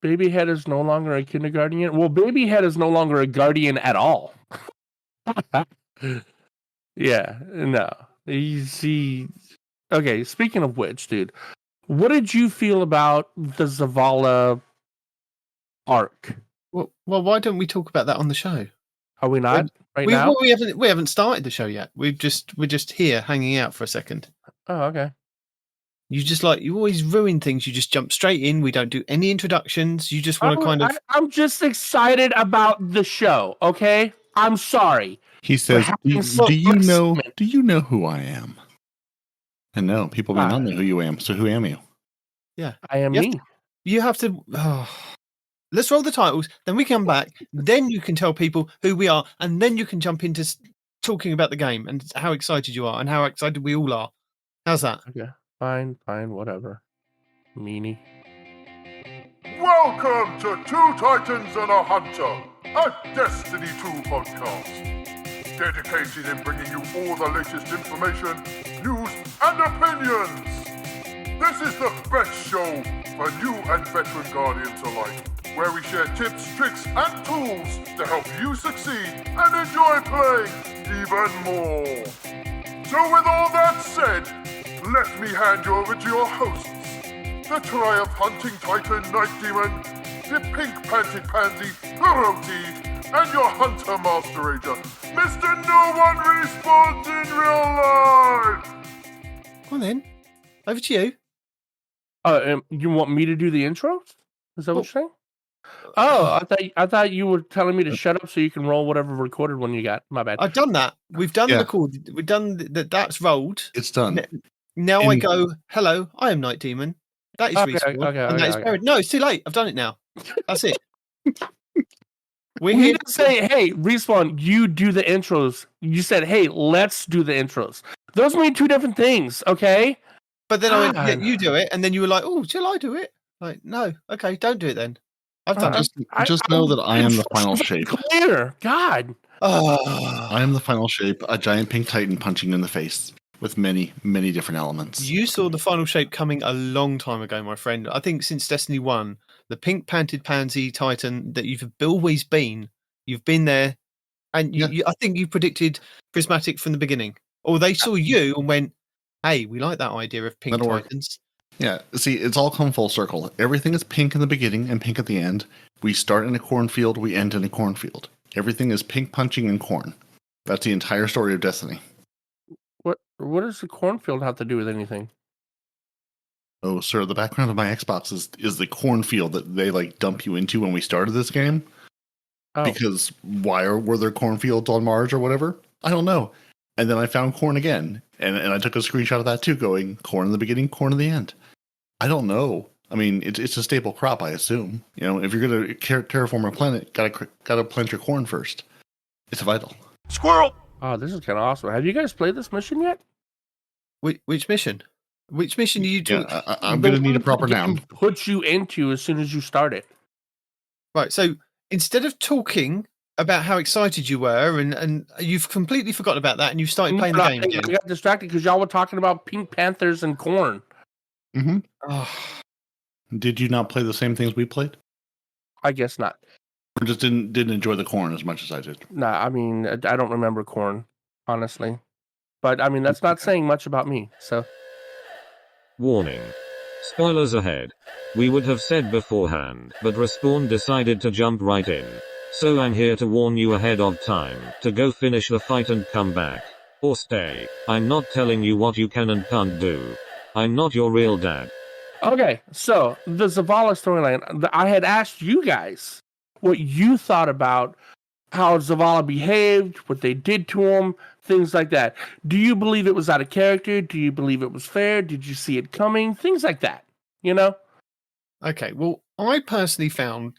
Babyhead is no longer a kindergarten. Well, Babyhead is no longer a guardian at all. Yeah, no. He. Okay, speaking of which, dude, what did you feel about the Zavala arc? Well, why don't we talk about that on the show? Are we not now? We haven't started the show yet. We're just here hanging out for a second. Oh, okay. You always ruin things. You just jump straight in. We don't do any introductions. You just want to kind of. I'm just excited about the show. Okay, I'm sorry. He says, "Do you know who I am?" And no, people may not know who you am. So who am you? Yeah, I am me. You have to. Let's roll the titles. Then we come back. Then you can tell people who we are, and then you can jump into talking about the game and how excited you are and how excited we all are. How's that? Okay. Fine, whatever. Meanie. Welcome to Two Titans and a Hunter, a Destiny 2 podcast. Dedicated in bringing you all the latest information, news, and opinions. This is the best show for new and veteran Guardians alike, where we share tips, tricks, and tools to help you succeed and enjoy playing even more. So with all that said, let me hand you over to your hosts, the Triumph Hunting Titan Night Demon, the Pink-Panted Pansy Peroty, and your Hunter Master Ranger, Mr. No One Respawns in Real Life! Well then, over to you. You want me to do the intro? Is that what you're saying? Oh, I thought you were telling me to shut up so you can roll whatever recorded one you got. My bad. I've done that. We've done the record. We've done that. That's rolled. It's done. Now I go, hello, I am Night Demon. That is Respawn. No, it's too late. I've done it now. That's it. We didn't say, hey, Respawn, you do the intros. You said, hey, let's do the intros. Those mean two different things, okay? But then I went, yeah, you do it. And then you were like, oh, shall I do it? Like, no. Okay, don't do it then. I've done it. Just know that I am the final shape. Clear. God. I am the final shape, a giant pink titan punching in the face with many, many different elements. You saw the final shape coming a long time ago, my friend. I think since Destiny 1, the pink-panted pansy titan that you've always been, you've been there. And I think you predicted Prismatic from the beginning. Or they saw you and went, hey, we like that idea of pink titans. Yeah, see, it's all come full circle. Everything is pink in the beginning and pink at the end. We start in a cornfield, we end in a cornfield. Everything is pink punching in corn. That's the entire story of Destiny. What does the cornfield have to do with anything? Oh, sir, the background of my Xbox is the cornfield that they dump you into when we started this game. Oh. Because why were there cornfields on Mars or whatever? I don't know. And then I found corn again, and I took a screenshot of that too, going corn in the beginning, corn in the end. I don't know. I mean, it's a staple crop, I assume. You know, if you're gonna terraform a planet, gotta plant your corn first. It's vital. Squirrel. Oh, this is kind of awesome. Have you guys played this mission yet? Which mission? Which mission do you do? Yeah, I'm going to need a proper noun. Put you into as soon as you start it. Right, so instead of talking about how excited you were, and you've completely forgotten about that, and you've started playing the game again. I got distracted because y'all were talking about Pink Panthers and corn. Mm-hmm. Oh. Did you not play the same things we played? I guess not. Or just didn't enjoy the corn as much as I did? Nah, I mean, I don't remember corn, honestly. But, I mean, that's not saying much about me, so... Warning. Spoilers ahead. We would have said beforehand, but Respawn decided to jump right in. So I'm here to warn you ahead of time, to go finish the fight and come back. Or stay. I'm not telling you what you can and can't do. I'm not your real dad. Okay, so, the Zavala storyline, I had asked you guys what you thought about how Zavala behaved, what they did to him, things like that. Do you believe it was out of character? Do you believe it was fair? Did you see it coming? Things like that, you know? Okay, well, I personally found,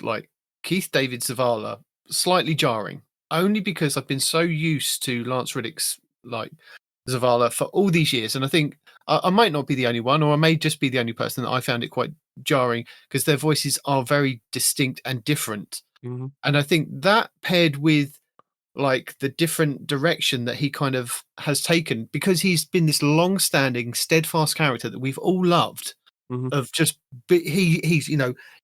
Keith David Zavala slightly jarring, only because I've been so used to Lance Reddick's, Zavala for all these years, and I think I might not be the only one, or I may just be the only person that I found it quite jarring, because their voices are very distinct and different. Mm-hmm. And I think that paired with the different direction that he kind of has taken, because he's been this long-standing, steadfast character that we've all loved. of just he's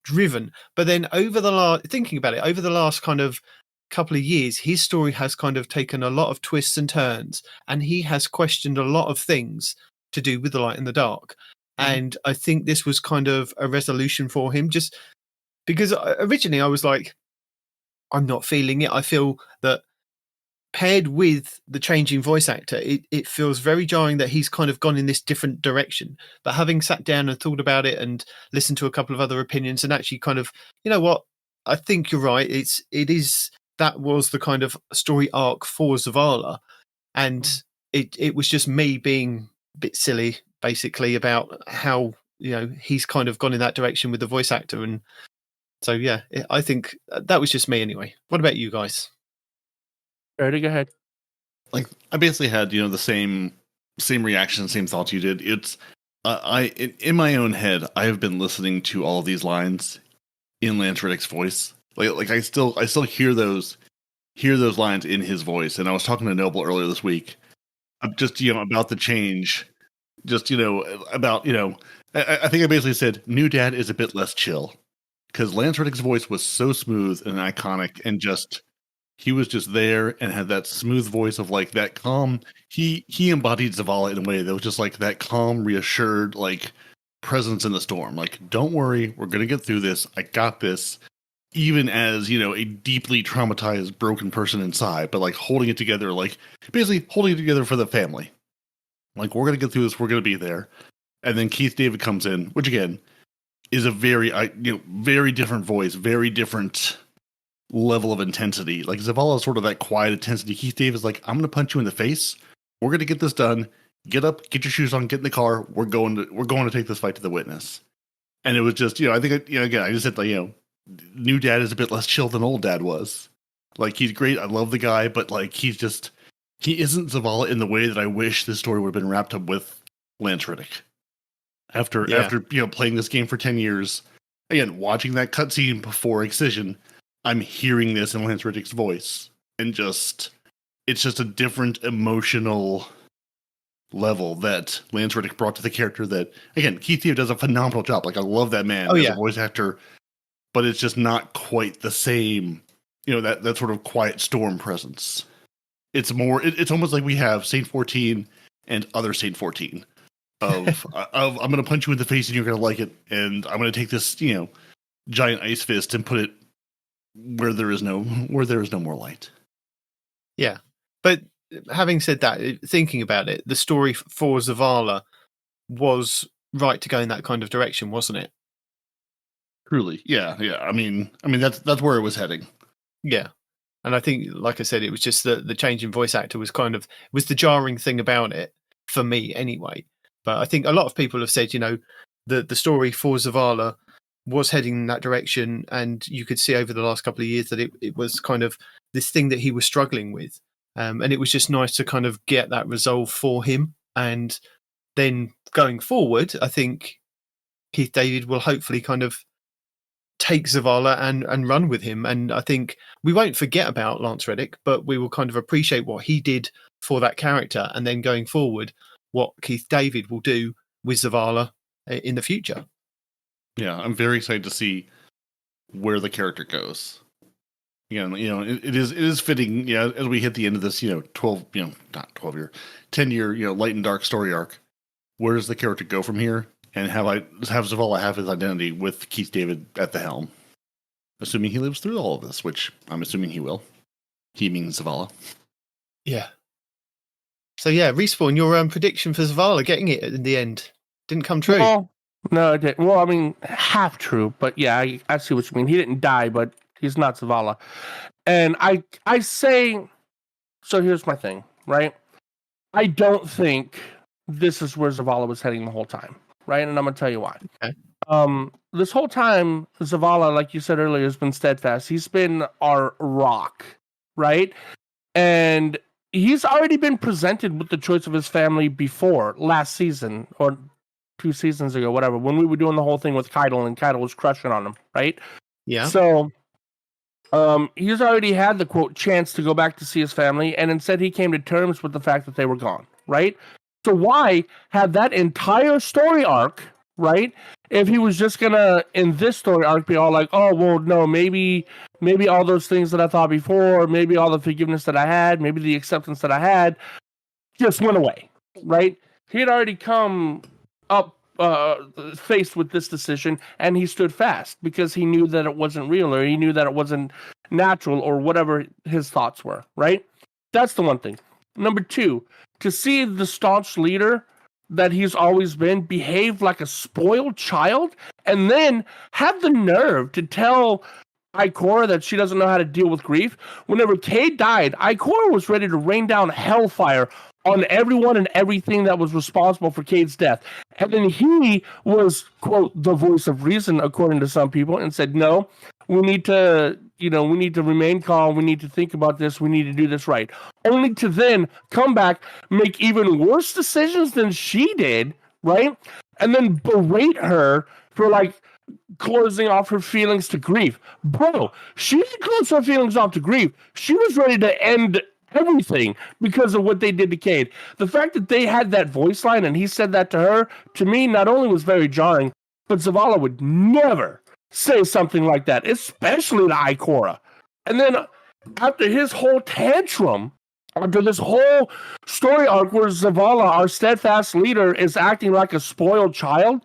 driven. But then over the last kind of couple of years, his story has kind of taken a lot of twists and turns, and he has questioned a lot of things to do with the light and the dark. And I think this was kind of a resolution for him, just because originally I was like, I'm not feeling it. I feel that paired with the changing voice actor, it feels very jarring that he's kind of gone in this different direction. But having sat down and thought about it and listened to a couple of other opinions and actually kind of, you know what, I think you're right. That was the kind of story arc for Zavala. And it was just me being a bit silly, basically, about how, he's kind of gone in that direction with the voice actor. And so, yeah, I think that was just me anyway. What about you guys? Ready, go ahead. Like, I basically had, the same reaction, same thoughts you did. It's, in my own head, I have been listening to all of these lines in Lance Reddick's voice. Like I still hear those lines in his voice. And I was talking to Noble earlier this week, just about the change, just about I think I basically said new dad is a bit less chill, because Lance Reddick's voice was so smooth and iconic, and just he was just there and had that smooth voice of like that calm. He embodied Zavala in a way that was just like that calm, reassured like presence in the storm. Like, don't worry, we're gonna get through this. I got this. Even as, a deeply traumatized, broken person inside, but like holding it together, like basically holding it together for the family. Like, we're going to get through this. We're going to be there. And then Keith David comes in, which again is a very, very different voice, very different level of intensity. Like, Zavala is sort of that quiet intensity. Keith David is like, I'm going to punch you in the face. We're going to get this done. Get up, get your shoes on, get in the car. We're going to take this fight to the witness. And it was just, I think, again, I just said, like, new dad is a bit less chill than old dad was. Like, he's great. I love the guy, but like, he isn't Zavala in the way that I wish this story would have been wrapped up with Lance Reddick. After playing this game for 10 years, again, watching that cutscene before Excision, I'm hearing this in Lance Reddick's voice, and it's just a different emotional level that Lance Reddick brought to the character. That, again, Keith David does a phenomenal job. Like, I love that man as a voice actor, but it's just not quite the same, that sort of quiet storm presence. It's more, it's almost like we have Saint 14 and other Saint 14 of I'm going to punch you in the face and you're going to like it. And I'm going to take this, giant ice fist and put it where there is no more light. Yeah. But having said that, thinking about it, the story for Zavala was right to go in that kind of direction, wasn't it? Truly, yeah. I mean, that's where it was heading. Yeah, and I think, like I said, it was just the change in voice actor was was the jarring thing about it for me, anyway. But I think a lot of people have said, the story for Zavala was heading in that direction, and you could see over the last couple of years that it was kind of this thing that he was struggling with, and it was just nice to kind of get that resolve for him. And then going forward, I think Keith David will hopefully kind of take Zavala and run with him. And I think we won't forget about Lance Reddick, but we will kind of appreciate what he did for that character, and then going forward, what Keith David will do with Zavala in the future. Yeah, I'm very excited to see where the character goes. Again, it is fitting, as we hit the end of this, 10-year, light and dark story arc. Where does the character go from here? And have Zavala have his identity with Keith David at the helm, assuming he lives through all of this, which I'm assuming he will. He means Zavala. Yeah. So yeah, Respawn, your prediction for Zavala getting it in the end didn't come true. Well, no, it didn't. Well, I mean, half true, but yeah, I see what you mean. He didn't die, but he's not Zavala. And I say, so here's my thing, right? I don't think this is where Zavala was heading the whole time. Right, and I'm gonna tell you why. Okay. This whole time, Zavala, like you said earlier, has been steadfast. He's been our rock, right? And he's already been presented with the choice of his family before last season or 2 seasons ago, whatever, when we were doing the whole thing with Cayde and Cayde was crushing on him, right? Yeah. So, he's already had the quote chance to go back to see his family, and instead he came to terms with the fact that they were gone, right? So why have that entire story arc, right, if he was just gonna in this story arc be all like, oh well, no, maybe all those things that I thought before, maybe all the forgiveness that I had, maybe the acceptance that I had, just went away, right? He had already come up faced with this decision, and he stood fast because he knew that it wasn't real, or he knew that it wasn't natural, or whatever his thoughts were, right? That's the one thing. Number two, to see the staunch leader that he's always been behave like a spoiled child, and then have the nerve to tell Ikora that she doesn't know how to deal with grief. Whenever Cayde died, Ikora was ready to rain down hellfire on everyone and everything that was responsible for Cayde's death. And then he was, quote, the voice of reason, according to some people, and said, no, we need to remain calm. We need to think about this. We need to do this right. Only to then come back, make even worse decisions than she did, right? And then berate her for, like, closing off her feelings to grief. Bro, she didn't close her feelings off to grief. She was ready to end everything because of what they did to Cayde. The fact that they had that voice line and he said that to her, to me, not only was very jarring, but Zavala would never say something like that, especially to Ikora. And then after his whole tantrum, after this whole story arc where Zavala, our steadfast leader, is acting like a spoiled child,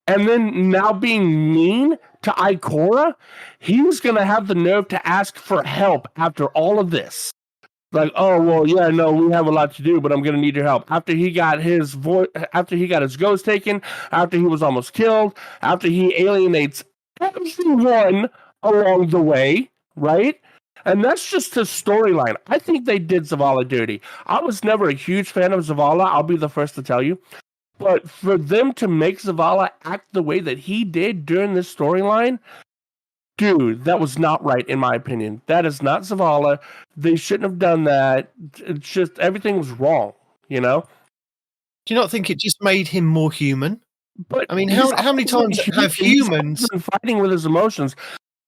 and then now being mean to Ikora, he's going to have the nerve to ask for help after all of this. Like, oh, well, yeah, no, we have a lot to do, but I'm going to need your help. After he got his ghost taken, after he was almost killed, after he alienates everyone along the way, right? And that's just his storyline. I think they did Zavala dirty. I was never a huge fan of Zavala, I'll be the first to tell you. But for them to make Zavala act the way that he did during this storyline, dude, that was not right, in my opinion. That is not Zavala. They shouldn't have done that. It's just, everything was wrong, you know? Do you not think it just made him more human? But I mean, how many times have humans been fighting with his emotions?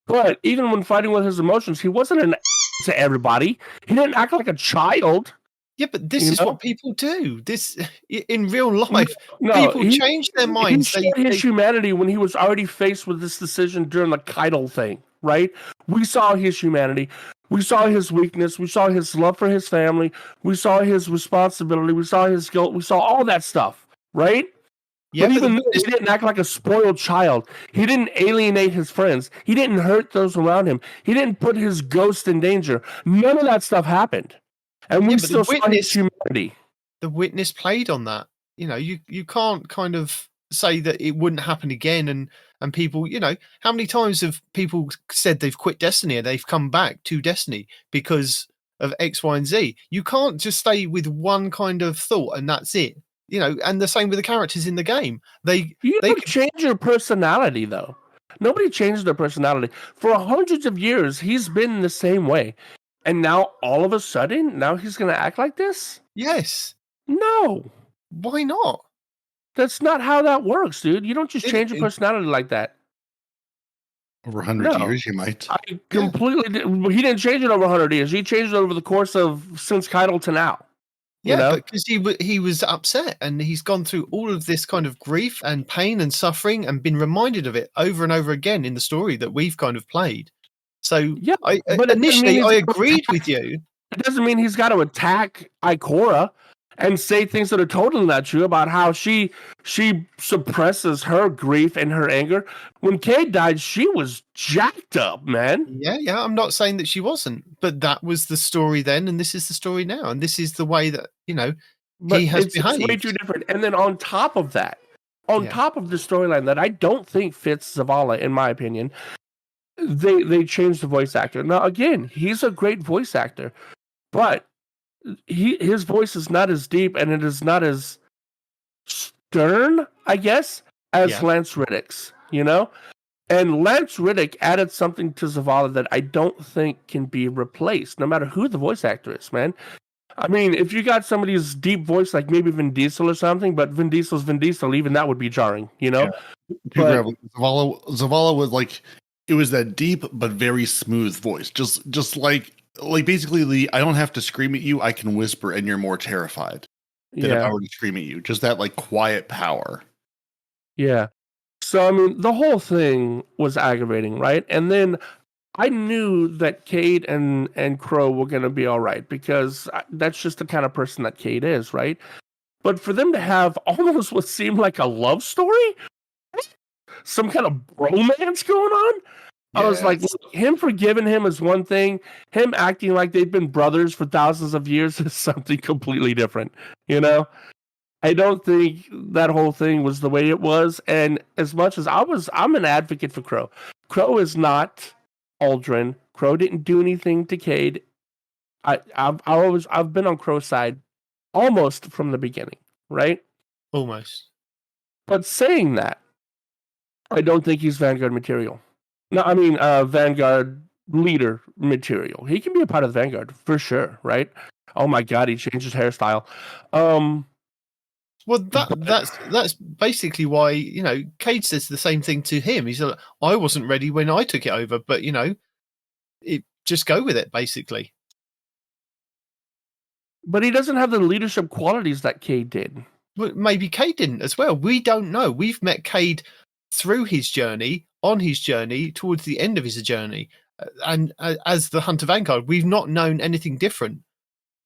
But even when fighting with his emotions, he wasn't an to everybody. He didn't act like a child. Yeah, but this is what people do. This in real life, no, people change their minds. He showed his humanity when he was already faced with this decision during the Cayde thing, right? We saw his humanity. We saw his weakness. We saw his love for his family. We saw his responsibility. We saw his guilt. We saw all that stuff, right? Yeah, but even he didn't act like a spoiled child. He didn't alienate his friends. He didn't hurt those around him. He didn't put his ghost in danger. None of that stuff happened. And we still saw his humanity. The witness played on that. You know, you can't kind of say that it wouldn't happen again. And people, you know, how many times have people said they've quit Destiny and they've come back to Destiny because of X, Y, and Z? You can't just stay with one kind of thought and that's it. You know, and the same with the characters in the game. They change your personality, though. Nobody changes their personality. For hundreds of years, he's been the same way. And now, all of a sudden, now he's going to act like this? Yes. No. Why not? That's not how that works, dude. You don't just change your personality like that. Over 100 years, you might. I completely he didn't change it over 100 years. He changed it over the course of since Cayde to now. Yeah, but because he was upset and he's gone through all of this kind of grief and pain and suffering and been reminded of it over and over again in the story that we've kind of played. So yeah, but initially I agreed with you. It doesn't mean he's got to attack Ikora and say things that are totally not true about how she suppresses her grief and her anger. When Cayde died, she was jacked up, man. Yeah. I'm not saying that she wasn't, but that was the story then, and this is the story now, and this is the way that, you know, he has behaved. It's way too different. And then on top of that, top of the storyline that I don't think fits Zavala, in my opinion, they changed the voice actor. Now, again, he's a great voice actor, but his voice is not as deep and it is not as stern, I guess, as Lance Riddick's, you know? And Lance Riddick added something to Zavala that I don't think can be replaced, no matter who the voice actor is, man. I mean, if you got somebody's deep voice, like maybe Vin Diesel or something, but Vin Diesel's Vin Diesel, even that would be jarring, you know? Yeah. Zavala was like, it was that deep but very smooth voice. Just like basically I don't have to scream at you, I can whisper and you're more terrified than if I were to scream at you. Just that like quiet power. Yeah. So I mean, the whole thing was aggravating, right? And then I knew that Cayde and Crow were going to be all right because that's just the kind of person that Cayde is, right? But for them to have almost what seemed like a love story, some kind of bromance going on, I was like, Yes. look, him forgiving him is one thing. Him acting like they've been brothers for thousands of years is something completely different, you know? I don't think that whole thing was the way it was. And as much as I'm an advocate for Crow. Crow is not Aldrin. Crow didn't do anything to Cayde. I've been on Crow's side almost from the beginning, right? Almost. But saying that, I don't think he's Vanguard material. No, I mean Vanguard leader material. He can be a part of the Vanguard for sure, right? Oh my God, he changed his hairstyle. Well, that's basically why, you know, Cayde says the same thing to him. He's like, I wasn't ready when I took it over, but, you know, just go with it, basically. But he doesn't have the leadership qualities that Cayde did. Well, maybe Cayde didn't as well. We don't know. We've met Cayde through his journey, on his journey, towards the end of his journey. And as the Hunter Vanguard, we've not known anything different.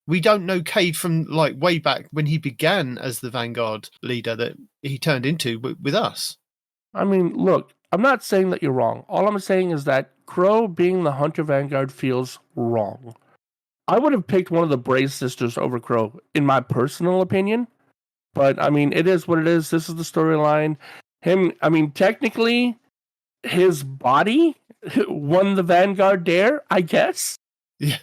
We don't know Cayde from like way back when he began as the Vanguard leader that he turned into with us. I mean, look, I'm not saying that you're wrong. All I'm saying is that Crow being the Hunter Vanguard feels wrong. I would have picked one of the Brave sisters over Crow, in my personal opinion. But, I mean, it is what it is. This is the storyline. Technically, his body won the Vanguard dare, I guess. Yeah.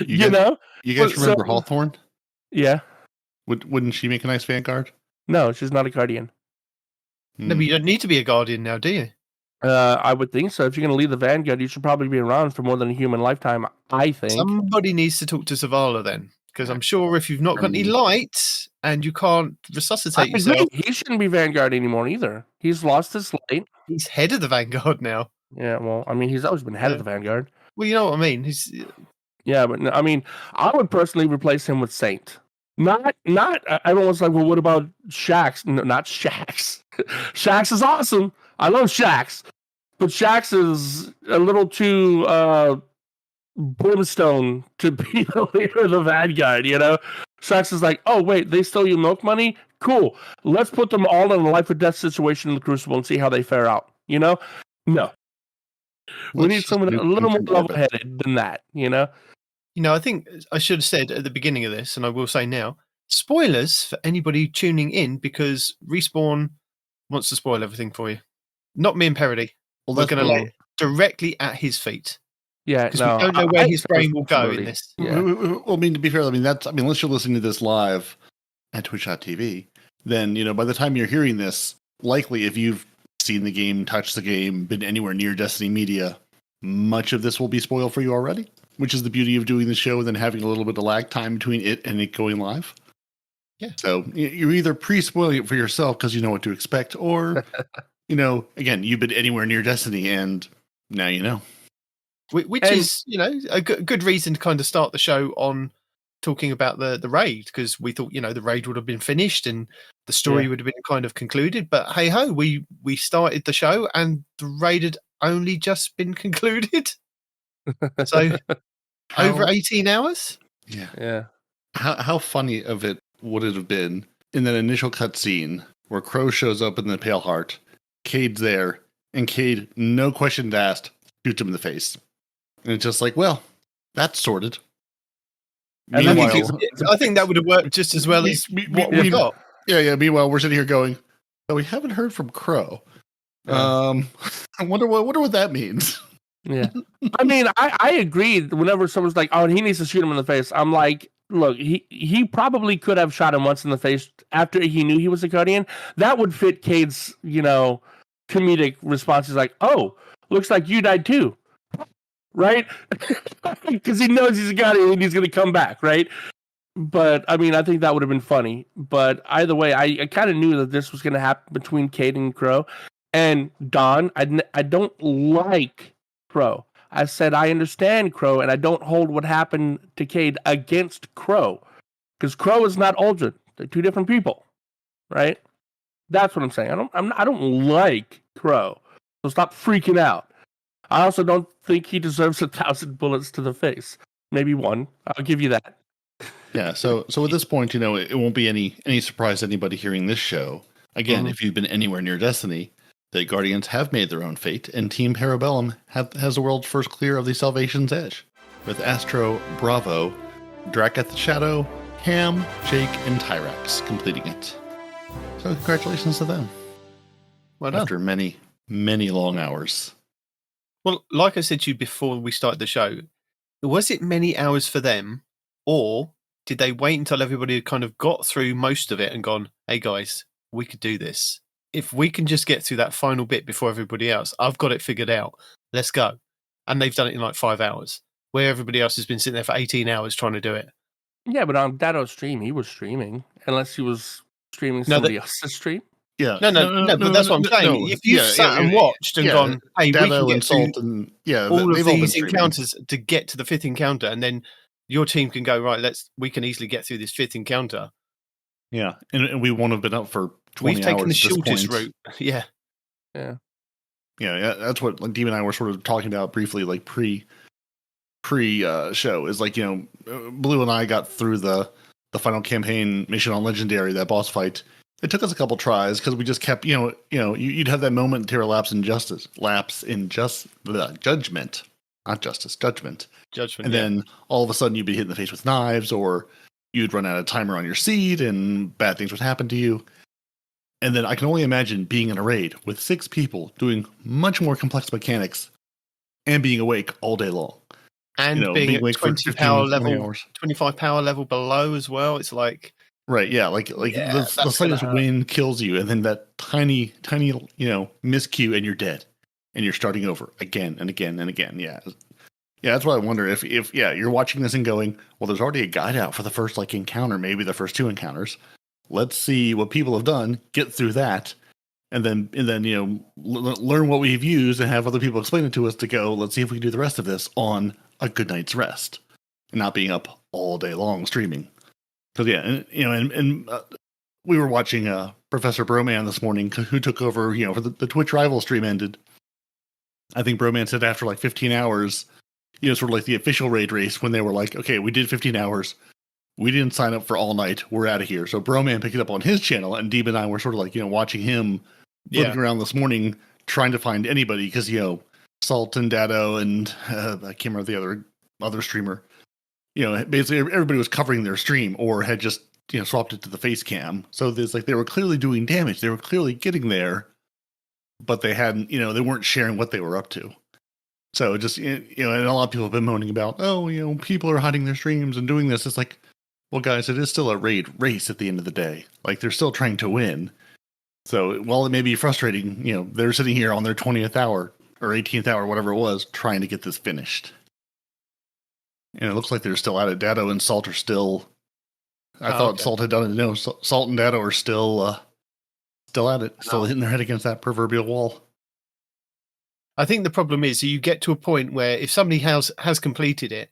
You know? You guys remember Hawthorne? Yeah. Wouldn't she make a nice Vanguard? No, she's not a Guardian. No, but you don't need to be a Guardian now, do you? I would think so. If you're going to lead the Vanguard, you should probably be around for more than a human lifetime, I think. Somebody needs to talk to Zavala then, because I'm sure if you've not got any light and you can't resuscitate yourself... He shouldn't be Vanguard anymore either. He's lost his light. He's head of the Vanguard now. Yeah, well, I mean, he's always been head of the Vanguard. Well, you know what I mean. Yeah, but I mean, I would personally replace him with Saint. Not. Everyone's like, well, what about Shax? No, not Shax. Shax is awesome. I love Shax, but Shax is a little too brimstone to be the leader of the Vanguard. You know, Shax is like, oh wait, they stole your milk money. Cool. Let's put them all in a life or death situation in the Crucible and see how they fare out. You know, no. We need someone a little more level-headed than that. You know. You know, I think I should have said at the beginning of this, and I will say now, spoilers for anybody tuning in, because Respawn wants to spoil everything for you. Not me and Peroty. Well, we're going to lay directly at his feet. Yeah, because we don't know where his brain will go in this. Yeah. Well, I mean, to be fair, unless you're listening to this live at Twitch.tv, then, you know, by the time you're hearing this, likely if you've seen the game, touched the game, been anywhere near Destiny Media, much of this will be spoiled for you already. Which is the beauty of doing the show and then having a little bit of lag time between it and it going live. Yeah. So you're either pre-spoiling it for yourself because you know what to expect, or, you know, again, you've been anywhere near Destiny and now you know. Which is, you know, a good reason to kind of start the show on talking about the raid, because we thought, you know, the raid would have been finished and the story would have been kind of concluded. But hey ho, we started the show and the raid had only just been concluded. So over 18 hours? Yeah. Yeah. How funny of it would it have been in that initial cutscene where Crow shows up in the Pale Heart, Cayde's there, and Cayde, no questions asked, shoots him in the face. And it's just like, well, that's sorted. And I think that would have worked just as well as what we got. Yeah. Meanwhile, we're sitting here going, oh, we haven't heard from Crow. I wonder what that means. Yeah. I mean, I agree. Whenever someone's like, oh, he needs to shoot him in the face, I'm like, look, he probably could have shot him once in the face after he knew he was a Guardian. That would fit Cayde's, you know, comedic response. He's like, oh, looks like you died too. Right? Because he knows he's a Guardian and he's going to come back, right? But, I mean, I think that would have been funny. But either way, I kind of knew that this was going to happen between Cayde and Crow. And Don, I don't like Crow. I said I understand Crow, and I don't hold what happened to Cayde against Crow, because Crow is not Aldrin. They're two different people, right? That's what I'm saying. I don't like Crow. So stop freaking out. I also don't think he deserves 1,000 bullets to the face. Maybe one. I'll give you that. Yeah, so at this point, it won't be any surprise to anybody hearing this show. Again, if you've been anywhere near Destiny, the Guardians have made their own fate, and Team Parabellum has the world's first clear of the Salvation's Edge, with Astro, Bravo, Draketh the Shadow, Ham, Jake, and Tyrax completing it. So congratulations to them. Well done. After many, many long hours. Well, like I said to you before we started the show, was it many hours for them, or did they wait until everybody had kind of got through most of it and gone, hey guys, we could do this. If we can just get through that final bit before everybody else, I've got it figured out. Let's go. And they've done it in like 5 hours, where everybody else has been sitting there for 18 hours trying to do it. Yeah, but on Dato's stream, he was streaming. Unless he was streaming somebody else's stream. Yeah. No, but that's what I'm saying. If you've sat and watched and gone, hey, we can get through all of these encounters to get to the 5th encounter, and then your team can go, right, we can easily get through this 5th encounter. Yeah, and we won't have been up for 20 We've hours. taken the shortest route. Yeah. Yeah. Yeah, that's what like Demon and I were sort of talking about briefly, like pre show, is like, Blue and I got through the final campaign mission on Legendary, that boss fight. It took us a couple tries because we just kept, you'd have that moment to lapse in judgment, not justice, judgment. And then all of a sudden you'd be hit in the face with knives, or you'd run out of timer on your seed and bad things would happen to you. And then I can only imagine being in a raid with 6 people doing much more complex mechanics and being awake all day long. And being at 20 power level, 25 power level below as well. It's like... Right, yeah, the slightest wind kills you, and then that tiny, miscue, and you're dead. And you're starting over again and again and again, yeah. Yeah, that's what I wonder if you're watching this and going, well, there's already a guide out for the first, encounter, maybe the first 2 encounters. Let's see what people have done, get through that, and then learn what we've used and have other people explain it to us to go, let's see if we can do the rest of this on a good night's rest and not being up all day long streaming. So yeah, and we were watching Professor Broman this morning, who took over, for the Twitch rival stream ended. I think Broman said after 15 hours, sort of like the official raid race, when they were like, okay, we did 15 hours. We didn't sign up for all night. We're out of here. So Broman picked it up on his channel, and Deeb and I were sort of watching him looking around this morning, trying to find anybody, because, Salt and Dado and I can't remember the other streamer. Basically everybody was covering their stream or had just, swapped it to the face cam. So there's they were clearly doing damage. They were clearly getting there, but they hadn't, they weren't sharing what they were up to. So just, and a lot of people have been moaning about, people are hiding their streams and doing this. It's like, well, guys, it is still a raid race at the end of the day. They're still trying to win. So while it may be frustrating, they're sitting here on their 20th hour or 18th hour, whatever it was, trying to get this finished. And it looks like they're still at it. Dado and Salt are still... I thought Salt had done it. No, Salt and Dado are still at it. Still hitting their head against that proverbial wall. I think the problem is you get to a point where if somebody has completed it,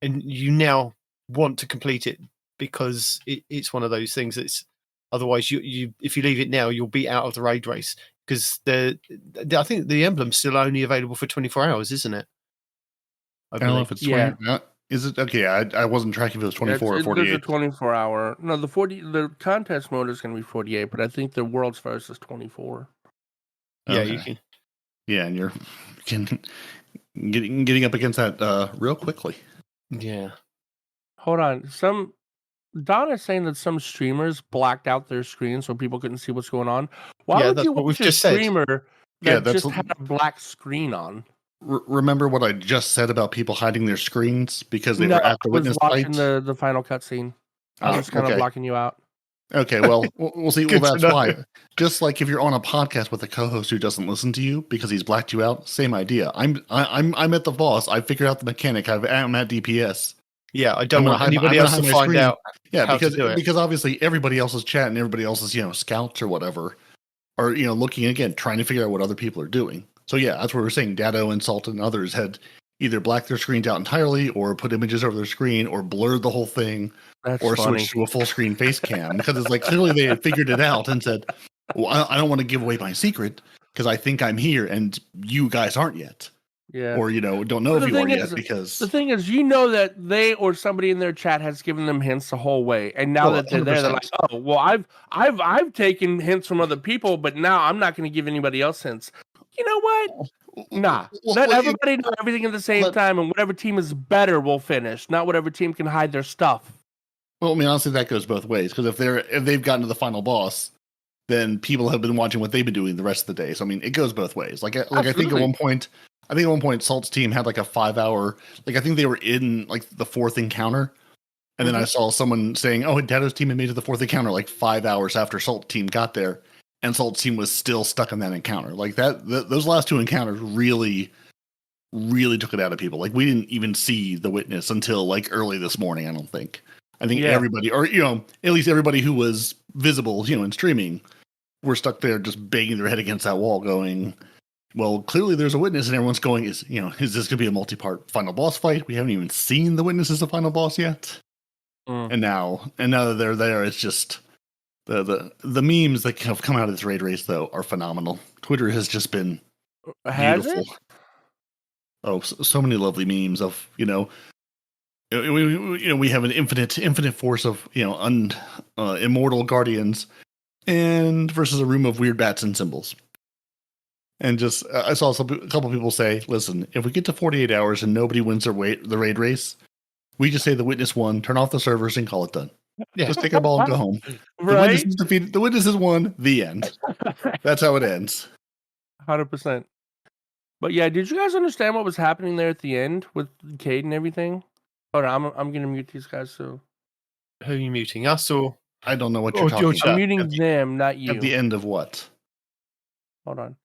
and you now want to complete it because it's one of those things that's... Otherwise, you if you leave it now, you'll be out of the raid race. Because I think the emblem's still only available for 24 hours, isn't it? I don't know if it's 20. Yeah. Is it? Okay, I wasn't tracking if it was 24 or 48. It's a 24-hour. No, the contest mode is going to be 48, but I think the world's first is 24. Yeah, you can. Yeah, and you're getting up against that real quickly. Yeah. Hold on. Don is saying that some streamers blacked out their screen so people couldn't see what's going on. Why would you watch a streamer that just had a black screen on? Remember what I just said about people hiding their screens because they were at the witness fight? I was watching the final cutscene. I was kind of blocking you out. Okay, well, we'll see. Well, that's why. Just like if you're on a podcast with a co-host who doesn't listen to you because he's blacked you out, same idea. I'm at the boss. I figured out the mechanic. I'm at DPS. Yeah, I don't want anybody else to find out. Yeah, because obviously everybody else's chat and everybody else's scouts or whatever are looking again, trying to figure out what other people are doing. So yeah, that's what we're saying. Dado and Salt and others had either blacked their screens out entirely, or put images over their screen, or blurred the whole thing, or switched to a full screen face cam because it's clearly they had figured it out and said, "Well, I don't want to give away my secret, because I think I'm here and you guys aren't yet. Yeah. Or, don't know if you are yet because... The thing is, that they or somebody in their chat has given them hints the whole way. And now that they're there, they're like, oh, well, I've taken hints from other people, but now I'm not going to give anybody else hints. You know what? Nah. Let everybody know everything at the same time, and whatever team is better will finish, not whatever team can hide their stuff. Well, I mean, honestly, that goes both ways, because if they've gotten to the final boss, then people have been watching what they've been doing the rest of the day. So, I mean, it goes both ways. I think at one point, Salt's team had like a 5-hour, I think they were in like the fourth encounter. And then I saw someone saying, oh, Dato's team had made it to the fourth encounter like 5 hours after Salt's team got there. And Salt's team was still stuck in that encounter. Like those last two encounters really, really took it out of people. Like we didn't even see the witness until like early this morning, I don't think. I think everybody, or, at least everybody who was visible, in streaming, were stuck there just banging their head against that wall going, well, clearly there's a witness, and everyone's going, is this going to be a multi-part final boss fight? We haven't even seen the witness as the final boss yet. And now that they're there, it's just the memes that have come out of this raid race, though, are phenomenal. Twitter has just been beautiful. Oh, so many lovely memes of, we have an infinite force of, immortal guardians and versus a room of weird bats and symbols. And just, I saw a couple people say, listen, if we get to 48 hours and nobody wins the raid race, we just say the witness won, turn off the servers, and call it done. Yeah. Just take our ball and go home. Right? The witness is defeated. The witness has won. The end. That's how it ends. 100%. But yeah, did you guys understand what was happening there at the end with Cayde and everything? Hold on, I'm going to mute these guys. So, who are you muting? Us or? I don't know what you're talking about. I'm muting them, not you. At the end of what? Hold on.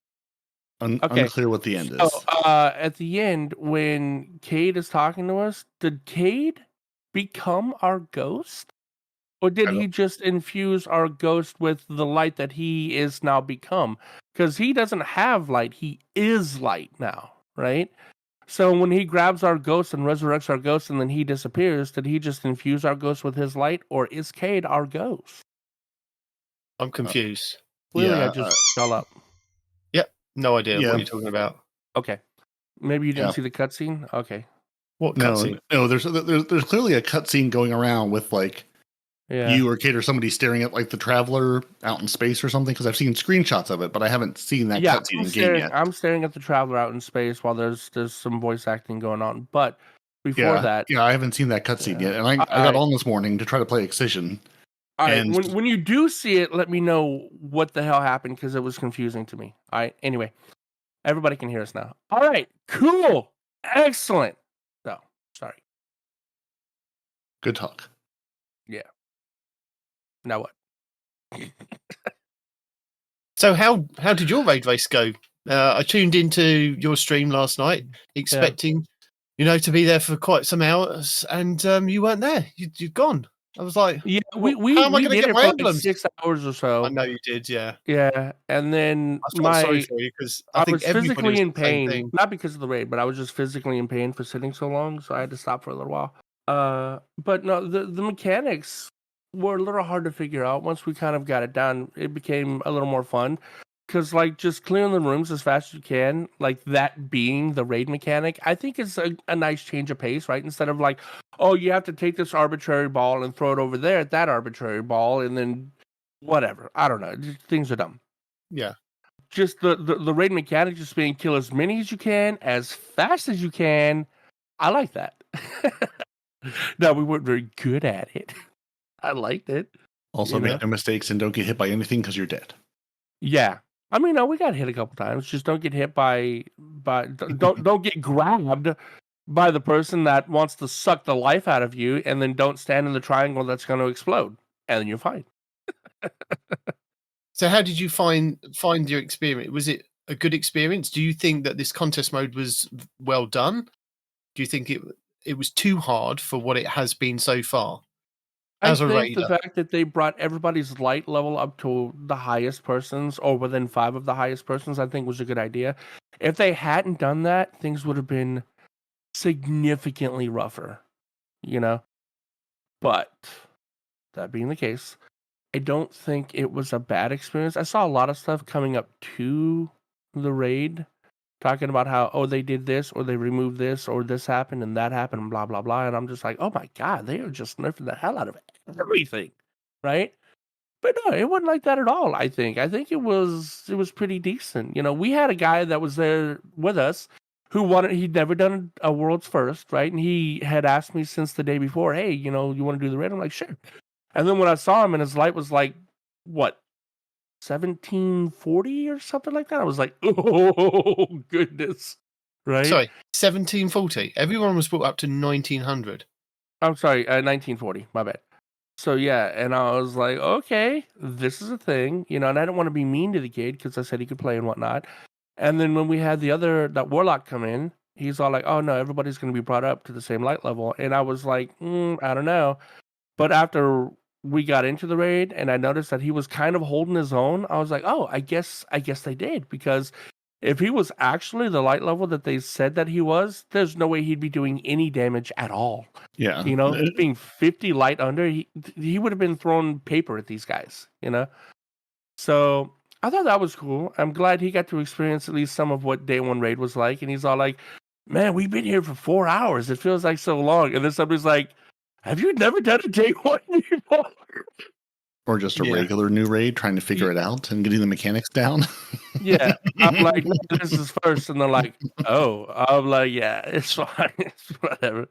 Unclear what the end is. At the end, when Cayde is talking to us, did Cayde become our ghost? Or did he just infuse our ghost with the light that he is now become? Because he doesn't have light, he is light now, right? So when he grabs our ghost and resurrects our ghost and then he disappears, did he just infuse our ghost with his light? Or is Cayde our ghost? I'm confused. Clearly, I just fell up. No idea what you're talking about. Okay. Maybe you didn't see the cutscene? Okay. What cutscene? No, there's clearly a cutscene going around with you or Cayde or somebody staring at the Traveler out in space or something, because I've seen screenshots of it, but I haven't seen that cutscene in game yet. I'm staring at the Traveler out in space while there's some voice acting going on. But before that... Yeah, I haven't seen that cutscene yet. And I got on this morning to try to play Excision. All right, when you do see it, let me know what the hell happened, because it was confusing to me. All right, anyway, everybody can hear us now. All right, cool, excellent. So, sorry. Good talk. Yeah. Now what? So how did your raid race go? I tuned into your stream last night, expecting to be there for quite some hours, and you weren't there. You'd gone. I was like, yeah, we how am I going to get my emblems? 6 hours or so. I know you did, yeah. Yeah, and then sorry for you, because I think was physically in pain, not because of the raid, but I was just physically in pain for sitting so long, so I had to stop for a little while. But no, the mechanics were a little hard to figure out. Once we kind of got it down, it became a little more fun. Because, just clearing the rooms as fast as you can, that being the raid mechanic, I think is a nice change of pace, right? Instead of you have to take this arbitrary ball and throw it over there at that arbitrary ball, and then whatever. I don't know. Things are dumb. Yeah. Just the raid mechanic just being kill as many as you can, as fast as you can. I like that. No, we weren't very good at it. I liked it. Also, make no mistakes and don't get hit by anything because you're dead. Yeah. I mean, no, we got hit a couple times. Just don't get hit by don't get grabbed by the person that wants to suck the life out of you, and then don't stand in the triangle that's going to explode, and then you're fine. So, how did you find your experience? Was it a good experience? Do you think that this contest mode was well done? Do you think it was too hard for what it has been so far? I think the fact that they brought everybody's light level up to the highest persons, or within 5 of the highest persons, I think was a good idea. If they hadn't done that, things would have been significantly rougher, But that being the case, I don't think it was a bad experience. I saw a lot of stuff coming up to the raid, talking about how, they did this, or they removed this, or this happened, and that happened, and blah, blah, blah. And I'm just like, oh my God, they are just nerfing the hell out of everything, right? But no, it wasn't like that at all, I think. I think it was pretty decent. We had a guy that was there with us who he'd never done a world's first, right? And he had asked me since the day before, hey, you want to do the raid? I'm like, sure. And then when I saw him and his light was like, what, 1740 or something like that, I was like, oh, goodness. Right? Sorry, 1740. Everyone was brought up to 1900. I'm sorry, 1940. My bad. So yeah, and I was like, okay, this is a thing, and I didn't want to be mean to the kid because I said he could play and whatnot. And then when we had that warlock come in, he's all like, oh no, everybody's going to be brought up to the same light level. And I was like, I don't know. But after we got into the raid and I noticed that he was kind of holding his own, I was like, oh, I guess they did, because if he was actually the light level that they said that he was, there's no way he'd be doing any damage at all. Yeah. Being 50 light under, he would have been throwing paper at these guys, So I thought that was cool. I'm glad he got to experience at least some of what Day 1 raid was like. And he's all like, man, we've been here for 4 hours. It feels like so long. And then somebody's like, have you never done a Day 1 before? Or just a regular new raid, trying to figure it out and getting the mechanics down. Yeah, I'm like, this is first, and they're like, oh, I'm like, yeah, it's fine, it's whatever,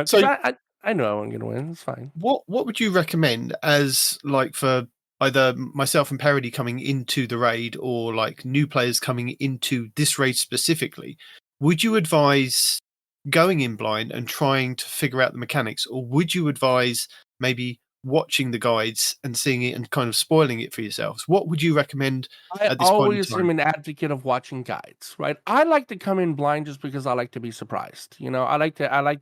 So I know I wasn't gonna win. It's fine. What would you recommend as like for either myself and Peroty coming into the raid, or like new players coming into this raid specifically? Would you advise going in blind and trying to figure out the mechanics, or would you advise maybe watching the guides and seeing it and kind of spoiling it for yourselves? What would you recommend at this point in time? I always am an advocate of watching guides, right? I like to come in blind just because I like to be surprised. I like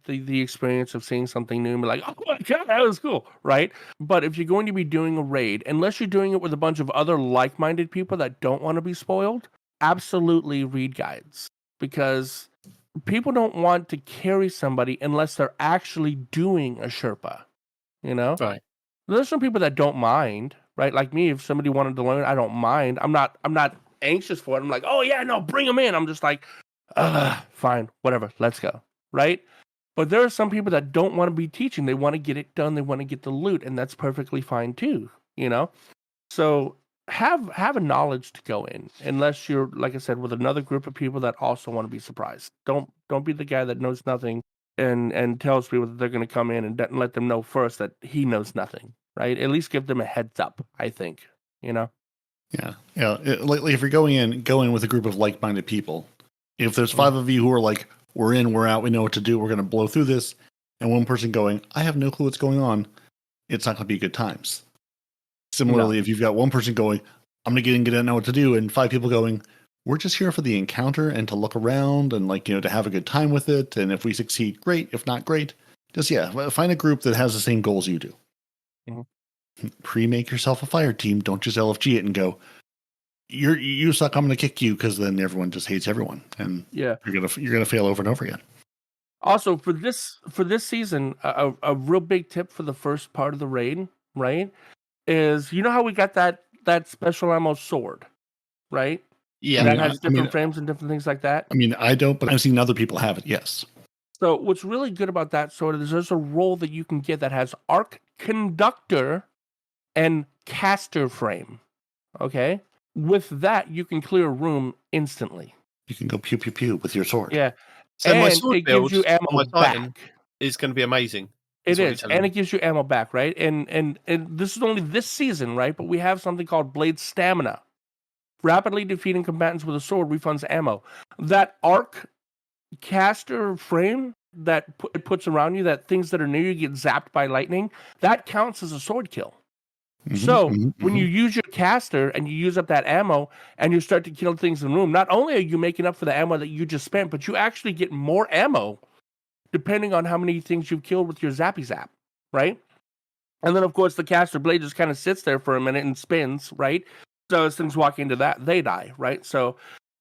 the experience of seeing something new and be like, oh my God, that was cool, right? But if you're going to be doing a raid, unless you're doing it with a bunch of other like-minded people that don't want to be spoiled, absolutely read guides, because people don't want to carry somebody unless they're actually doing a Sherpa, Right. There's some people that don't mind, right? Like me, if somebody wanted to learn, I don't mind. I'm not anxious for it. I'm like, oh yeah, no, bring them in. I'm just like, fine, whatever, let's go, right? But there are some people that don't want to be teaching. They want to get it done. They want to get the loot, and that's perfectly fine too, So have a knowledge to go in, unless you're, like I said, with another group of people that also want to be surprised. Don't be the guy that knows nothing and tells people that they're going to come in and let them know first that he knows nothing, right? At least give them a heads up, I think, Yeah. Like if you're going in with a group of like-minded people, if there's 5 of you who are like, we're in, we're out, we know what to do, we're going to blow through this, and one person going, I have no clue what's going on, it's not going to be good times. Similarly, if you've got one person going, I'm going to get in, I know what to do, and 5 people going, we're just here for the encounter and to look around and to have a good time with it. And if we succeed, great. If not, great. Just, find a group that has the same goals you do. Mm-hmm. Pre-make yourself a fire team. Don't just LFG it and go, you suck, I'm going to kick you, because then everyone just hates everyone. And you're gonna fail over and over again. Also, for this season, a real big tip for the first part of the raid, right, is how we got that special ammo sword, right? Yeah, that has different frames and different things like that. I mean, I don't, but I've seen other people have it, yes. So what's really good about that sword is there's a role that you can get that has arc conductor and caster frame. Okay? With that, you can clear a room instantly. You can go pew, pew, pew with your sword. Yeah. So and my sword it gives you ammo back. Is going to be amazing. It is, and it gives you ammo back, right? And this is only this season, right? But we have something called Blade Stamina. Rapidly defeating combatants with a sword refunds ammo. That arc caster frame that it puts around you, that things that are near you get zapped by lightning, that counts as a sword kill. So when you use your caster and you use up that ammo and you start to kill things in the room, not only are you making up for the ammo that you just spent, but you actually get more ammo depending on how many things you've killed with your zappy zap, right? And then, of course, the caster blade just kind of sits there for a minute and spins, right? So as things walk into that, they die, right? So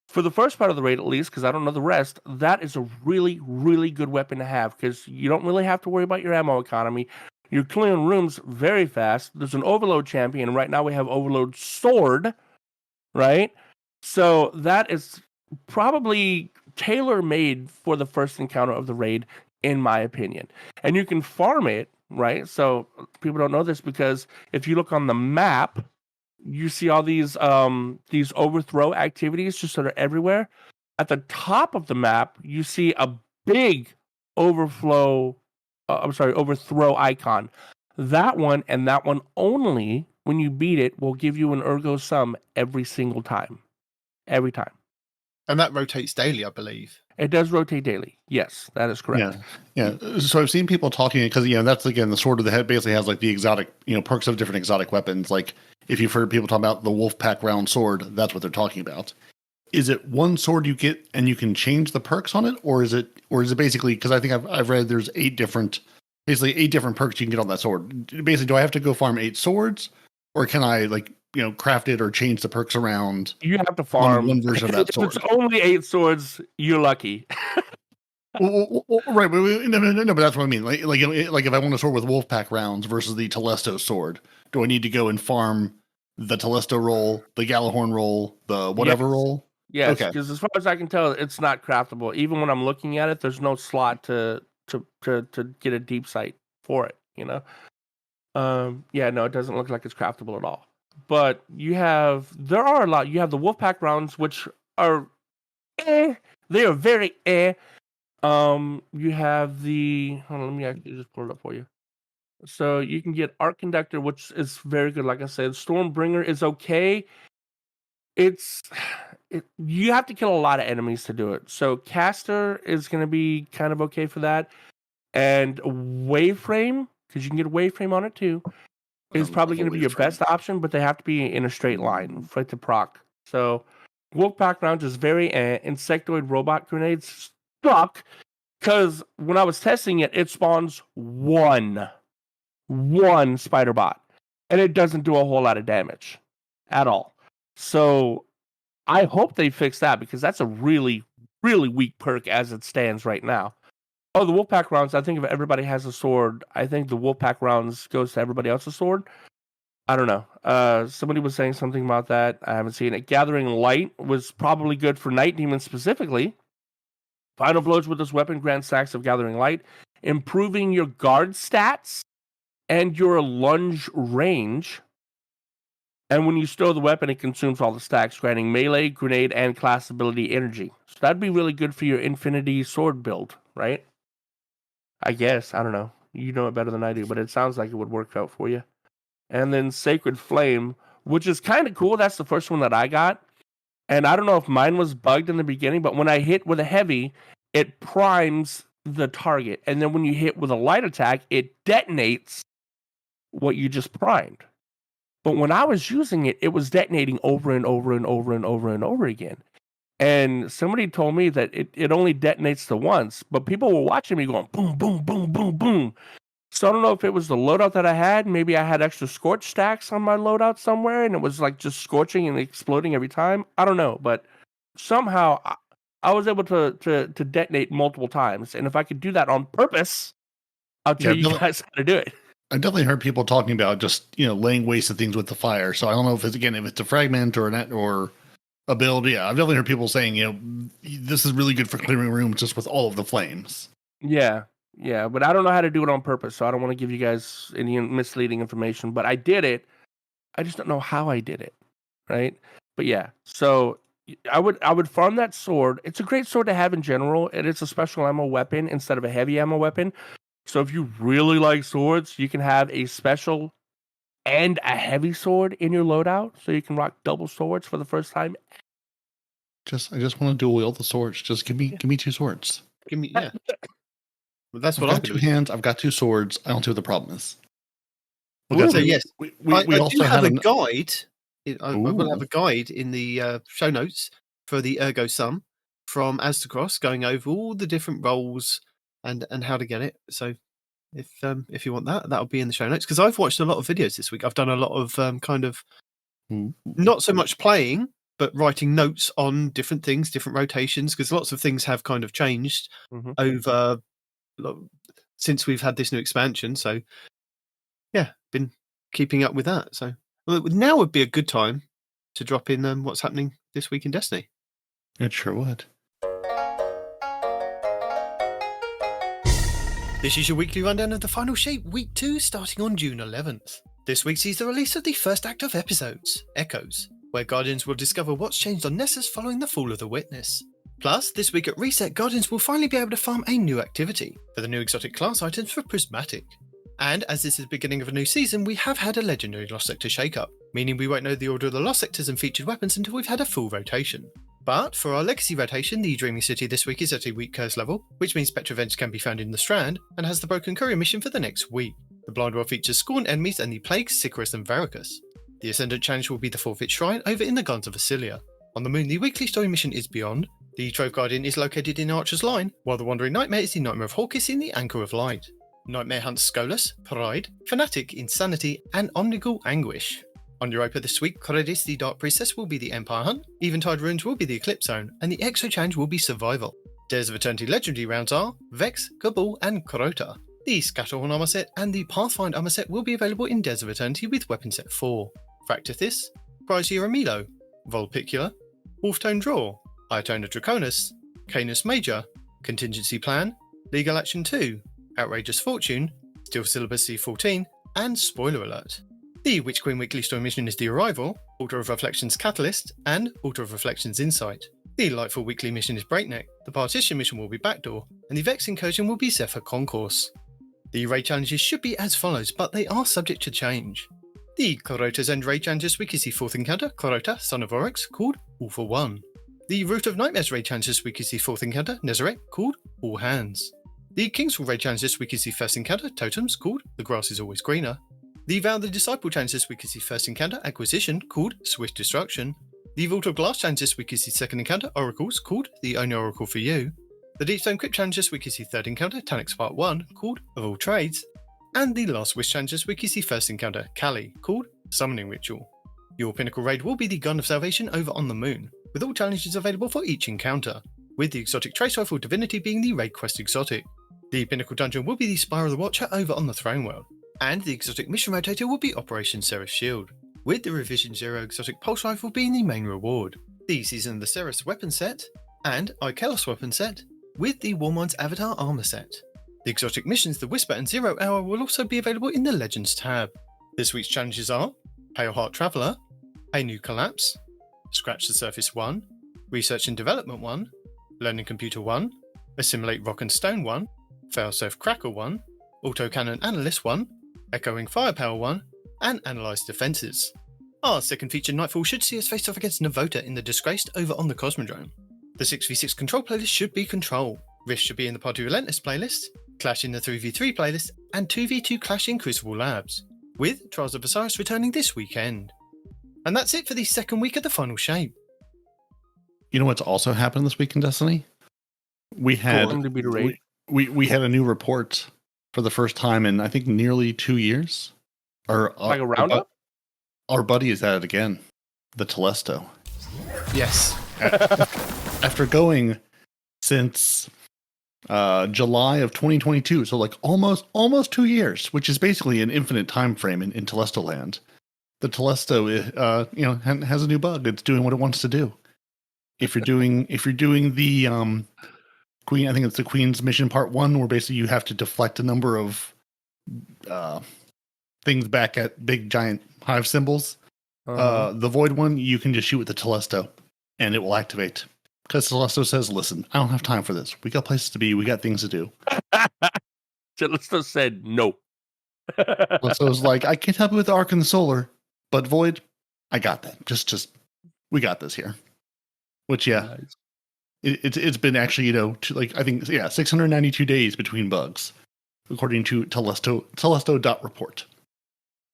for the first part of the raid, at least, because I don't know the rest, that is a really, really good weapon to have, because you don't really have to worry about your ammo economy. You're clearing rooms very fast. There's an overload champion, and right now we have overload sword, right? So that is probably tailor-made for the first encounter of the raid, in my opinion. And you can farm it, right? So people don't know this because if you look on the map, you see all these overthrow activities just sort of everywhere. At the top of the map, you see a big overthrow icon. That one and that one only, when you beat it, will give you an Ergo Sum every single time. Every time. And that rotates daily, I believe. It does rotate daily. Yes, that is correct. Yeah. So I've seen people talking because that's again the Sword of the Head basically has like the exotic perks of different exotic weapons. Like if you've heard people talk about the Wolfpack round sword, that's what they're talking about. Is it one sword you get and you can change the perks on it, or is it basically, because I think I've read there's 8 different perks you can get on that sword. Basically, do I have to go farm 8 swords, or can I craft it or change the perks around? You have to farm one version of that sword. If it's only 8 swords, you're lucky. Right, but that's what I mean. Like if I want a sword with Wolfpack rounds versus the Telesto sword, do I need to go and farm the Telesto roll, the Galahorn roll, the whatever roll? Yes, Okay. because as far as I can tell, it's not craftable. Even when I'm looking at it, there's no slot to get a deep sight for it. No, it doesn't look like it's craftable at all. But there are a lot. You have the Wolfpack rounds, which are they are very You have the hold on, let me actually just pull it up for you. So you can get Arc Conductor, which is very good. Like I said, Stormbringer is okay. You have to kill a lot of enemies to do it. So Caster is going to be kind of okay for that. And Waveframe, because you can get a Waveframe on it too, is probably going to be your best option, but they have to be in a straight line for it to proc. So Wolfpack rounds is very Insectoid Robot Grenades suck, because when I was testing it, it spawns one spider bot, and it doesn't do a whole lot of damage at all. So I hope they fix that, because that's a really, really weak perk as it stands right now. Oh, the Wolfpack rounds, I think if everybody has a sword, I think the Wolfpack rounds goes to everybody else's sword. I don't know. Somebody was saying something about that. I haven't seen it. Gathering Light was probably good for Night Demons specifically. Final blows with this weapon grant stacks of Gathering Light, improving your guard stats and your lunge range. And when you stow the weapon, it consumes all the stacks, granting melee, grenade, and class ability energy. So that'd be really good for your Infinity Sword build, right? I guess. I don't know. You know it better than I do, but it sounds like it would work out for you. And then Sacred Flame, which is kind of cool. That's the first one that I got. And I don't know if mine was bugged in the beginning, but when I hit with a heavy, it primes the target. And then when you hit with a light attack, it detonates what you just primed. But when I was using it, it was detonating over and over and over and over and over again. And somebody told me that it only detonates the once, but people were watching me going boom, boom, boom, boom, boom. So I don't know if it was the loadout that I had. Maybe I had extra scorch stacks on my loadout somewhere, and it was like just scorching and exploding every time. I don't know, but somehow I was able to detonate multiple times. And if I could do that on purpose, I'll tell you guys how to do it. I definitely heard people talking about just laying waste to things with the fire. So I don't know if it's a fragment or a build. Yeah, I've definitely heard people saying this is really good for clearing rooms just with all of the flames. Yeah, but I don't know how to do it on purpose, so I don't want to give you guys any misleading information. But I did it. I just don't know how I did it, right? But yeah, so I would farm that sword. It's a great sword to have in general, and it's a special ammo weapon instead of a heavy ammo weapon. So if you really like swords, you can have a special and a heavy sword in your loadout, so you can rock double swords for the first time. I just want to dual wield the swords. Just give me 2 swords. Give me Well, that's what I've got 2 hands. I've got 2 swords. I don't see what the problem is. So yes, we I also do have a an... guide. I will have a guide in the show notes for the Ergo Sum from Aztecross, going over all the different roles and how to get it. So if you want that'll be in the show notes, because I've watched a lot of videos this week. I've done a lot of kind of not so much playing, but writing notes on different things, different rotations, because lots of things have kind of changed over since we've had this new expansion. So yeah, been keeping up with that. So now would be a good time to drop in what's happening This Week in Destiny. It sure would. This is your weekly rundown of the final shape, Week 2, starting on June 11th. This week sees the release of the first act of episodes, Echoes, where Guardians will discover what's changed on Nessus following the fall of the Witness. Plus, this week at Reset, Guardians will finally be able to farm a new activity for the new exotic class items for Prismatic. And as this is the beginning of a new season, we have had a legendary Lost Sector shakeup, meaning we won't know the order of the Lost Sectors and featured weapons until we've had a full rotation. But for our Legacy rotation, the Dreaming City this week is at a weak curse level, which means Spectre events can be found in the Strand, and has the Broken Courier mission for the next week. The Blind World features Scorned Enemies and the Plagues, Sicarus and Varicus. The Ascendant Challenge will be the Forfeit Shrine over in the Gardens of Vasilia. On the Moon, the weekly story mission is Beyond. The Trove Guardian is located in Archer's Line, while the Wandering Nightmare is the Nightmare of Hawkis in the Anchor of Light. Nightmare hunts Skolas, Pride, Fanatic, Insanity, and Omnigal Anguish. On Europa this week, Corredis the Dark Priestess will be the Empire Hunt, Eventide Runes will be the Eclipse Zone, and the Xur Changes will be Survival. Dares of Eternity legendary rounds are Vex, Cabal, and Crota. The Scatterhorn armor set and the Pathfinder armor set will be available in Dares of Eternity with weapon set 4. Fractithis, Chrysea Milo, Volpicula, Wolftone Draw, Iotona Draconis, Canis Major, Contingency Plan, Legal Action 2, Outrageous Fortune, Steel Syllabus C14, and Spoiler Alert. The Witch Queen Weekly Story mission is The Arrival, Altar of Reflections Catalyst, and Altar of Reflections Insight. The Lightfall Weekly mission is Breakneck, the Partition mission will be Backdoor, and the Vex Incursion will be Zephyr Concourse. The raid challenges should be as follows, but they are subject to change. The Corota's End raid challenge this week is the 4th encounter, Corota, Son of Oryx, called All for One. The Root of Nightmares raid challenge this week is the 4th encounter, Nezarec, called All Hands. The Kingsfall raid challenge this week is the 1st encounter, Totems, called The Grass is Always Greener. The Vow of the Disciple challenge this week is the 1st encounter, Acquisition, called Swift Destruction. The Vault of Glass challenge this week is the 2nd encounter, Oracles, called The Only Oracle for You. The Deepstone Crypt challenge this week is the 3rd encounter, Tanix Part 1, called Of All Trades. And the Last Wish challenge this week is the 1st encounter, Kali, called Summoning Ritual. Your pinnacle raid will be the Gun of Salvation over on the Moon, with all challenges available for each encounter, with the exotic Trace Rifle Divinity being the raid quest exotic. The pinnacle dungeon will be the Spire of the Watcher over on the Throne World, and the exotic mission rotator will be Operation Seraph Shield, with the Revision Zero exotic Pulse Rifle being the main reward. The Season of the Ceres weapon set, and Ikelos weapon set, with the Warmind's Avatar armor set. The exotic missions The Whisper and 0 Hour will also be available in the Legends tab. This week's challenges are Pale Heart Traveller, A New Collapse, Scratch the Surface 1, Research and Development 1, Learning Computer 1, Assimilate Rock and Stone 1, Failsafe Cracker 1, Autocannon Analyst 1, Echoing Firepower 1, and Analyze Defences. Our second featured Nightfall should see us face off against Navota in the Disgraced over on the Cosmodrome. The 6v6 Control playlist should be Control, Rift should be in the Party Relentless playlist, Clash in the 3v3 playlist, and 2v2 Clash in Crucible Labs, with Trials of Osiris returning this weekend. And that's it for the second week of the final shape. You know what's also happened this week in Destiny? We had we had a new report for the first time in I think nearly 2 years. Like a roundup? Our buddy is at it again. The Telesto. Yes. After going since July of 2022, so like almost 2 years, which is basically an infinite time frame in Telesto land. The Telesto, has a new bug. It's doing what it wants to do. If you're doing the Queen, I think it's the Queen's Mission Part 1, where basically you have to deflect a number of things back at big giant hive symbols. The Void one, you can just shoot with the Telesto, and it will activate. Because Telesto says, "Listen, I don't have time for this. We got places to be. We got things to do." Telesto said no. Telesto's like, "I can't help you with Arc and the Solar, but Void, I got that. Just we got this here." Which, yeah, nice. It's been actually, I think 692 days between bugs, according to Telesto.report.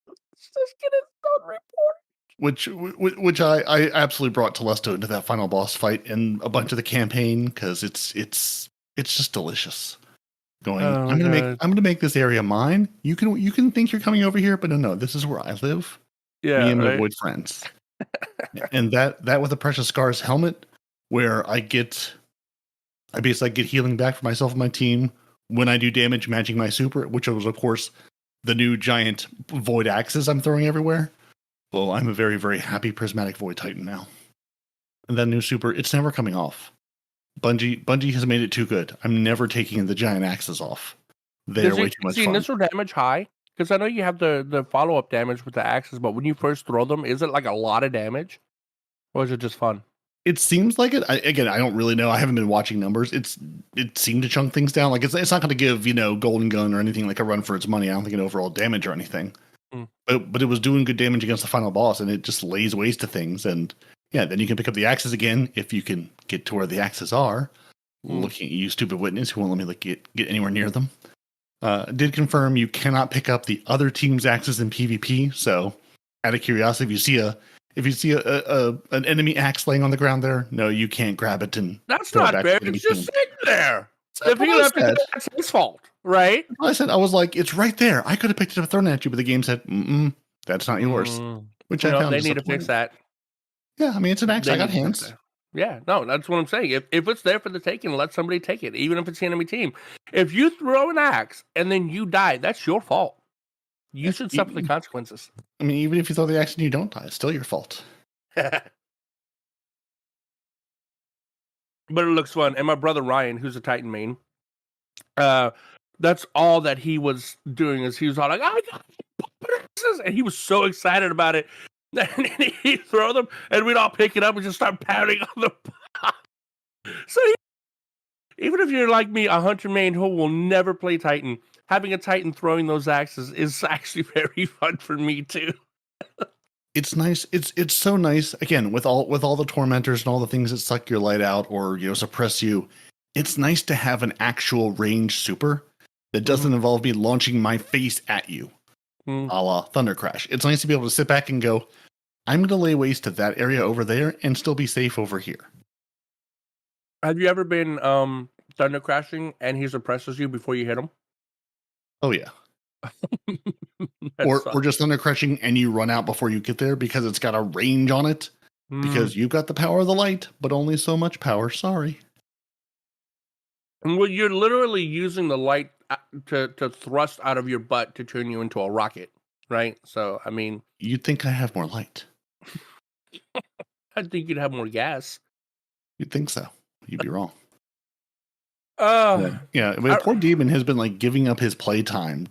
Let's just get it done report. Which I absolutely brought Telesto into that final boss fight and a bunch of the campaign because it's just delicious. I'm gonna make this area mine. You can think you're coming over here, but no, this is where I live. Yeah, me and my Void friends. And that with the Precious Scars helmet, where I basically get healing back for myself and my team when I do damage matching my super, which was of course the new giant Void axes I'm throwing everywhere. Well, I'm a very, very happy Prismatic Void Titan now. And that new super, it's never coming off. Bungie has made it too good. I'm never taking the giant axes off. They're way too much Is the fun. initial damage high? Because I know you have the follow-up damage with the axes, but when you first throw them, is it like a lot of damage? Or is it just fun? It seems like it. I don't really know. I haven't been watching numbers. It seemed to chunk things down. Like it's not going to give Golden Gun or anything like a run for its money. I don't think in overall damage or anything. But it was doing good damage against the final boss, and it just lays waste to things. And yeah, then you can pick up the axes again if you can get to where the axes are. Looking at you, stupid witness, who won't let me get anywhere near them. Did confirm you cannot pick up the other team's axes in PvP. So, out of curiosity, if you see an enemy axe laying on the ground there, no, you can't grab it and. That's not fair. It's just sitting there. If he left it, that's his fault, right? I was like, it's right there. I could have picked it up, thrown it at you, but the game said, that's not yours. Which I found they need to fix that. Yeah, I mean, it's an axe. I got hands. Yeah, no, that's what I'm saying. If it's there for the taking, let somebody take it, even if it's the enemy team. If you throw an axe and then you die, that's your fault. You should suffer the consequences. I mean, even if you throw the axe and you don't die, it's still your fault. But it looks fun. And my brother Ryan, who's a Titan main, that's all that he was doing is he was all like, I got it. And he was so excited about it. And he'd throw them, and we'd all pick it up and just start pounding on the pot. So even if you're like me, a hunter main who will never play Titan, having a Titan throwing those axes is actually very fun for me too. It's nice. It's so nice. Again, with all the tormentors and all the things that suck your light out or suppress you, it's nice to have an actual range super that doesn't involve me launching my face at you, a la Thunder Crash. It's nice to be able to sit back and go, I'm going to lay waste to that area over there and still be safe over here. Have you ever been Thunder Crashing and he suppresses you before you hit him? Oh yeah. or just Thunder Crashing and you run out before you get there because it's got a range on it because you've got the power of the light, but only so much power. Sorry. Well, you're literally using the light to thrust out of your butt to turn you into a rocket, right? So, I mean... You'd think I have more light. I think you'd have more gas. You'd think so. You'd be wrong. Yeah, poor Demon has been giving up his playtime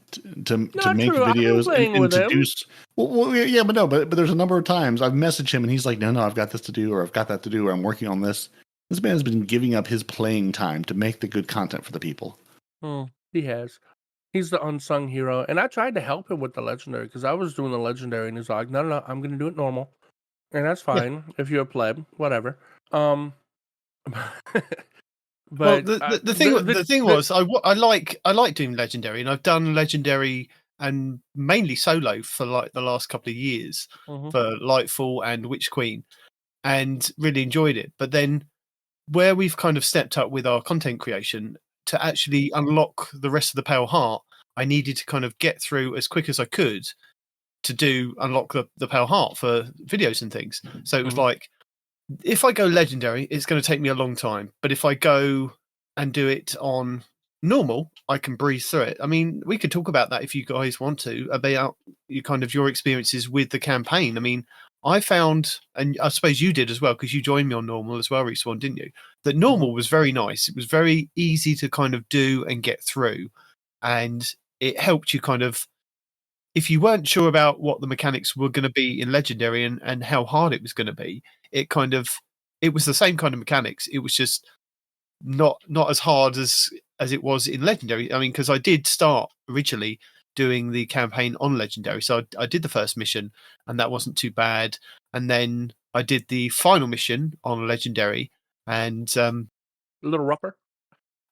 to make videos and to do. But there's a number of times I've messaged him and he's like, no, I've got this to do, or I've got that to do, or I'm working on this. This man has been giving up his playing time to make the good content for the people. He has. He's the unsung hero, and I tried to help him with the legendary because I was doing the legendary, and he's like, no, I'm going to do it normal, and that's fine if you're a pleb, whatever. But the thing was, I like doing legendary, and I've done legendary and mainly solo for the last couple of years for Lightfall and Witch Queen, and really enjoyed it. But then, where we've kind of stepped up with our content creation to actually unlock the rest of the Pale Heart, I needed to kind of get through as quick as I could to unlock the Pale Heart for videos and things. So it was like, if I go legendary, it's going to take me a long time. But if I go and do it on normal, I can breeze through it. I mean, we could talk about that if you guys want to, about your experiences with the campaign. I mean, I found, and I suppose you did as well, because you joined me on normal as well, Respawn, didn't you? That normal was very nice. It was very easy to kind of do and get through. And it helped you kind of, if you weren't sure about what the mechanics were going to be in legendary and how hard it was going to be, it was the same kind of mechanics. It was just not as hard as it was in legendary. I mean, because I did start originally doing the campaign on legendary, so I did the first mission and that wasn't too bad, and then I did the final mission on legendary and a little rougher.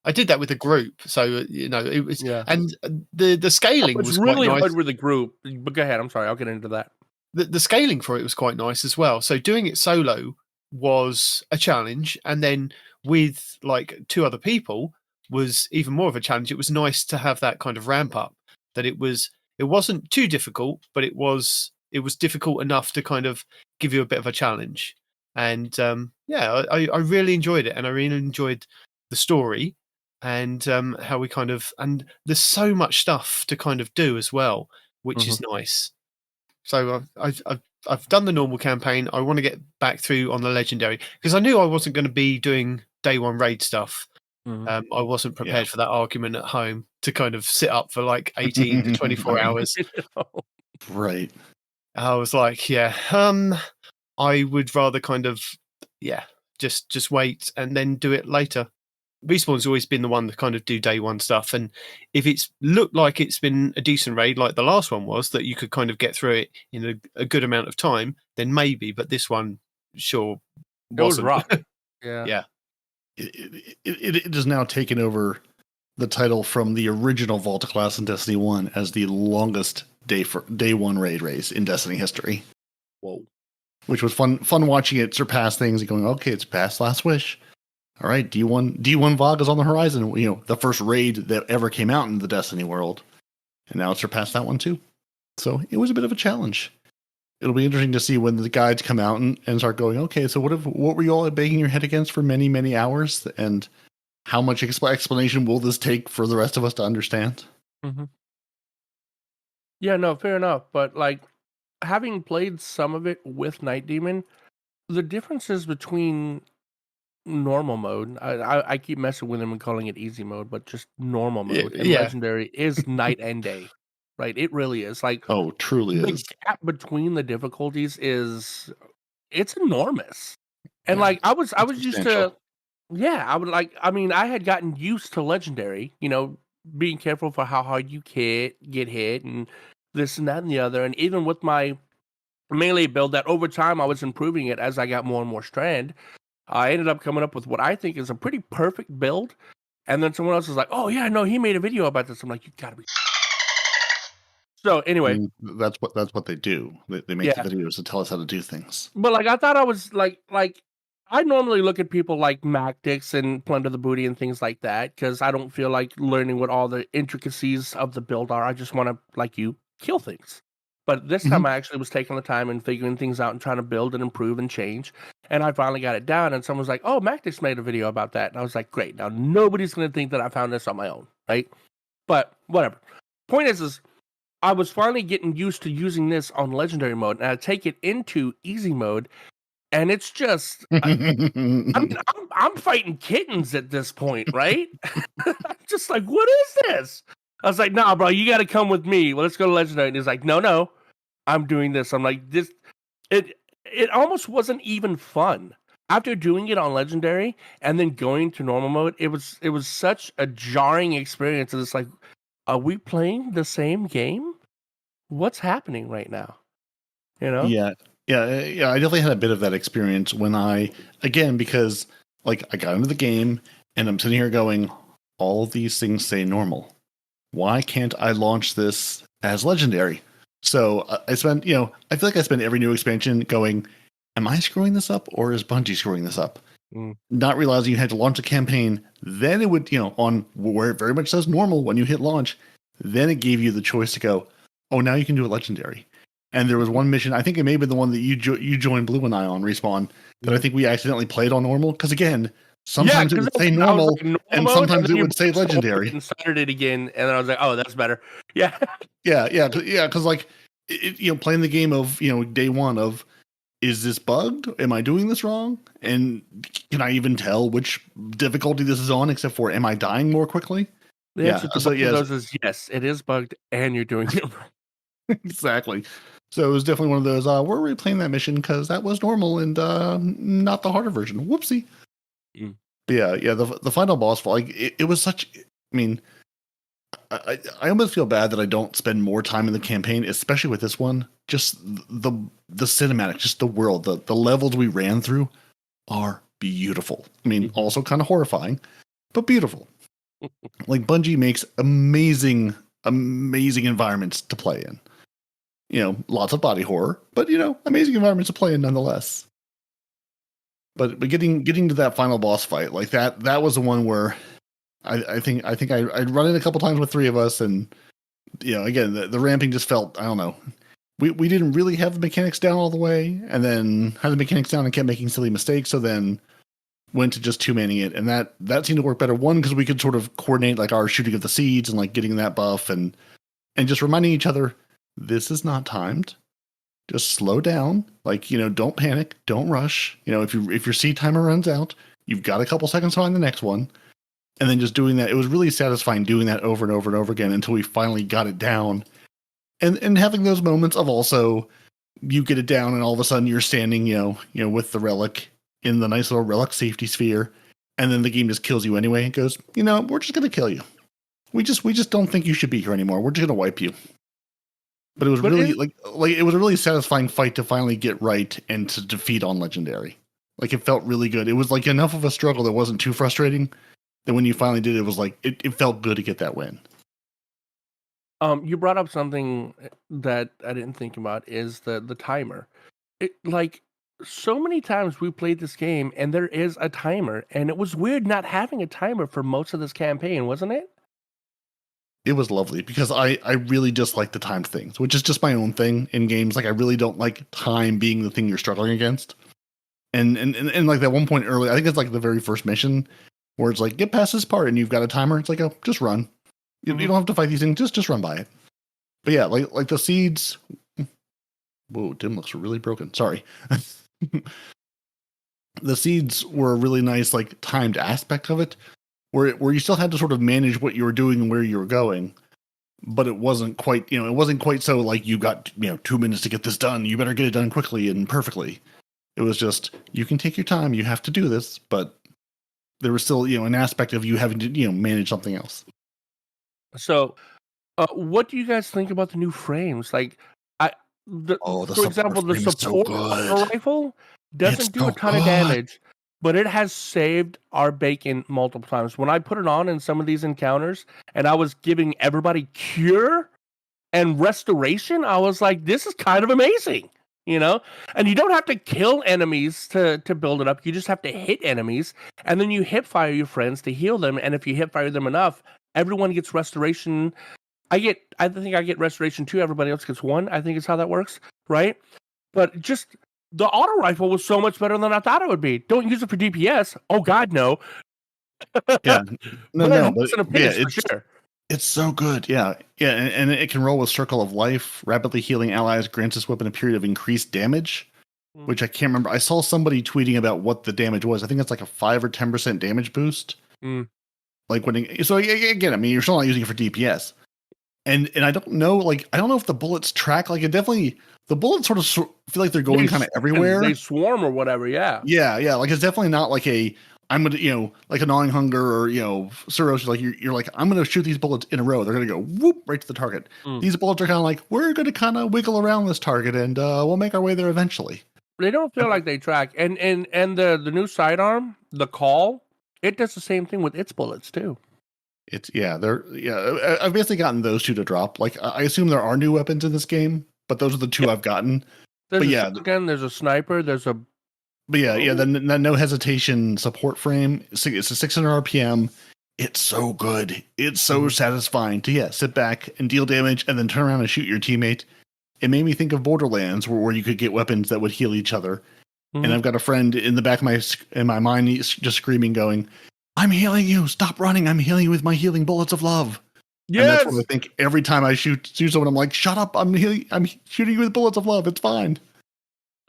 I did that with a group, so it was, and the scaling was really quite nice. Hard with a group. But go ahead, I'm sorry, I'll get into that. The scaling for it was quite nice as well. So doing it solo was a challenge, and then with two other people was even more of a challenge. It was nice to have that kind of ramp up. That it wasn't too difficult, but it was difficult enough to kind of give you a bit of a challenge. And I really enjoyed it, and I really enjoyed the story and how we kind of, and there's so much stuff to kind of do as well, which is nice. So I've done the normal campaign. I want to get back through on the legendary because I knew I wasn't going to be doing day one raid stuff. I wasn't prepared for that argument at home to kind of sit up for like 18 to 24 hours. Right. I was like, I would rather kind of, just wait and then do it later. Respawn's always been the one to kind of do day one stuff. And if it's looked like it's been a decent raid, like the last one was, that you could kind of get through it in a good amount of time, then maybe. But this one, sure, wasn't. Rough. Yeah. It has now taken over the title from the original Volta class in Destiny 1 as the longest day one raid race in Destiny history. Whoa. Which was fun watching it surpass things and going, okay, it's past Last Wish. All right, D1 VOG is on the horizon. The first raid that ever came out in the Destiny world. And now it's surpassed that one too. So it was a bit of a challenge. It'll be interesting to see when the guides come out and start going, okay, so what were you all banging your head against for many, many hours? And how much explanation will this take for the rest of us to understand? Mm-hmm. Yeah, no, fair enough. But like, having played some of it with Night Demon, the differences between normal mode, I keep messing with him and calling it easy mode, but just normal mode and legendary is night and day, right? It really is. Like, truly the is. gap between the difficulties it's enormous. And like, I was used to, I had gotten used to legendary, being careful for how hard you get hit and this and that and the other. And even with my melee build, that over time I was improving it as I got more and more strand. I ended up coming up with what I think is a pretty perfect build. And then someone else is like, oh yeah, no, he made a video about this. I'm like, you gotta be. So anyway, that's what they do. They make the videos to tell us how to do things. But like, I thought I was like I normally look at people like Macdix and Plunder the Booty and things like that because I don't feel like learning what all the intricacies of the build are. I just want to, like you, kill things. But this time I actually was taking the time and figuring things out and trying to build and improve and change. And I finally got it down. And someone was like, oh, Macdix made a video about that. And I was like, great. Now nobody's going to think that I found this on my own, right? But whatever. Point is I was finally getting used to using this on legendary mode. And I take it into easy mode. And it's just, I'm fighting kittens at this point, right? I'm just like, what is this? I was like, nah, bro, you got to come with me. Well, let's go to legendary. And he's like, no, I'm doing this. I'm like, this. It almost wasn't even fun after doing it on legendary and then going to normal mode. It was such a jarring experience. It's like, are we playing the same game? What's happening right now? Yeah. I definitely had a bit of that experience when because like I got into the game and I'm sitting here going, all these things say normal. Why can't I launch this as legendary? So I spent, I feel like I spent every new expansion going, am I screwing this up or is Bungie screwing this up? Not realizing you had to launch a campaign. Then it would, on where it very much says normal when you hit launch, then it gave you the choice to go, oh, now you can do it legendary. And there was one mission, I think it may have been the one that you joined Blue and I on Respawn, that I think we accidentally played on normal. Because again, sometimes it would say normal, and sometimes it would say legendary. And started it again, and then I was like, oh, that's better. Yeah. Because like, playing the game of, day one of, is this bugged? Am I doing this wrong? And can I even tell which difficulty this is on, except for, am I dying more quickly? The answer to both of those is yes, it is bugged, and you're doing it wrong. Exactly. So it was definitely one of those, we're replaying that mission because that was normal and not the harder version. Whoopsie. But yeah, the final boss fight, like, it was such, I almost feel bad that I don't spend more time in the campaign, especially with this one. Just the cinematic, just the world, the levels we ran through are beautiful. Also kind of horrifying, but beautiful. Like, Bungie makes amazing environments to play in. Lots of body horror, but amazing environments to play in nonetheless. But getting to that final boss fight, like that was the one where I think I'd run it a couple times with three of us, and again the ramping just felt, I don't know. We didn't really have the mechanics down all the way, and then had the mechanics down and kept making silly mistakes, so then went to just two-manning it, and that seemed to work better. One, because we could sort of coordinate like our shooting of the seeds and like getting that buff and just reminding each other, this is not timed. just slow down. Like, don't panic, don't rush. If your seed timer runs out, you've got a couple seconds to find the next one. And then just doing that, it was really satisfying doing that over and over and over again until we finally got it down. And having those moments of also you get it down and all of a sudden you're standing, with the relic in the nice little relic safety sphere, and then the game just kills you anyway and goes, we're just gonna kill you. We just don't think you should be here anymore. We're just gonna wipe you. But it was really it was a really satisfying fight to finally get right and to defeat on Legendary. Like, it felt really good. It was like enough of a struggle that wasn't too frustrating. That when you finally did it was like it felt good to get that win. You brought up something that I didn't think about is the timer. So many times we played this game and there is a timer, and it was weird not having a timer for most of this campaign, wasn't it? It was lovely because I really dislike the timed things, which is just my own thing in games. Like, I really don't like time being the thing you're struggling against. And like that one point early, I think it's like the very first mission where it's like, get past this part and you've got a timer. It's like, oh, just run. You don't have to fight these things. Just run by it. But yeah, like the seeds. Whoa, Dim looks really broken. Sorry. The seeds were a really nice, like, timed aspect of it, where you still had to sort of manage what you were doing and where you were going, but it wasn't quite, it wasn't quite so like you got 2 minutes to get this done. You better get it done quickly and perfectly. It was just, you can take your time. You have to do this, but there was still an aspect of you having to manage something else. So, what do you guys think about the new frames? Like, for example, the support rifle doesn't do a ton of damage, but it has saved our bacon multiple times. When I put it on in some of these encounters, and I was giving everybody cure and restoration, I was like, this is kind of amazing, And you don't have to kill enemies to build it up. You just have to hit enemies, and then you hip fire your friends to heal them. And if you hip fire them enough, everyone gets restoration. I think I get restoration 2. Everybody else gets 1. I think is how that works, right? But just the auto rifle was so much better than I thought it would be. Don't use it for DPS. Oh God, no. Yeah, it's sure. It's so good. Yeah, and it can roll with Circle of Life. Rapidly healing allies grants this weapon a period of increased damage, which I can't remember. I saw somebody tweeting about what the damage was. I think it's like a 5 or 10% damage boost. Like so again, you're still not using it for DPS. And I don't know, I don't know if the bullets track. Like, it definitely, the bullets sort of feel like they're going kind of everywhere. They swarm or whatever, yeah. Yeah. Like, it's definitely not like I'm going to, like a Gnawing Hunger or, Suros, like, you're like, I'm going to shoot these bullets in a row. They're going to go whoop right to the target. These bullets are kind of like, we're going to kind of wiggle around this target and we'll make our way there eventually. They don't feel like they track. And the new sidearm, the Call, it does the same thing with its bullets too. I've basically gotten those 2 to drop. Like, I assume there are new weapons in this game, but those are the 2 I've gotten. There's a sniper, there's a... But the no hesitation support frame, it's a 600 RPM. It's so good. It's so satisfying to, sit back and deal damage and then turn around and shoot your teammate. It made me think of Borderlands, where you could get weapons that would heal each other. And I've got a friend in the back of my mind, he's just screaming, going, I'm healing you. Stop running. I'm healing you with my healing bullets of love. Yes. And that's what I think every time I shoot someone. I'm like, shut up. I'm shooting you with bullets of love. It's fine.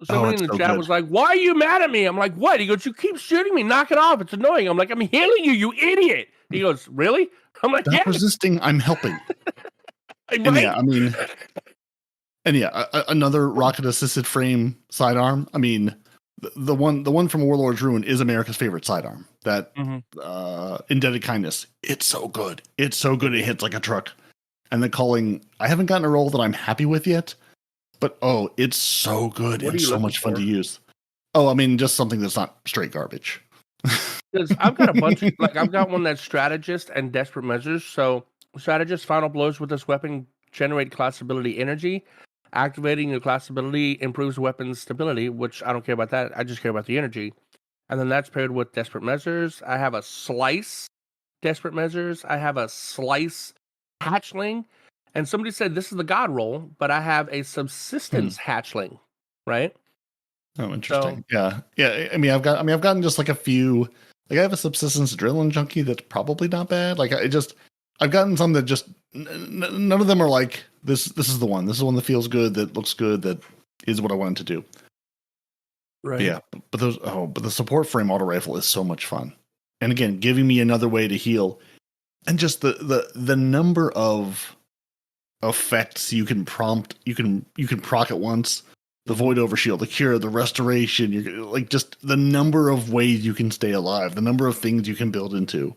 Somebody in the chat was like, why are you mad at me? I'm like, what? He goes, you keep shooting me. Knock it off. It's annoying. I'm like, I'm healing you, you idiot. He goes, really? I'm like, stop resisting. I'm helping. Another rocket assisted frame sidearm. The one from Warlord's Ruin is America's favorite sidearm. That Indebted Kindness. It's so good. It's so good. It hits like a truck. And the calling, I haven't gotten a roll that I'm happy with yet, but it's so good. It's so much fun to use. Just something that's not straight garbage. Because I've got a bunch. I've got one that's Strategist and Desperate Measures. So Strategist, final blows with this weapon generate class ability energy. Activating your class ability improves weapon stability, which I don't care about that. I just care about the energy. And then that's paired with Desperate Measures. I have a Slice Desperate Measures. I have a Slice Hatchling. And somebody said this is the God roll, but I have a Subsistence Hatchling, right? Oh, interesting. So, yeah. I've gotten just like a few. Like, I have a Subsistence Adrenaline Junkie that's probably not bad. Like, I've gotten some that just none of them are like this. This is the one. This is the one that feels good, that looks good, that is what I wanted to do. Right. But yeah, but the support frame auto rifle is so much fun. And again, giving me another way to heal, and just the number of effects you can prompt, you can proc at once. The void overshield, the cure, the restoration, you're like just the number of ways you can stay alive, the number of things you can build into,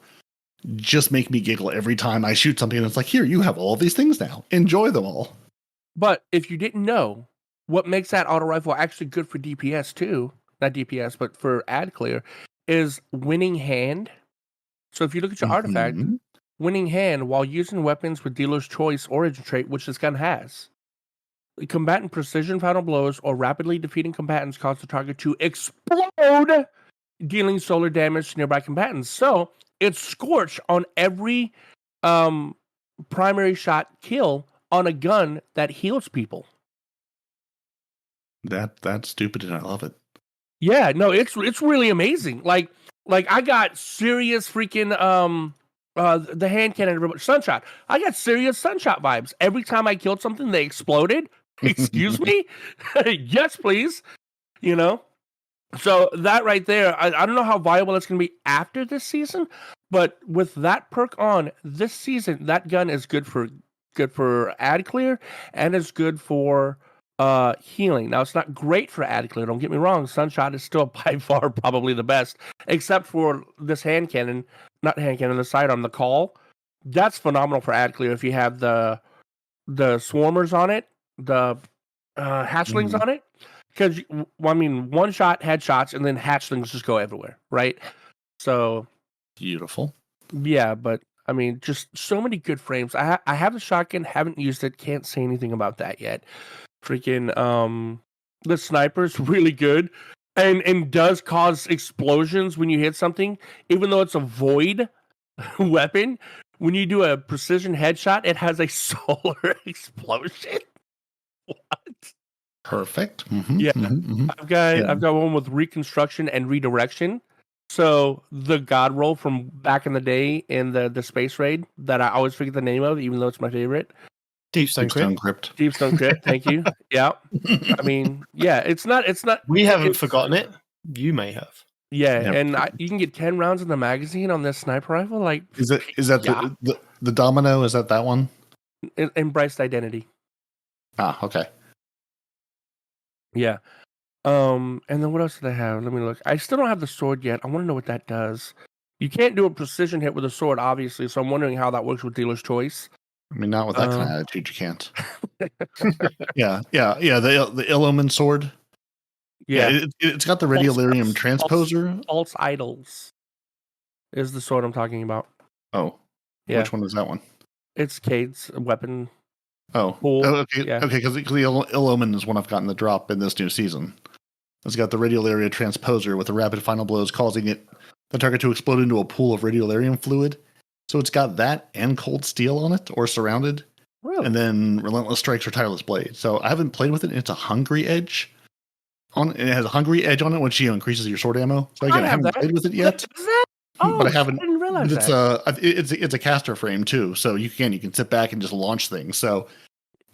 just make me giggle every time I shoot something. And it's like, here, you have all these things now. Enjoy them all. But if you didn't know, what makes that auto rifle actually good for DPS too, not DPS, but for ad clear, is winning hand. So if you look at your artifact, winning hand while using weapons with dealer's choice origin trait, which this gun has. Combatant precision final blows or rapidly defeating combatants cause the target to explode, dealing solar damage to nearby combatants. So it's Scorch on every primary shot kill on a gun that heals people. That's stupid, and I love it. Yeah, no, it's really amazing. Like I got serious freaking the hand cannon sunshot. I got serious sunshot vibes every time I killed something. They exploded. Excuse me? Yes, please. You know? So that right there, I don't know how viable it's going to be after this season, but with that perk on this season, that gun is good for ad clear and it's good for healing. Now, it's not great for ad clear, don't get me wrong. Sunshot is still by far probably the best, except for this hand cannon, not hand cannon, the sidearm, the call. That's phenomenal for ad clear if you have the swarmers on it, the hatchlings on it, because one shot headshots and then hatchlings just go everywhere, right? So beautiful. Yeah, but I mean, just so many good frames. I have the shotgun, haven't used it, can't say anything about that yet. Freaking the sniper's really good and does cause explosions when you hit something, even though it's a void weapon. When you do a precision headshot, it has a solar explosion. What? Perfect. Yeah. I've got one with reconstruction and redirection. So the god roll from back in the day in the space raid that I always forget the name of, even though it's my favorite. Deep Stone Crypt. Deep Stone Crypt. Thank you. Yeah. I mean, yeah. It's not. We haven't forgotten it. You may have. Yeah, yep. And you can get 10 rounds in the magazine on this sniper rifle. Like, is that the Domino? Is that one? Embraced Identity. Ah, okay. Yeah. And then what else did I have? Let me look. I still don't have the sword yet. I want to know what that does. You can't do a precision hit with a sword, obviously. So I'm wondering how that works with dealer's choice. I mean, not with that kind of attitude, you can't. Yeah. The Illumin sword. Yeah, it's got the Radiolarium Transposer. False Idols is the sword I'm talking about. Oh, yeah. Which one is that one? It's Cayde's weapon. Oh, okay. Yeah. Okay, because the Illumin is one I've gotten the drop in this new season. It's got the Radiolarium Transposer with the rapid final blows, causing the target to explode into a pool of Radiolarium fluid. So it's got that and Cold Steel on it, or surrounded. Really? And then Relentless Strikes or Tireless Blade. So I haven't played with it. It's a Hungry Edge. It has a Hungry Edge on it, which increases your sword ammo. So again, I haven't played with it yet. But I haven't. I didn't realize that. It's a caster frame too, so you can sit back and just launch things. So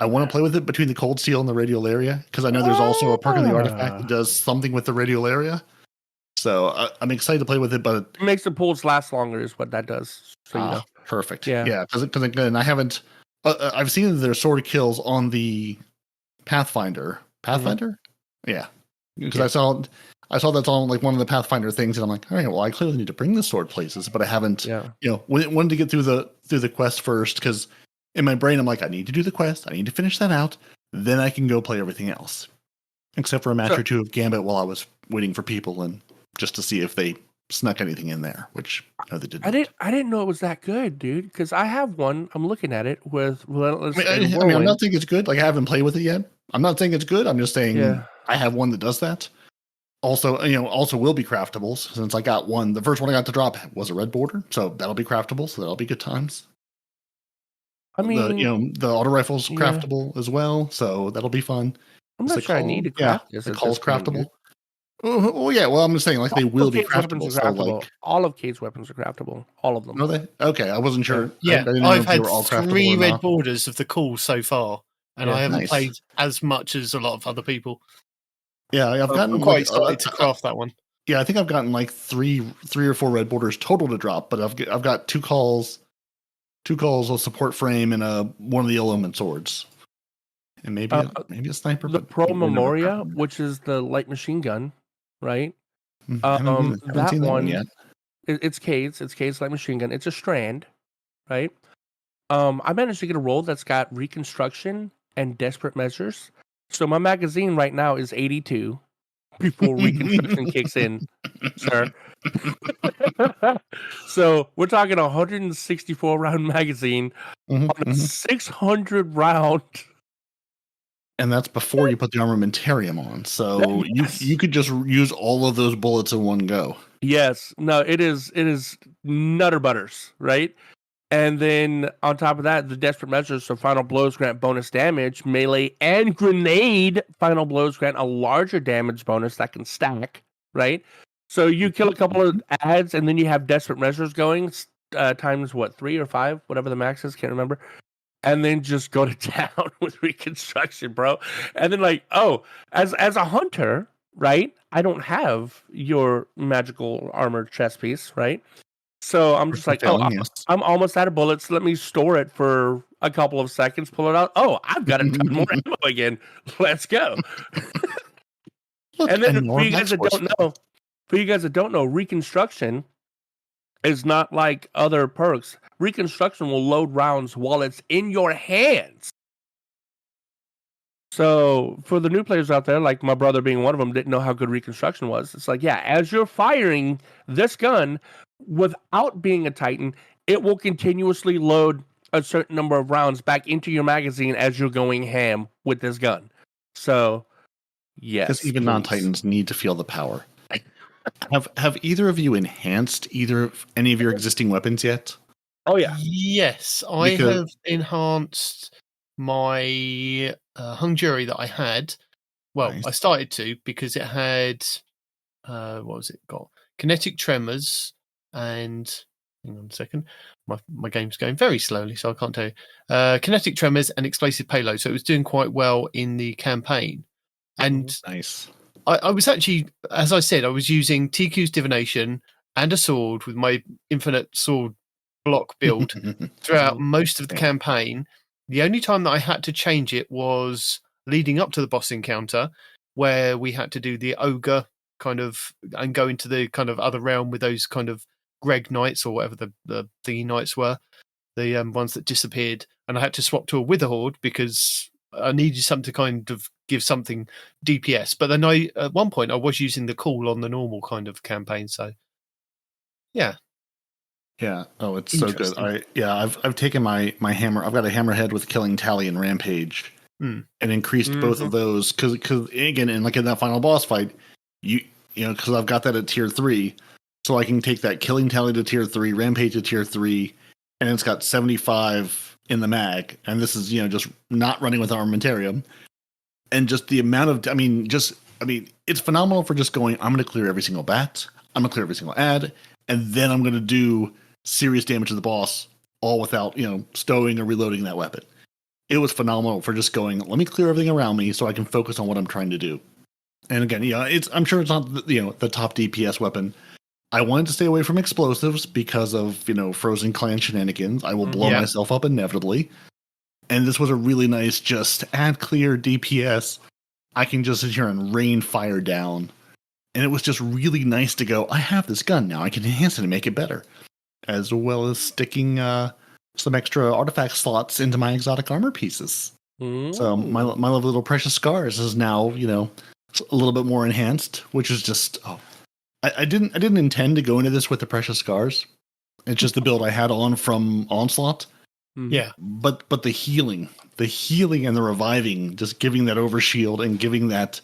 I want to play with it between the Cold Steel and the Radiolaria, because I know there's also a perk in the artifact that does something with the Radiolaria. So I'm excited to play with it, but it makes the pools last longer, is what that does. So you know. Perfect. Yeah. Because again, I haven't. I've seen that there's sword kills on the Pathfinder. Pathfinder. Mm-hmm. Yeah. Because I saw that's on like one of the Pathfinder things, and I'm like, all right, well, I clearly need to bring the sword places, but I haven't. Yeah. Wanted to get through the quest first, because in my brain I'm like, I need to do the quest, I need to finish that out, then I can go play everything else, except for a match or two of Gambit while I was waiting for people and just to see if they snuck anything in there, which no, they didn't. I didn't know it was that good, dude. Because I have one. I'm looking at it with Relentless. I mean, I'm not saying it's good. Like, I haven't played with it yet. I'm not saying it's good. I'm just saying I have one that does that. Also, also will be craftables, since I got one. The first one I got to drop was a red border, so that'll be craftable. So that'll be good times. I mean, the auto rifle's craftable as well, so that'll be fun. I'm not sure I need to craft this. The call's craftable. Oh yeah, well, I'm just saying, like, they will be craftable. So, like, all of Cayde's weapons are craftable. All of them. Are they? Okay, I wasn't sure. Yeah, I've had 3 red borders of the call so far, and Yeah, I haven't nice. played as much as a lot of other people. Yeah, I've gotten I'm quite like, excited to craft that one. yeah, I think I've gotten like three or four red borders total to drop, but I've got two calls, a support frame, and one of the element swords, and maybe a sniper. The but Pro we're never Memoria, confident. which is the light machine gun, right? I haven't That seen that one one, yet. it's Cayde's light machine gun. It's a strand, right? I managed to get a roll that's got reconstruction and desperate measures. So my magazine right now is 82 before reconstruction kicks in, sir. So we're talking a 164 round magazine on a 600 round. And that's before you put the armamentarium on. So Yes. you could just use all of those bullets in one go. Yes. No, it is nutter butters, right? And then on top of that, the desperate measures, so final blows grant bonus damage, melee and grenade final blows grant a larger damage bonus that can stack, right? So you kill a couple of ads, and then you have desperate measures going times what, 3 or 5, whatever the max is, can't remember. And then just go to town with reconstruction, bro. And then like, oh, as a hunter, right? I don't have your magical armored chest piece, right? So I'm just like, Failing, yes. I'm almost out of bullets. Let me store it for a couple of seconds, pull it out. Oh, I've got a ton more ammo again. Let's go. Look, And then more for you guys that don't know, reconstruction is not like other perks. Reconstruction will load rounds while it's in your hands. So for the new players out there, like my brother being one of them, didn't know how good reconstruction was. It's like, yeah, as you're firing this gun without being a Titan, it will continuously load a certain number of rounds back into your magazine as you're going ham with this gun. So, yes. Because even non-Titans need to feel the power. Have either of you enhanced any of your existing weapons yet? Oh, yeah. Yes, I have enhanced my hung jury that I had. Well, Nice. I started to because it had what was it got? Kinetic tremors and hang on a second. My game's going very slowly, so I can't tell you. Kinetic tremors and explosive payload. So it was doing quite well in the campaign. And Nice. I was actually, as I said, I was using TQ's divination and a sword with my infinite sword block build throughout most of the campaign. The only time that I had to change it was leading up to the boss encounter, where we had to do the ogre kind of and go into the kind of other realm with those kind of Greg knights or whatever the thingy knights were, the ones that disappeared, and I had to swap to a wither horde because I needed something to kind of give something DPS. But then at one point I was using the call on the normal kind of campaign, so yeah. Yeah. Oh, it's so good. I've taken my hammer. I've got a hammerhead with killing tally and rampage, and increased both of those because again, in that final boss fight, you know, because I've got that at tier 3, so I can take that killing tally to tier 3, rampage to tier 3, and it's got 75 in the mag, and this is just not running with armamentarium, and just the amount of it's phenomenal for just going. I'm going to clear every single bat. I'm going to clear every single ad, and then I'm going to do serious damage to the boss, all without stowing or reloading that weapon. It was phenomenal for just going, let me clear everything around me so I can focus on what I'm trying to do. And again, I'm sure it's not the top DPS weapon. I wanted to stay away from explosives because of Frozen Clan shenanigans. I will blow myself up inevitably. And this was a really nice just add clear DPS. I can just sit here and rain fire down. And it was just really nice to go, I have this gun now. I can enhance it and make it better. As well as sticking some extra artifact slots into my exotic armor pieces. So my lovely little precious scars is now, a little bit more enhanced, which is just I didn't intend to go into this with the precious scars. It's just the build I had on from Onslaught. Yeah. But the healing and the reviving, just giving that overshield and giving that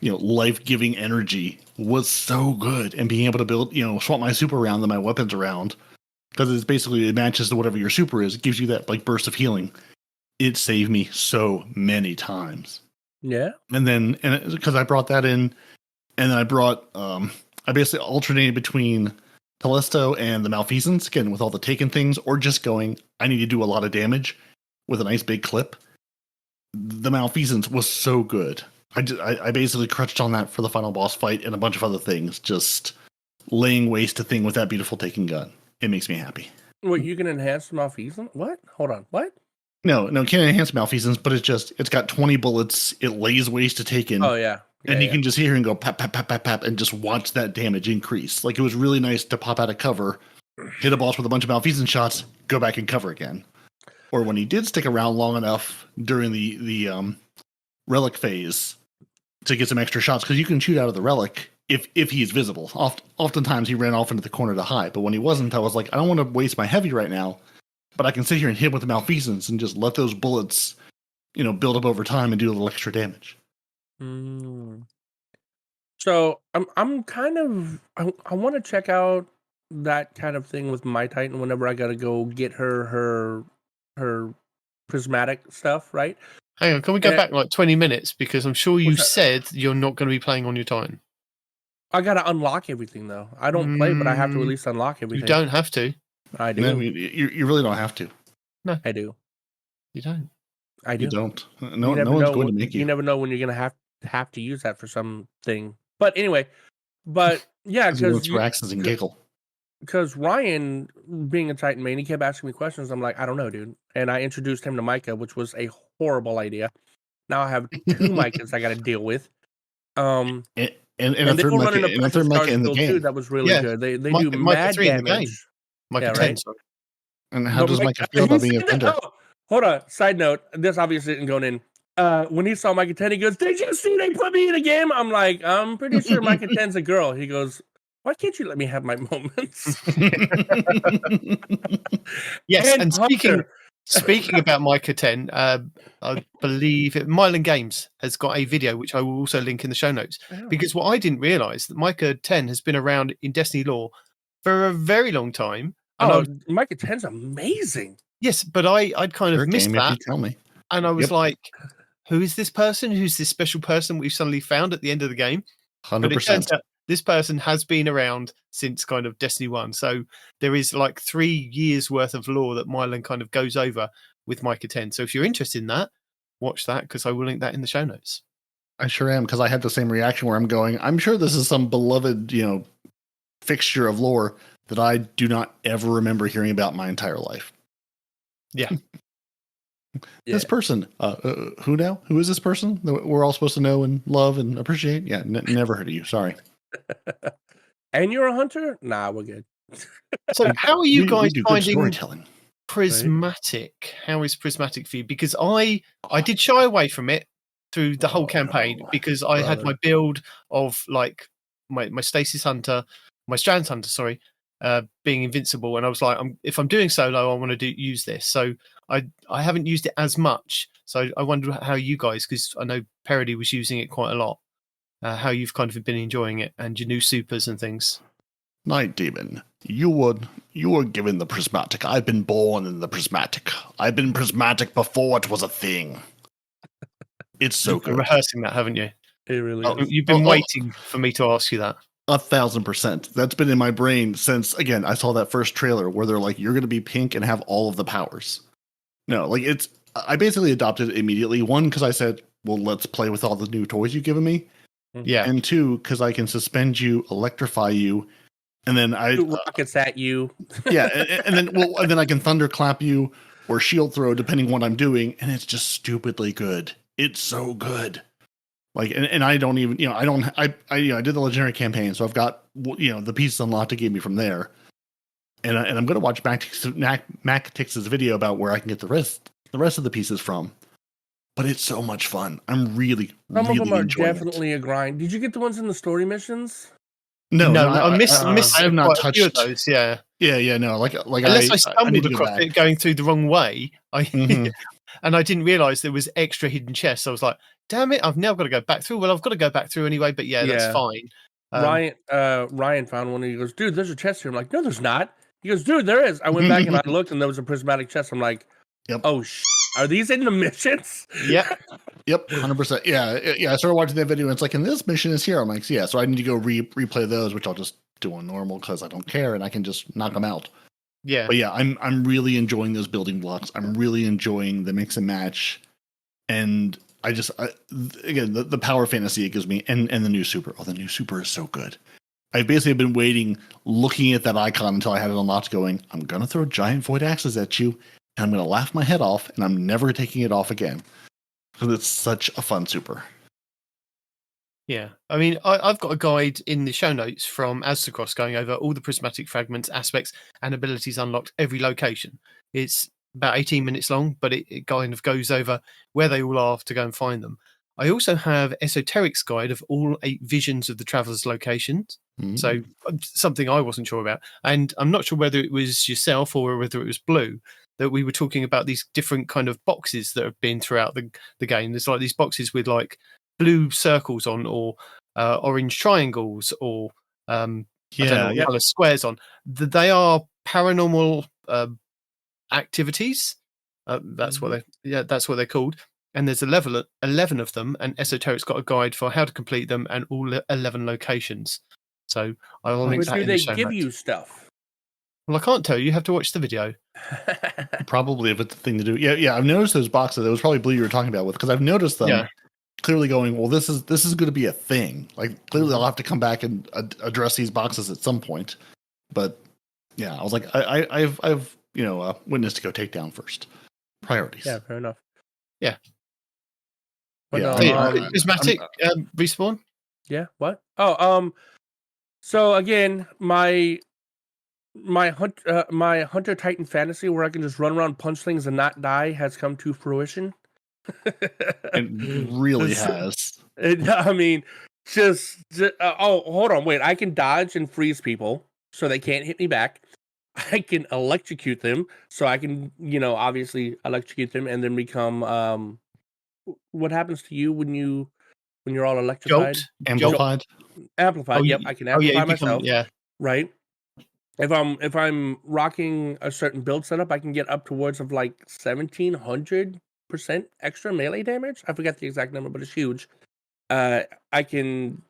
life-giving energy was so good, and being able to build, swap my super around and my weapons around, because it's basically, it matches to whatever your super is. It gives you that burst of healing. It saved me so many times. Yeah. And then, because I brought that in, and then I brought, I basically alternated between Telesto and the Malfeasance, again, with all the taken things, or just going, I need to do a lot of damage with a nice big clip. the malfeasance was so good. I basically crutched on that for the final boss fight and a bunch of other things. Just laying waste to thing with that beautiful taking gun. It makes me happy. What, you can enhance malfeasance? What? Hold on. What? No, can't enhance malfeasance, but it's got 20 bullets. It lays waste to taken. Oh yeah. And you can just hear him go pap, pap, pap, pap, pap, and just watch that damage increase. Like, it was really nice to pop out of cover, hit a boss with a bunch of malfeasance shots, go back and cover again. Or when he did stick around long enough during the relic phase to get some extra shots, because you can shoot out of the relic if he's visible. Oftentimes he ran off into the corner to hide, but when he wasn't, I was like, I don't want to waste my heavy right now, but I can sit here and hit him with the malfeasance and just let those bullets, build up over time and do a little extra damage. So I'm kind of I want to check out that kind of thing with my Titan whenever I gotta go get her prismatic stuff, right? Hang on, can we go back like 20 minutes? Because I'm sure you said you're not going to be playing on your Titan. I gotta unlock everything though. I don't play, but I have to at least unlock everything. You don't have to. I do. No, you really don't have to. No, I do. You don't. I do. You don't. No one's going to make you. You never know when you're gonna have to use that for something. But anyway, yeah, because for accents and giggle. Because Ryan, being a Titan main, he kept asking me questions. I'm like, I don't know, dude. And I introduced him to Micah, which was a horrible idea. Now I have 2 Micahs I got to deal with. And a third Micah in the game. Too, that was really good. They do mad damage. Micah 10, right? sorry. And how does Micah feel about being a vendor? Hold on. Side note. This obviously isn't going in. When he saw Micah 10, he goes, "Did you see they put me in a game?" I'm like, I'm pretty sure Micah 10's a girl. He goes, "Why can't you let me have my moments?" Yes, and speaking about Micah 10, I believe Mylan Games has got a video which I will also link in the show notes. Because what I didn't realise that Micah 10 has been around in Destiny lore for a very long time. Micah 10's amazing. Yes, but I'd kind of missed that. You tell me. And I was like, who is this person? Who's this special person we've suddenly found at the end of the game? 100%. But it turns out this person has been around since kind of Destiny 1. So there is like 3 years worth of lore that Mylan kind of goes over with Micah 10. So if you're interested in that, watch that, because I will link that in the show notes. I sure am, because I had the same reaction where I'm sure this is some beloved, fixture of lore that I do not ever remember hearing about my entire life. Yeah. This person, who now? Who is this person that we're all supposed to know and love and appreciate? Yeah, never heard of you. Sorry. And you're a hunter? Nah, we're good. So how are you guys finding storytelling? Prismatic? Right? How is Prismatic for you? Because I did shy away from it through the whole campaign because I had my build of like my Stasis Hunter, my Strands Hunter, sorry, being invincible, and I was like, if I'm doing solo, I want to use this. So I haven't used it as much. So I wonder how you guys, because I know Peroty was using it quite a lot, how you've kind of been enjoying it and your new supers and things. Night Demon, you were given the Prismatic. I've been born in the Prismatic. I've been Prismatic before it was a thing. It's so good. You've been rehearsing that, haven't you? It really is. You've been waiting for me to ask you that. 1,000%. That's been in my brain since, again, I saw that first trailer where they're like, you're going to be pink and have all of the powers. No, like I basically adopted it immediately. 1, because I said, well, let's play with all the new toys you've given me. Yeah. And 2, because I can suspend you, electrify you, and then rockets at you. Yeah, and then I can thunderclap you or shield throw, depending what I'm doing, and it's just stupidly good. It's so good. Like, and I don't even, I did the legendary campaign, so I've got, the pieces unlocked to give me from there. And I'm going to watch MacTix's video about where I can get the rest of the pieces from. But it's so much fun. I'm really, Some really of them are enjoying definitely a grind. Did you get the ones in the story missions? No, I missed I have not touched those. Yeah, no. Like unless I stumbled across it going through the wrong way, and I didn't realize there was extra hidden chests. I was like, damn it, I've now got to go back through. Well, I've got to go back through anyway, but that's fine. Ryan found one and he goes, dude, there's a chest here. I'm like, no, there's not. He goes, dude, there is. I went back and I looked and there was a prismatic chest. I'm like, oh, are these in the missions? Yep. Yep, 100%. Yeah. I started watching that video and it's like, and this mission is here. I'm like, yeah, so I need to go replay those, which I'll just do on normal because I don't care and I can just knock them out. Yeah. But yeah, I'm really enjoying those building blocks. I'm really enjoying the mix and match. And again, the power fantasy it gives me, and the new super. Oh, the new super is so good. I've basically been waiting, looking at that icon until I had it unlocked, going, I'm going to throw giant void axes at you, and I'm going to laugh my head off, and I'm never taking it off again. Because it's such a fun super. Yeah, I mean, I've got a guide in the show notes from Aztecross going over all the prismatic fragments, aspects, and abilities unlocked every location. It's about 18 minutes long, but it kind of goes over where they all are to go and find them. I also have Esoteric's guide of all 8 visions of the Traveler's locations. So something I wasn't sure about. And I'm not sure whether it was yourself or whether it was Blue that we were talking about these different kind of boxes that have been throughout the game. There's like these boxes with like blue circles on, or orange triangles, or I don't know, color squares on. They are paranormal activities. That's what they're called. And there's 11 of them, and Esoteric's got a guide for how to complete them and all 11 locations. So I'll link that in the show notes. Do they give you stuff? Well, I can't tell you. You have to watch the video. Probably if it's a thing to do. Yeah. I've noticed those boxes. It was probably Blue you were talking about with, because I've noticed them clearly going, well, this is going to be a thing. Like clearly I'll have to come back and address these boxes at some point. But yeah, I was like, I've witness to go take down first. Priorities. Yeah, fair enough. Yeah. But Prismatic respawn. Yeah. What? Oh, so again, my Hunter Titan fantasy where I can just run around, punch things, and not die has come to fruition. It really has. I mean, just hold on, wait. I can dodge and freeze people so they can't hit me back. I can electrocute them, so I can, obviously electrocute them and then become. What happens to you when you're all electrified? Amplified. Amplified. Yep, I can amplify myself. Yeah. Right. If I'm rocking a certain build setup, I can get up towards of like 1700% extra melee damage. I forget the exact number, but it's huge. I can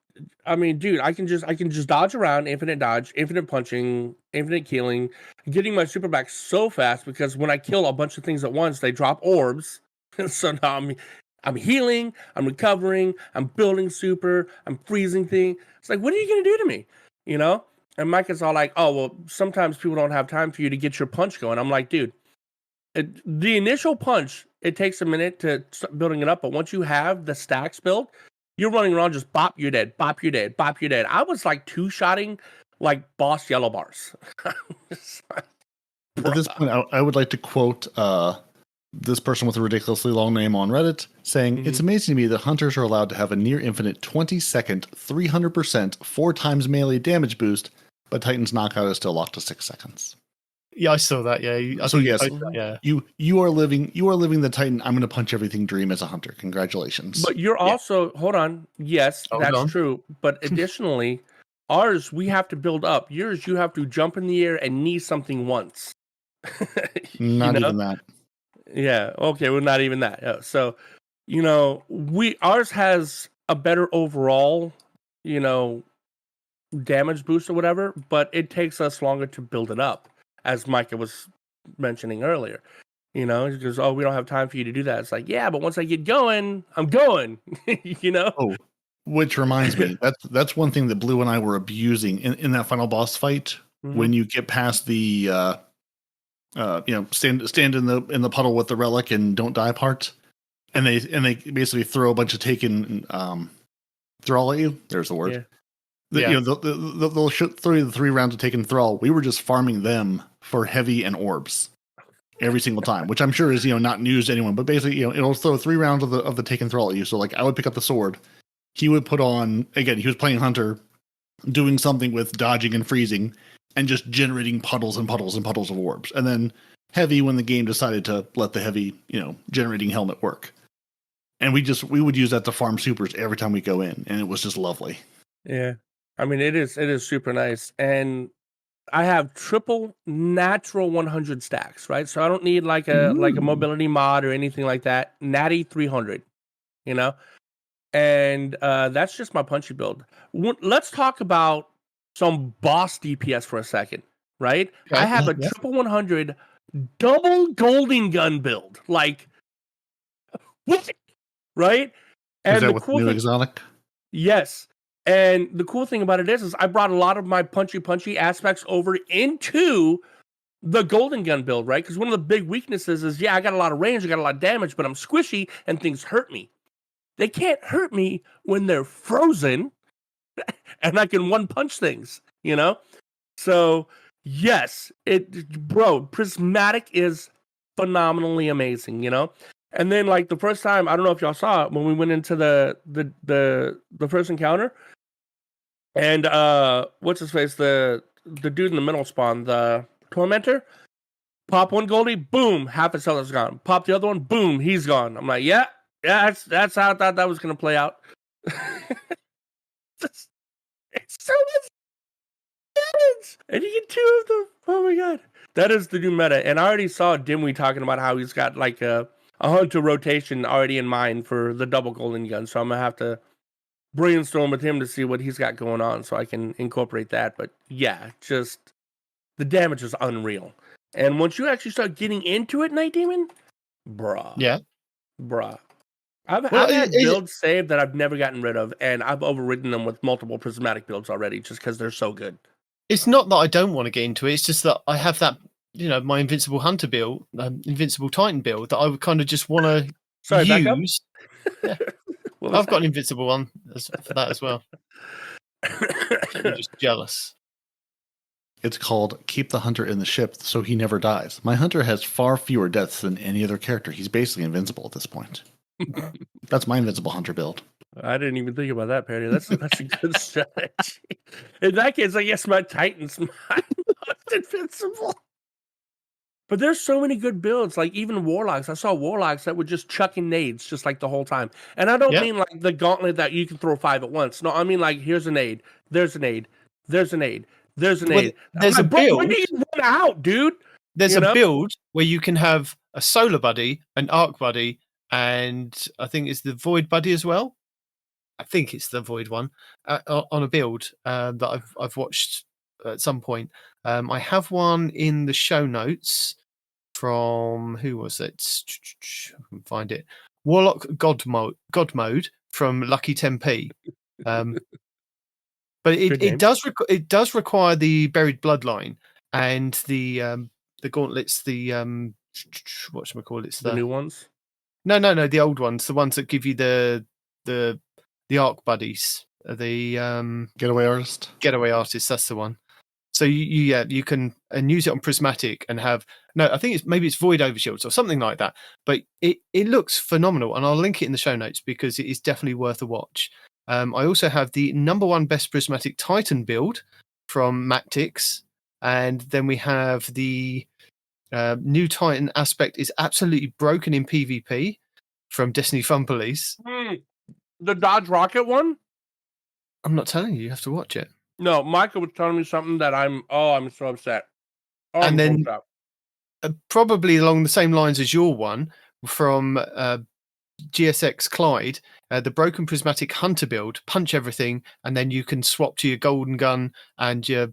just dodge around, infinite dodge, infinite punching, infinite killing, getting my super back so fast because when I kill a bunch of things at once, they drop orbs. So now I'm healing, I'm recovering, I'm building super, I'm freezing thing. It's like, what are you gonna do to me? And Mike is all like, oh, well, sometimes people don't have time for you to get your punch going. I'm like, dude, the initial punch, it takes a minute to start building it up. But once you have the stacks built, you're running around just bop, you're dead, bop, you're dead, bop, you're dead. I was like two-shotting like boss yellow bars. At this point, I would like to quote this person with a ridiculously long name on Reddit saying, It's amazing to me that hunters are allowed to have a near infinite 20-second, 300%, 4 times melee damage boost, but Titan's knockout is still locked to 6 seconds. Yeah, I saw that. Yeah. You are living the Titan. I'm going to punch everything dream as a hunter. Congratulations. But you're also, hold on. Yes, that's true. But additionally, ours, we have to build up. Yours, you have to jump in the air and knee something once. Not even that. Yeah. Okay. Well, not even that. Yeah. So, ours has a better overall, damage boost or whatever, but it takes us longer to build it up, as Micah was mentioning earlier. Because we don't have time for you to do that. It's like, yeah, but once I get going, I'm going. Oh, which reminds me, that's one thing that Blue and I were abusing in that final boss fight. When you get past the stand in the puddle with the relic and don't die part, and they basically throw a bunch of taken thrall at you. There's the word. Yeah. They'll shoot through the 3 rounds of taken thrall. We were just farming them for heavy and orbs every single time, which I'm sure is not news to anyone. But basically, it'll throw 3 rounds of the taken thrall at you. So like I would pick up the sword. He would put on, again, he was playing hunter, doing something with dodging and freezing, and just generating puddles and puddles and puddles of orbs. And then heavy when the game decided to let the heavy, generating helmet work. And we would use that to farm supers every time we go in. And it was just lovely. Yeah. I mean, it is super nice. And I have triple natural 100 stacks, right? So I don't need like a mobility mod or anything like that. Natty 300, And that's just my punchy build. Let's talk about some boss DPS for a second, right? Okay, I have a triple 100 double golden gun build. Like, right? Is And that the with cool new thing, exotic? yes. And the cool thing about it is I brought a lot of my punchy aspects over into the golden gun build, right? Because one of the big weaknesses is, I got a lot of range, I got a lot of damage, but I'm squishy and things hurt me. They can't hurt me when they're frozen and I can one punch things, you know? So, yes, Prismatic is phenomenally amazing, you know? And then like the first time, I don't know if y'all saw it when we went into the first encounter, and what's his face? The dude in the middle spawn, the tormentor. Pop one Goldie, boom, half his health is gone. Pop the other one, boom, he's gone. I'm like, yeah, that's how I thought that was gonna play out. it's so much damage, and you get 2 of them. Oh my god, that is the new meta. And I already saw Dimwee talking about how he's got like a hunter rotation already in mind for the double golden gun. So I'm gonna have to brainstorm with him to see what he's got going on, so I can incorporate that. But yeah, just the damage is unreal. And once you actually start getting into it, Night Demon, bruh. I've had builds saved that I've never gotten rid of, and I've overridden them with multiple prismatic builds already, just because they're so good. It's not that I don't want to get into it. It's just that I have that, my Invincible Hunter build, Invincible Titan build that I would kind of just want to use. Yeah. I've got an Invincible one for that as well. I'm just jealous. It's called Keep the Hunter in the Ship so he never dies. My hunter has far fewer deaths than any other character. He's basically invincible at this point. That's my Invincible Hunter build. I didn't even think about that, Perry. That's a good strategy. In that case, I guess my Titan's most invincible. But there's so many good builds, like even Warlocks. I saw Warlocks that were just chucking nades just like the whole time. And I don't mean like the gauntlet that you can throw 5 at once. No, I mean like here's a nade, there's a nade, there's a nade, there's a nade. There's a build. When do you run out, dude? There's a build where you can have a solar buddy, an arc buddy, and I think it's the void buddy as well. I think it's the void one on a build that I've watched at some point. I have one in the show notes from who was it? I can find it. Warlock God mode from Lucky 10p. But it does require the buried bloodline and the gauntlets, the whatchamacallit, the new ones. No, the old ones, the ones that give you the arc buddies, the Getaway artist. That's the one. So you can use it on Prismatic and have I think it's Void Overshields or something like that. But it looks phenomenal, and I'll link it in the show notes because it is definitely worth a watch. I also have the #1 best Prismatic Titan build from Mactix, and then we have the new Titan aspect is absolutely broken in PvP from Destiny Fun Police. The Dodge Rocket one? I'm not telling you. You have to watch it. No, Michael was telling me something that I'm so upset. And then probably along the same lines as your one from GSX Clyde, the broken Prismatic Hunter build, punch everything, and then you can swap to your Golden Gun and your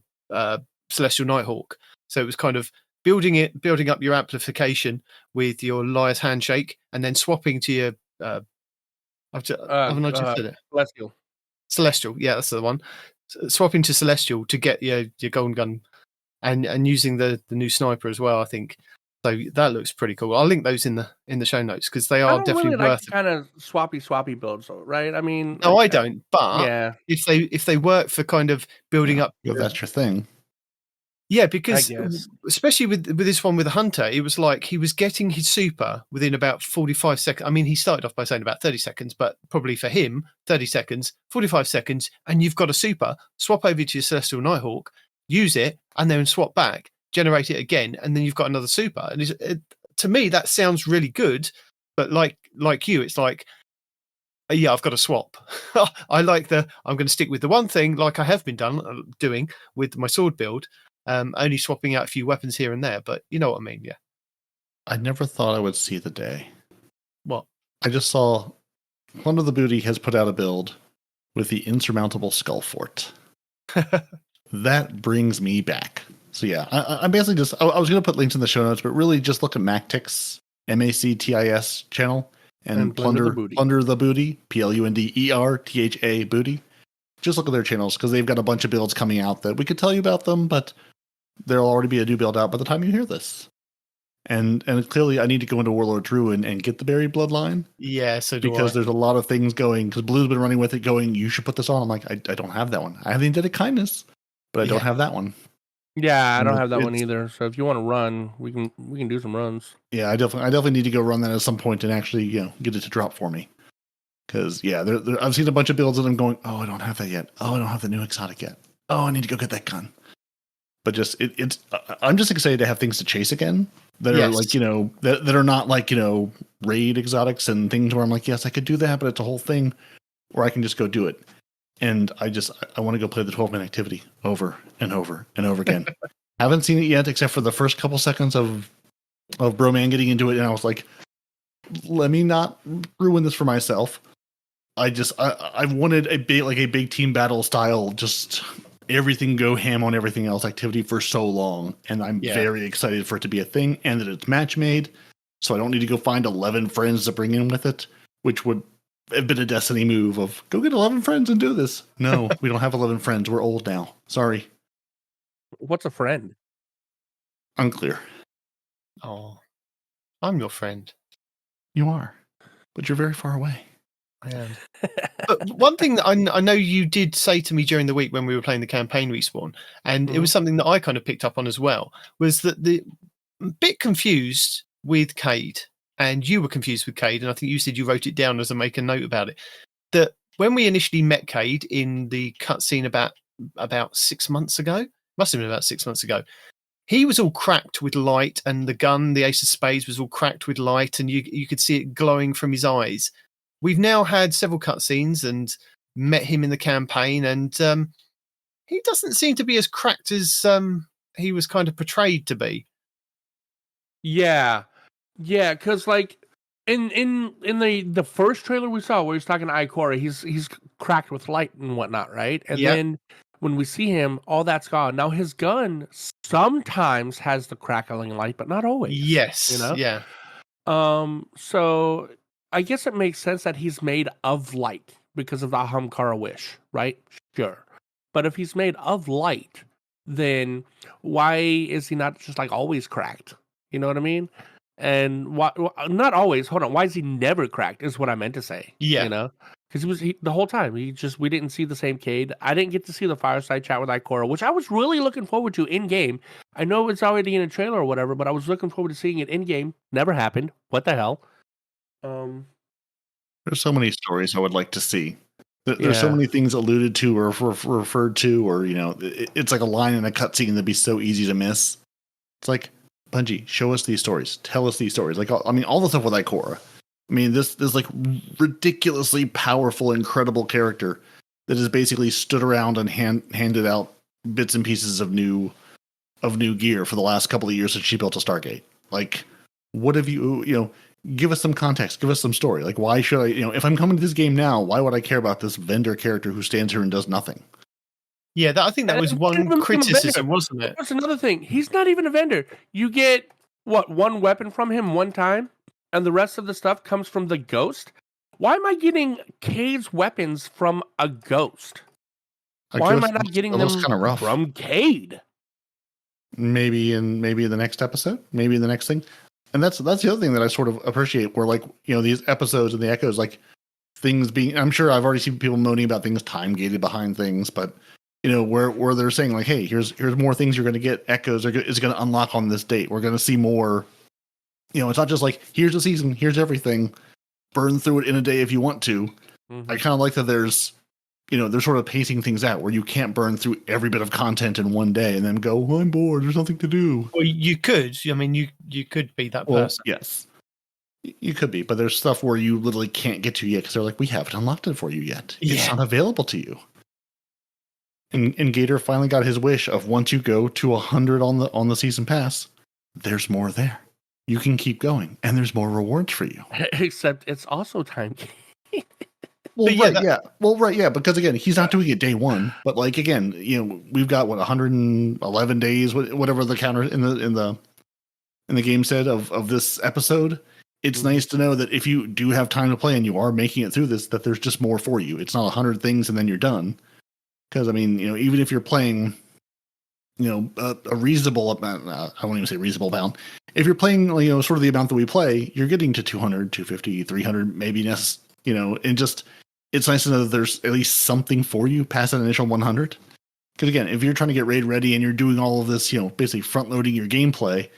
Celestial Nighthawk. So it was kind of building up your amplification with your Liar's Handshake, and then swapping to your haven't I just said it? Celestial, yeah, that's the one. Swapping to Celestial to get your Golden Gun, and using the new sniper as well, I think. So that looks pretty cool. I'll link those in the show notes because they are definitely really worth like kind of swappy builds, right? I mean, no, I don't. But if they work for kind of building up, if that's your thing. Yeah, because especially with this one with the Hunter, it was like he was getting his super within about 45 seconds. I mean, he started off by saying about 30 seconds, but probably for him, 30 seconds, 45 seconds, and you've got a super, swap over to your Celestial Nighthawk, use it, and then swap back, generate it again, and then you've got another super. And to me, that sounds really good, but like you, it's like, I've got to swap. I'm going to stick with the one thing like I have been doing with my sword build. Only swapping out a few weapons here and there, but you know what I mean, yeah. I never thought I would see the day. What? I just saw one of the booty has put out a build with the insurmountable skull fort. That brings me back. So yeah, I'm basically just, I was going to put links in the show notes, but really just look at Mactix, MACTIS channel. And plunder the booty. plunder the booty, PLUNDERTHA booty. Just look at their channels because they've got a bunch of builds coming out that we could tell you about them, but there'll already be a new build out by the time you hear this. And clearly, I need to go into Warlord Drew and get the Buried Bloodline. Yeah, so do because I. there's a lot of things going. Because Blue's been running with it, going, "You should put this on." I'm like, I don't have that one. I have the Indebted Kindness, but I don't have that one. Yeah, I don't have that one either. So if you want to run, we can do some runs. Yeah, I definitely need to go run that at some point and actually get it to drop for me. Because I've seen a bunch of builds and I'm going, oh, I don't have that yet. Oh, I don't have the new exotic yet. Oh, I need to go get that gun. But just it's I'm just excited to have things to chase again that are like that are not like raid exotics and things where I'm like, yes, I could do that, but it's a whole thing where I can just go do it. And I want to go play the 12-man activity over and over and over again. Haven't seen it yet, except for the first couple seconds of Broman getting into it, and I was like, let me not ruin this for myself. I wanted a big team battle style, just everything go ham on everything else activity for so long, and I'm very excited for it to be a thing and that it's match made, so I don't need to go find 11 friends to bring in with it, which would have been a Destiny move of go get 11 friends and do this. No, we don't have 11 friends. We're old now. Sorry. What's a friend? Unclear. Oh, I'm your friend. You are, but you're very far away. I am. But one thing that I know you did say to me during the week when we were playing the campaign respawn, and it was something that I kind of picked up on as well, was that the bit confused with Cayde, and you were confused with Cayde, and I think you said you wrote it down as a make a note about it, that when we initially met Cayde in the cutscene about 6 months ago, must have been about 6 months ago, he was all cracked with light, and the gun, the Ace of Spades, was all cracked with light, and you could see it glowing from his eyes. We've now had several cutscenes and met him in the campaign, and he doesn't seem to be as cracked as he was kind of portrayed to be. Yeah, because like in the first trailer we saw where he's talking to Ikora, he's cracked with light and whatnot, right? And then when we see him, all that's gone. Now his gun sometimes has the crackling light, but not always. Yes, yeah. So I guess it makes sense that he's made of light because of the Ahamkara wish, right? Sure. But if he's made of light, then why is he not just like always cracked? You know what I mean? And why not always? Hold on. Why is he never cracked? Is what I meant to say. Yeah. You know, because the whole time we didn't see the same Cayde. I didn't get to see the fireside chat with Ikora, which I was really looking forward to in game. I know it's already in a trailer or whatever, but I was looking forward to seeing it in game. Never happened. What the hell? There's so many stories I would like to see. There's so many things alluded to or referred to, or it's like a line in a cutscene that'd be so easy to miss. It's like, Bungie, show us these stories, tell us these stories. Like, I mean, all the stuff with Ikora. I mean, this like ridiculously powerful, incredible character that has basically stood around and handed out bits and pieces of new gear for the last couple of years since she built a Stargate. Like, what have you give us some context, give us some story. Like, why should I, if I'm coming to this game now, why would I care about this vendor character who stands here and does nothing? Yeah, I think that was one criticism, wasn't it? That's another thing. He's not even a vendor. You get, one weapon from him one time, and the rest of the stuff comes from the ghost? Why am I getting Cayde's weapons from a ghost? Why am I not getting them from Cayde? Maybe in the next episode, maybe in the next thing. And that's the other thing that I sort of appreciate, where these episodes and the echoes, like things being, I'm sure I've already seen people moaning about things time gated behind things, but where they're saying like, hey, here's more things you're going to get. Echoes is going to unlock on this date. We're going to see more. It's not just like, here's the season, here's everything, burn through it in a day if you want to. Mm-hmm. I kind of like that there's, they're sort of pacing things out where you can't burn through every bit of content in one day and then go, well, I'm bored, there's nothing to do. Well, you could. I mean, you could be that person. Yes, you could be, but there's stuff where you literally can't get to yet because they're like, we haven't unlocked it for you yet. Yeah. It's not available to you. And Gator finally got his wish of, once you go to 100 on the season pass, there's more there. You can keep going, and there's more rewards for you. Except it's also time. Well, right, because again, he's not doing it day one, but like again, we've got 111 days, whatever the counter in the game said of this episode, it's nice to know that if you do have time to play and you are making it through this, that there's just more for you. It's not 100 things and then you're done. Because, I mean, even if you're playing, a reasonable amount, I won't even say reasonable amount. If you're playing, sort of the amount that we play, you're getting to 200, 250, 300, maybe, and just, it's nice to know that there's at least something for you past that initial 100. Because again, if you're trying to get raid ready and you're doing all of this, basically front loading your gameplay,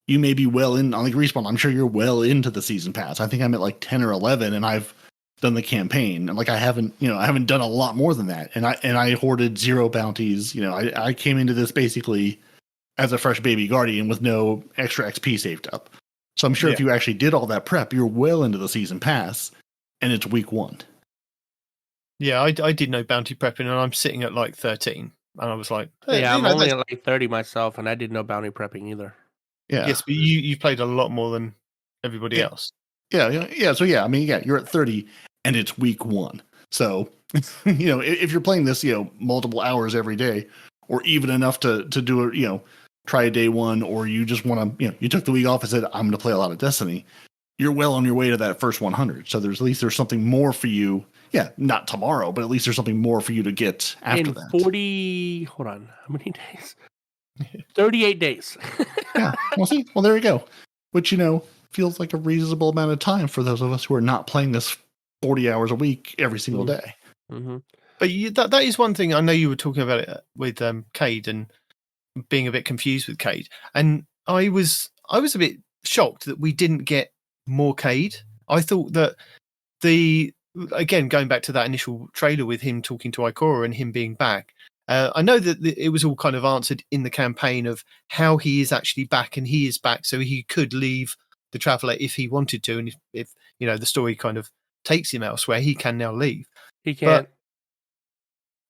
you may be well in, like Respawn, I'm sure you're well into the season pass. I think I'm at like 10 or 11 and I've done the campaign. And like, I haven't done a lot more than that. And I hoarded 0 bounties. I came into this basically as a fresh baby guardian with no extra XP saved up. So I'm sure if you actually did all that prep, you're well into the season pass and it's week 1. Yeah, I did no bounty prepping and I'm sitting at like 13. And I was like, hey, I'm only at like 30 myself, and I did no bounty prepping either. Yeah. Yes, but you played a lot more than everybody else. Yeah. So I mean, you're at 30 and it's week 1. So, if you're playing this, multiple hours every day, or even enough to do it, try a day 1, or you just want to, you took the week off and said, I'm going to play a lot of Destiny. You're well on your way to that first 100. So there's something more for you. Yeah, not tomorrow, but at least there's something more for you to get after that. 40, hold on, how many days? 38 days. Yeah, well, there you go. Which, feels like a reasonable amount of time for those of us who are not playing this 40 hours a week every single day. Mm-hmm. But that is one thing. I know you were talking about it with Cayde and being a bit confused with Cayde. And I was a bit shocked that we didn't get more Cayde. I thought that again, going back to that initial trailer with him talking to Ikora and him being back, I know that it was all kind of answered in the campaign of how he is actually back, and he is back, so he could leave the Traveler if he wanted to, and if the story kind of takes him elsewhere, he can now leave. He can't.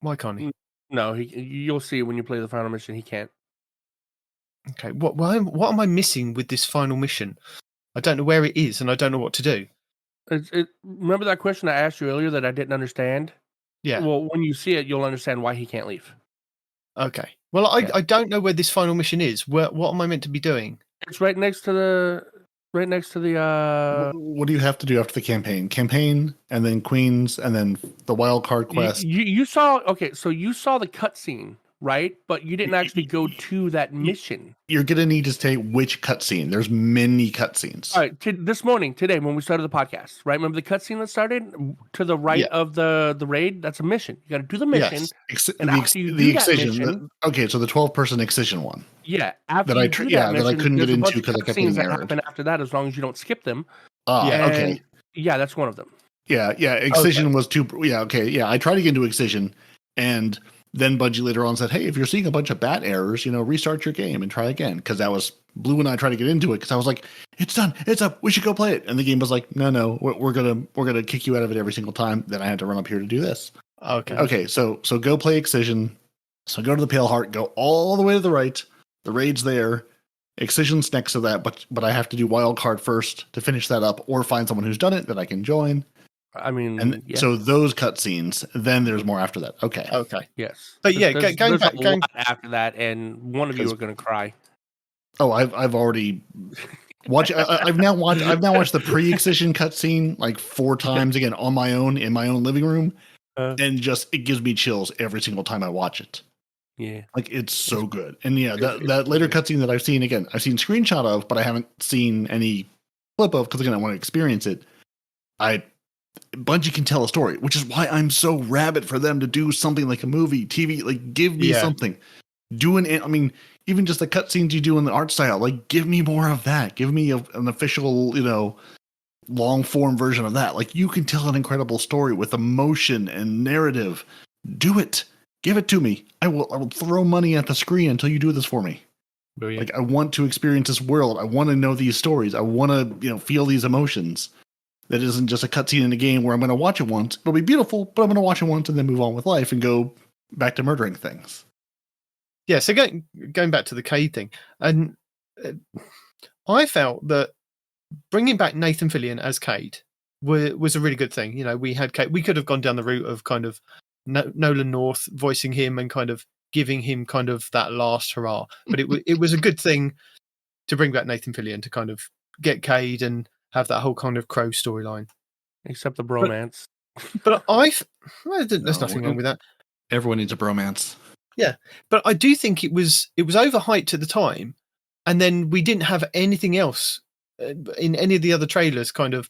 But why can't he? No, you'll see when you play the final mission. He can't. Okay, what am I missing with this final mission? I don't know where it is, and I don't know what to do. Remember that question I asked you earlier that I didn't understand? Yeah. Well, when you see it, you'll understand why he can't leave. Okay. Well, I don't know where this final mission is. What am I meant to be doing? It's right next to the. What do you have to do after the campaign, and then Queens, and then the wild card quest? You saw so you saw the cutscene, right? But you didn't actually go to that mission. You're gonna need to say which cutscene. There's many cutscenes. All right, today when we started the podcast, right? Remember the cutscene that started to the right of the raid? That's a mission. You got to do the mission, and after you do that mission, so the 12-person excision one. Yeah, after that I couldn't get into because I kept getting errored. Happen after that, as long as you don't skip them. Okay. Yeah, that's one of them. Yeah. Excision was too. Yeah, okay. Yeah, I tried to get into Excision, and then Bungie later on said, "Hey, if you're seeing a bunch of bat errors, restart your game and try again." Because that was Blue and I tried to get into it because I was like, "It's done. It's up. We should go play it." And the game was like, "No, we're gonna kick you out of it every single time." Then I had to run up here to do this. Okay. So go play Excision. So go to the Pale Heart. Go all the way to the right. The raid's there. Excision's next to that, but I have to do wild card first to finish that up, or find someone who's done it that I can join. I mean, and so those cutscenes, then there's more after that. Okay. Yes. But going back after that, and one of you are going to cry. Oh, I've already watched. I've now watched the pre-Excision cutscene like 4 times again on my own in my own living room, and just it gives me chills every single time I watch it. Yeah, like it's so good. And that later cutscene that I've seen screenshot of, but I haven't seen any clip of because again I want to experience it. Bungie can tell a story, which is why I'm so rabid for them to do something like a movie, TV, like give me something. Even just the cutscenes you do in the art style, like give me more of that. Give me an official, long form version of that. Like you can tell an incredible story with emotion and narrative. Do it. Give it to me. I will throw money at the screen until you do this for me. Brilliant. Like I want to experience this world. I want to know these stories. I want to, feel these emotions. That isn't just a cutscene in a game where I'm going to watch it once. It'll be beautiful, but I'm going to watch it once and then move on with life and go back to murdering things. Yeah. So going back to the Cayde thing, and I felt that bringing back Nathan Fillion as Cayde was a really good thing. We had Cayde. We could have gone down the route of kind of Nolan North voicing him and kind of giving him kind of that last hurrah. But it was a good thing to bring back Nathan Fillion to kind of get Cayde and have that whole kind of Crow storyline. Except the bromance. But there's nothing wrong with that. Everyone needs a bromance. Yeah, but I do think it was overhyped at the time, and then we didn't have anything else in any of the other trailers kind of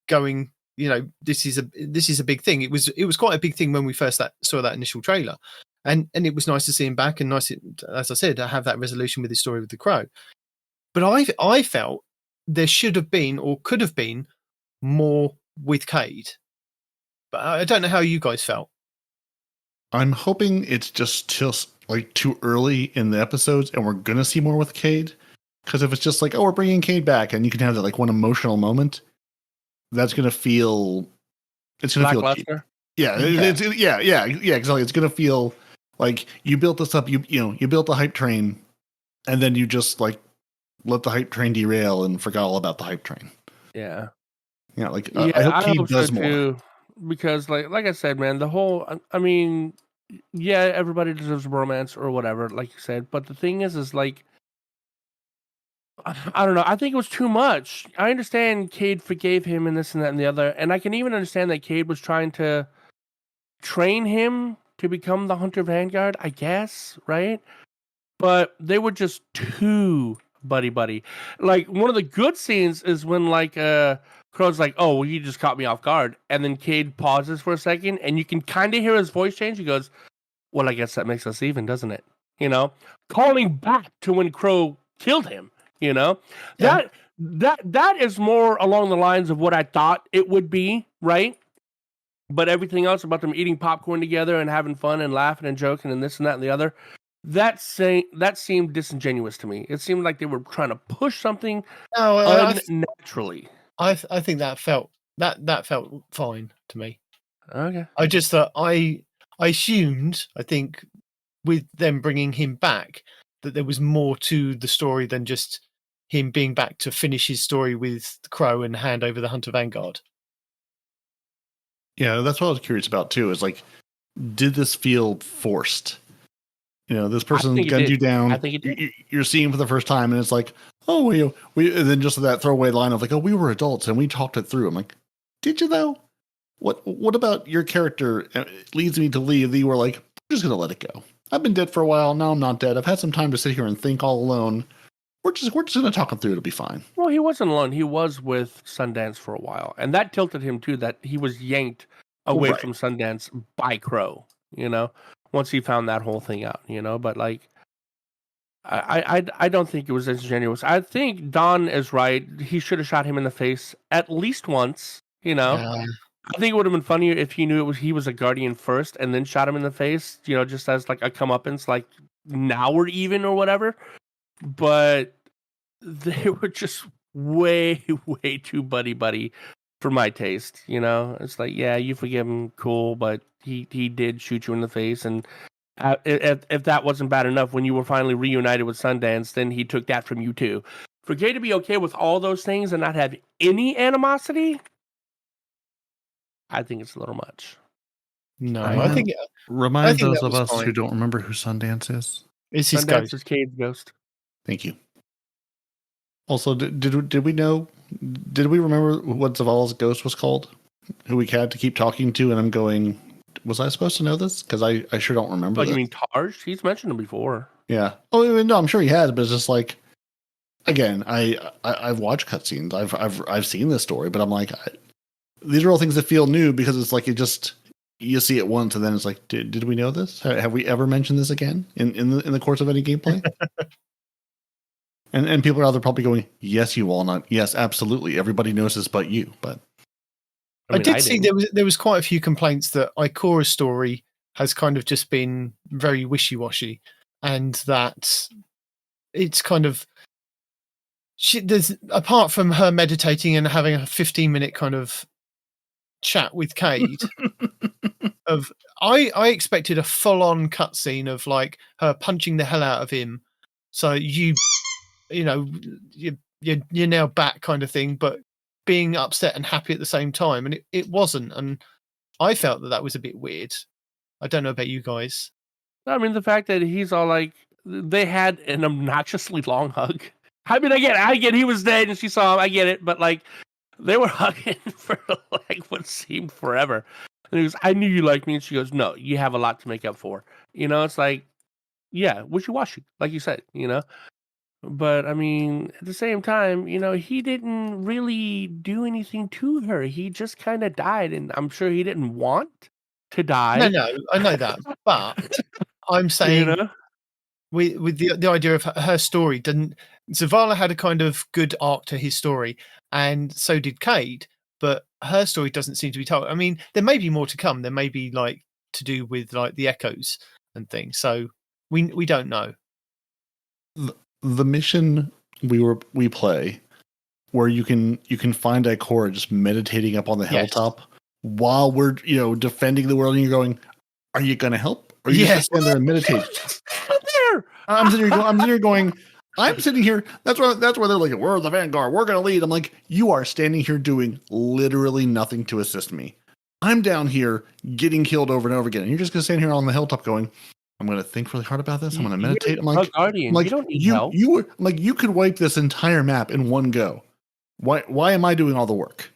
going, this is a big thing. It was quite a big thing when we first saw that initial trailer, and it was nice to see him back, and nice, as I said, to have that resolution with his story with the Crow. But I felt there should have been or could have been more with Cayde. But I don't know how you guys felt. I'm hoping it's just like too early in the episodes, and we're gonna see more with Cayde. Because if it's just like, oh, we're bringing Cayde back, and you can have that like one emotional moment, that's gonna feel. It's gonna feel cheap. Yeah, exactly. It's gonna feel like you built this up. You built the hype train, and then you just like let the hype train derail and forgot all about the hype train. Yeah. Yeah, like I hope Cayde does more. Too. Because like I said, man, the whole, I mean, yeah, everybody deserves a romance or whatever, like you said. But the thing is like, I don't know. I think it was too much. I understand Cayde forgave him and this and that and the other. And I can even understand that Cayde was trying to train him to become the Hunter Vanguard, I guess, right? But they were just too buddy. Like, one of the good scenes is when, like, Crow's like, oh, well, you just caught me off guard. And then Cayde pauses for a second, and you can kind of hear his voice change. He goes, well, I guess that makes us even, doesn't it? Calling back to when Crow killed him, Yeah. That is more along the lines of what I thought it would be, right? But everything else about them eating popcorn together and having fun and laughing and joking and this and that and the other, that seemed disingenuous to me. It seemed like they were trying to push something unnaturally. I think that felt fine to me. Okay. I just thought I assumed, I think, with them bringing him back, that there was more to the story than just him being back to finish his story with the Crow and hand over the Hunter Vanguard. Yeah, that's what I was curious about too. Is like, did this feel forced? This person gunned you down. I think it did. You're seeing for the first time, and it's like, oh, we and then just that throwaway line of like, oh, we were adults and we talked it through. I'm like, did you though? What about your character leads me to believe that you were like, I'm just gonna let it go. I've been dead for a while. Now I'm not dead. I've had some time to sit here and think all alone. We're just gonna talk it through. It'll be fine. Well, he wasn't alone. He was with Sundance for a while, and that tilted him too. That he was yanked away from Sundance by Crow. Once he found that whole thing out. But like, I don't think it was disingenuous. I think Don is right. He should have shot him in the face at least once. I think it would have been funnier if he knew he was a Guardian first and then shot him in the face. Just as like a comeuppance, like now we're even or whatever. But they were just way too buddy for my taste. It's like, yeah, you forgive him, cool, but he did shoot you in the face, and if that wasn't bad enough, when you were finally reunited with Sundance, then he took that from you too. For Cayde to be okay with all those things and not have any animosity, I think it's a little much. No, I think remind those of us who don't remember who Sundance is. It's his Sundance ghost. is Cayde's ghost. Thank you. Also, did we know? Did we remember what Zavala's ghost was called? Who we had to keep talking to? And I'm going, was I supposed to know this? Because I sure don't remember. Oh, you mean Tarj? He's mentioned him before. Yeah. Oh no, I'm sure he has, but it's just like, again, I've watched cutscenes. I've seen this story, but I'm like, these are all things that feel new because it's like you see it once and then it's like, did we know this? Have we ever mentioned this again in the course of any gameplay? And people are out there probably going, yes, you Walnut. Yes, absolutely. Everybody knows this but you. But I did see there was quite a few complaints that Ikora's story has kind of just been very wishy-washy, and that it's kind of there's, apart from her meditating and having a 15-minute kind of chat with Cayde, I expected a full-on cutscene of like her punching the hell out of him. So you're now back kind of thing, but being upset and happy at the same time, and it wasn't, and I felt that was a bit weird. I don't know about you guys. I mean, the fact that he's all like, they had an obnoxiously long hug. I mean, I get he was dead and she saw him, I get it, but like, They were hugging for like what seemed forever. And he goes, I knew you liked me. And she goes, no, you have a lot to make up for. It's like, yeah, wishy-washy, like you said, But, I mean, at the same time, he didn't really do anything to her. He just kind of died, and I'm sure he didn't want to die. No, I know that. But I'm saying with the idea of her story, Zavala had a kind of good arc to his story, and so did Cayde, but her story doesn't seem to be told. I mean, there may be more to come. There may be like to do with like the echoes and things. So we don't know. The mission we play, where you can find Ikora just meditating up on the hilltop while we're defending the world, and you're going, are you going to help? Or are you just stand there and meditate? I'm sitting here. That's where they're like, we're the vanguard. We're going to lead. I'm like, you are standing here doing literally nothing to assist me. I'm down here getting killed over and over again. And you're just going to stand here on the hilltop going, I'm going to think really hard about this. I'm going to meditate. I'm like, Guardian. You don't need help. You could wipe this entire map in one go. Why am I doing all the work?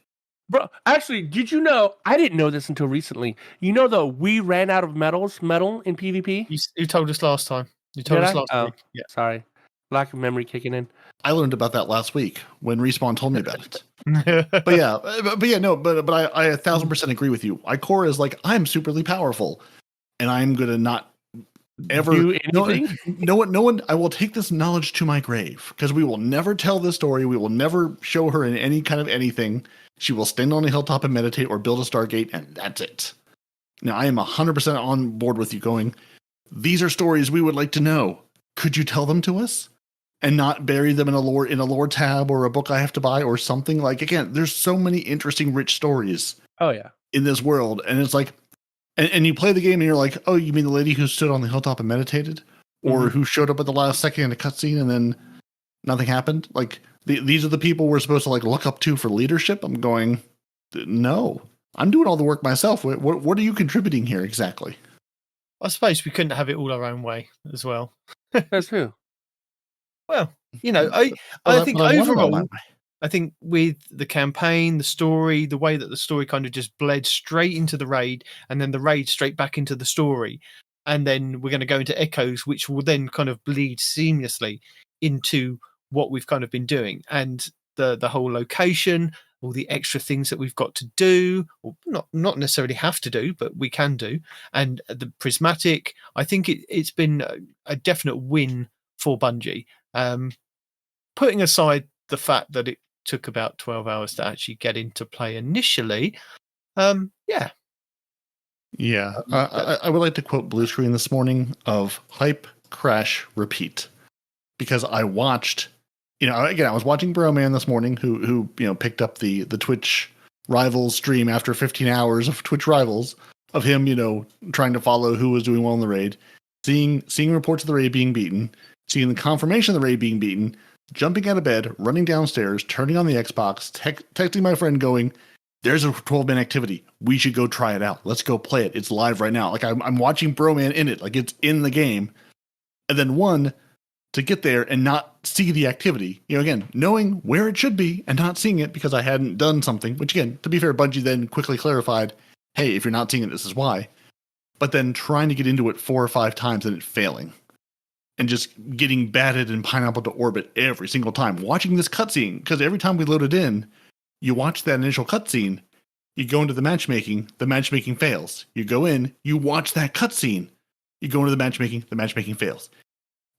Bro, actually, did you know? I didn't know this until recently. Though, we ran out of metal in PvP. You told us last time. You told us last week. Yeah. Sorry. Lack of memory kicking in. I learned about that last week when Respawn told me about it. but I 1,000% agree with you. Ikora is like, I'm superly powerful, and I'm gonna not ever do anything. No one. I will take this knowledge to my grave, because we will never tell this story. We will never show her in any kind of anything. She will stand on a hilltop and meditate, or build a Stargate, and that's it. Now, I am 100% on board with you going, these are stories we would like to know. Could you tell them to us? And not bury them in a lore tab or a book I have to buy or something. Like, again, there's so many interesting, rich stories. Oh yeah, in this world, and it's like, and you play the game and you're like, oh, you mean the lady who stood on the hilltop and meditated, or who showed up at the last second in a cutscene and then nothing happened? Like, these are the people we're supposed to like look up to for leadership. I'm going, no, I'm doing all the work myself. What are you contributing here exactly? I suppose we couldn't have it all our own way as well. That's true. Well, I think overall, I think with the campaign, the story, the way that the story kind of just bled straight into the raid, and then the raid straight back into the story, and then we're going to go into echoes, which will then kind of bleed seamlessly into what we've kind of been doing, and the whole location, all the extra things that we've got to do, or not necessarily have to do, but we can do, and the Prismatic. I think it's been a definite win for Bungie. Putting aside the fact that it took about 12 hours to actually get into play initially. I would like to quote Blue Screen this morning of hype, crash, repeat, because I watched, again, I was watching Broman this morning who picked up the Twitch Rivals stream after 15 hours of Twitch Rivals of him, trying to follow who was doing well in the raid, seeing reports of the raid being beaten, seeing the confirmation of the raid being beaten, jumping out of bed, running downstairs, turning on the Xbox, texting my friend going, there's a 12-man activity. We should go try it out. Let's go play it. It's live right now. Like, I'm watching Broman in it. Like, it's in the game. And then to get there and not see the activity, again, knowing where it should be and not seeing it because I hadn't done something, which, again, to be fair, Bungie then quickly clarified, hey, if you're not seeing it, this is why. But then trying to get into it 4 or 5 times and it failing. And just getting batted and pineapple to orbit every single time. Watching this cutscene, because every time we load it in, you watch that initial cutscene, you go into the matchmaking fails. You go in, you watch that cutscene, you go into the matchmaking fails.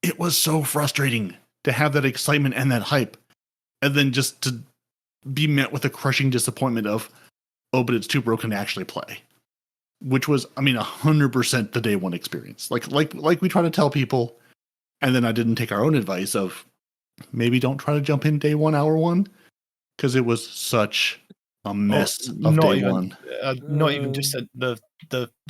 It was so frustrating to have that excitement and that hype, and then just to be met with a crushing disappointment of, oh, but it's too broken to actually play. Which was, 100% the day one experience. Like we try to tell people. And then I didn't take our own advice of maybe don't try to jump in day 1, hour 1, because it was such a mess of day 1. Not even just at the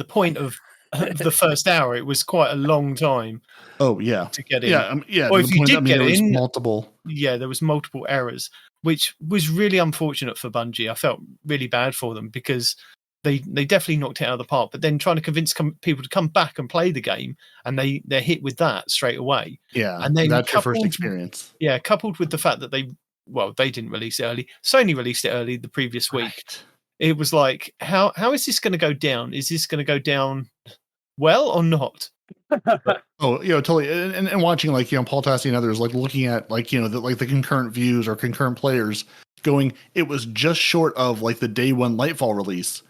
point of the first hour. It was quite a long time. Oh yeah, to get in. Yeah. Or if you did get in, multiple. Yeah, there was multiple errors, which was really unfortunate for Bungie. I felt really bad for them because they definitely knocked it out of the park, but then trying to convince people to come back and play the game, and they're hit with that straight away. Yeah, and then that's your first experience. Yeah, coupled with the fact that they well, they didn't release it early. Sony released it early the previous week. Right. It was like, how is this going to go down? Is this going to go down well or not? Oh, totally. And watching like, Paul Tassi and others like looking at like, the concurrent views or concurrent players going, it was just short of like the day one Lightfall release.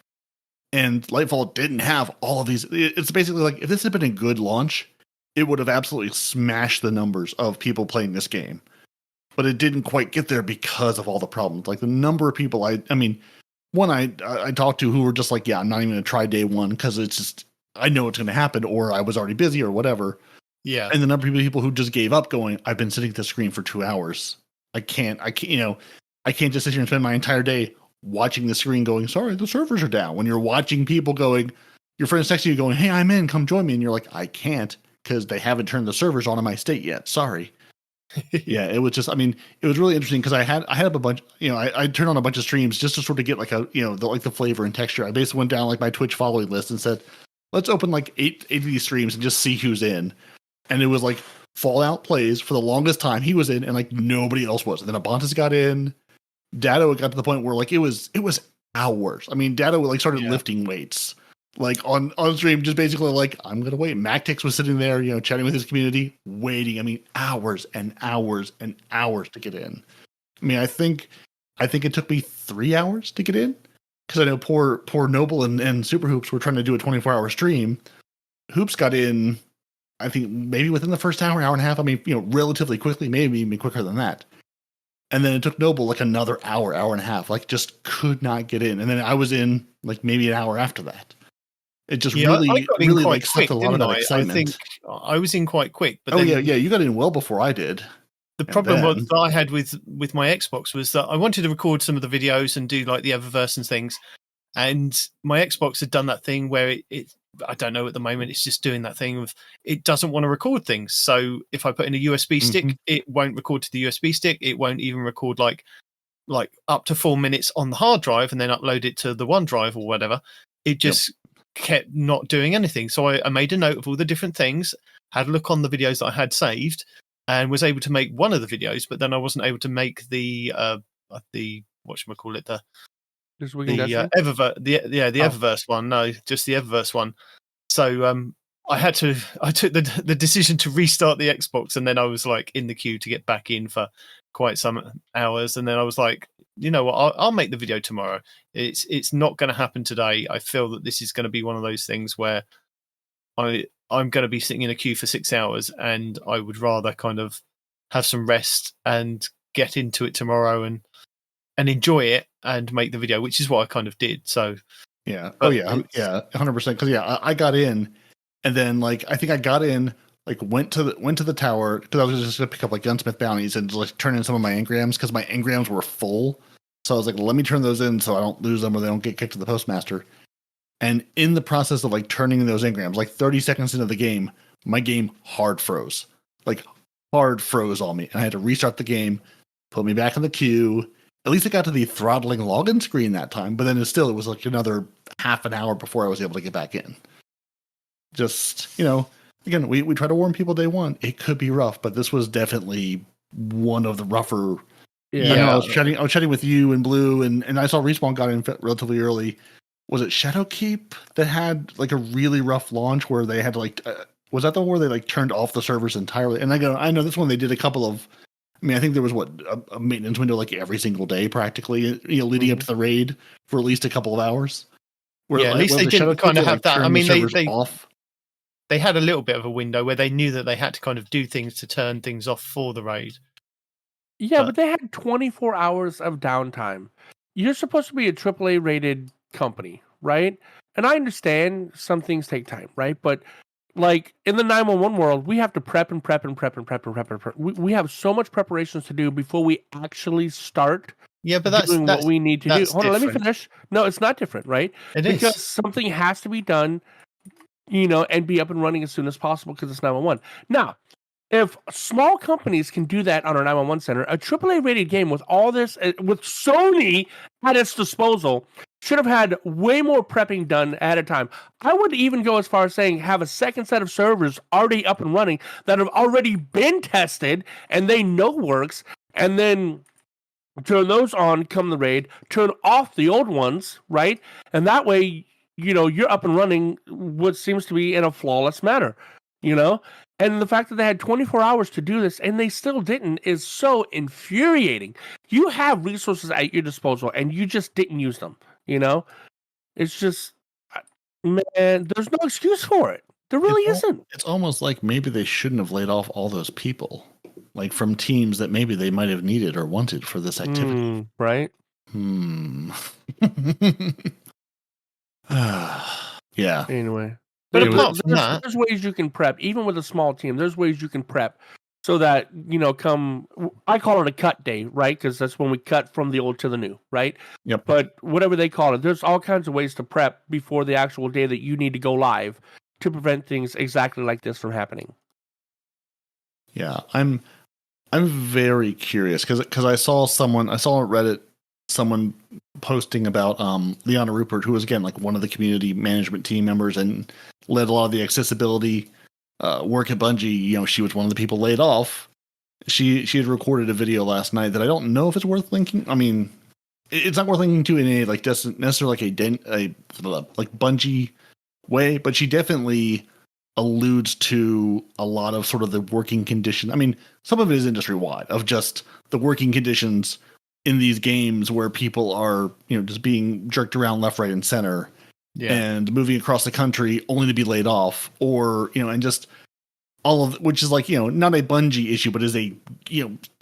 And Lightfall didn't have all of these. It's basically like, if this had been a good launch, it would have absolutely smashed the numbers of people playing this game. But it didn't quite get there because of all the problems. Like the number of people I talked to who were just like, yeah, I'm not even going to try day one because it's just, I know it's going to happen, or I was already busy or whatever. Yeah. And the number of people who just gave up going, I've been sitting at the screen for 2 hours. I can't just sit here and spend my entire day watching the screen going, sorry, the servers are down. When you're watching people going, your friends next to you going, hey, I'm in, come join me. And you're like, I can't because they haven't turned the servers on in my state yet. Sorry. Yeah, it was just, it was really interesting because I had up a bunch, I turned on a bunch of streams just to sort of get like a, the flavor and texture. I basically went down like my Twitch following list and said, let's open like eight of these streams and just see who's in. And it was like Fallout Plays for the longest time. He was in and like nobody else was. And then Abontis got in. Dado got to the point where like it was hours. Dado like started lifting weights like on stream, just basically like, I'm going to wait. Mactix was sitting there, chatting with his community, waiting. Hours and hours and hours to get in. I think it took me 3 hours to get in because I know poor Noble and Super Hoops were trying to do a 24-hour stream. Hoops got in, I think maybe within the first hour and a half. Relatively quickly, maybe even quicker than that. And then it took Noble like another hour and a half, like just could not get in. And then I was in like maybe an hour after that. It just really like sucked a lot of that excitement. I think I was in quite quick. But you got in well before I did. The problem that I had with my Xbox was that I wanted to record some of the videos and do like the Eververse and things. And my Xbox had done that thing where it I don't know at the moment, it's just doing that thing of it doesn't want to record things. So if I put in a USB stick, it won't record to the USB stick. It won't even record like up to 4 minutes on the hard drive and then upload it to the OneDrive or whatever. It just kept not doing anything. So I made a note of all the different things, had a look on the videos that I had saved, and was able to make one of the videos, but then I wasn't able to make the whatchamacallit, the Eververse one. No, just the Eververse one. So I took the decision to restart the Xbox, and then I was like in the queue to get back in for quite some hours, and then I was like, you know what, I'll make the video tomorrow. It's not going to happen today. I feel that this is going to be one of those things where I'm going to be sitting in a queue for 6 hours, and I would rather kind of have some rest and get into it tomorrow and enjoy it and make the video, which is what I kind of did. So yeah, 100%. Because I got in, and then like I think I got in, like went to the tower because I was just gonna pick up like gunsmith bounties and like turn in some of my engrams because my engrams were full. So I was like, let me turn those in so I don't lose them or they don't get kicked to the postmaster. And in the process of like turning in those engrams, like 30 seconds into the game, my game hard froze on me, and I had to restart the game, put me back in the queue. At least it got to the throttling login screen that time, but then it was like another half an hour before I was able to get back in. Just, again, we try to warn people day one. It could be rough, but this was definitely one of the rougher. Yeah. I was chatting with you and Blue, and I saw Respawn got in relatively early. Was it Shadowkeep that had like a really rough launch where they had to like, was that the one where they like turned off the servers entirely? And I know this one they did a couple of, I think there was a maintenance window like every single day practically, leading up to the raid for at least a couple of hours. At least they didn't kind of have that. They had a little bit of a window where they knew that they had to kind of do things to turn things off for the raid. Yeah, but they had 24 hours of downtime. You're supposed to be a AAA rated company, right? And I understand some things take time, right? But like in the 911 world, we have to prep. We have so much preparations to do before we actually start. Yeah, but that's doing what we need to do. Hold on, let me finish. No, it's not different, right? Because something has to be done, and be up and running as soon as possible because it's 911. Now, if small companies can do that on our 911 center, a AAA rated game with all this, with Sony at its disposal, should have had way more prepping done ahead of time. I would even go as far as saying have a second set of servers already up and running that have already been tested and they know works, and then turn those on, come the raid, turn off the old ones, right? And that way, you're up and running what seems to be in a flawless manner, And the fact that they had 24 hours to do this and they still didn't is so infuriating. You have resources at your disposal and you just didn't use them, It's just, man, there's no excuse for it. There really isn't. It's almost like maybe they shouldn't have laid off all those people, like from teams that maybe they might have needed or wanted for this activity. Right? Yeah. Anyway. But apart from that, there's ways you can prep, even with a small team. There's ways you can prep so that I call it a cut day, right? Because that's when we cut from the old to the new, right? Yep. But whatever they call it, there's all kinds of ways to prep before the actual day that you need to go live to prevent things exactly like this from happening. Yeah, I'm very curious because I saw on Reddit someone posting about Liana Rupert, who was again like one of the community management team members and led a lot of the accessibility work at Bungie. She was one of the people laid off. She had recorded a video last night that I don't know if it's worth linking. I mean, it's not worth linking to in a like necessarily like Bungie way, but she definitely alludes to a lot of sort of the working condition. I mean, some of it is industry wide of just the working conditions in these games where people are, just being jerked around left, right, and center and moving across the country only to be laid off or, and just all of, which is like, not a Bungie issue, but is a,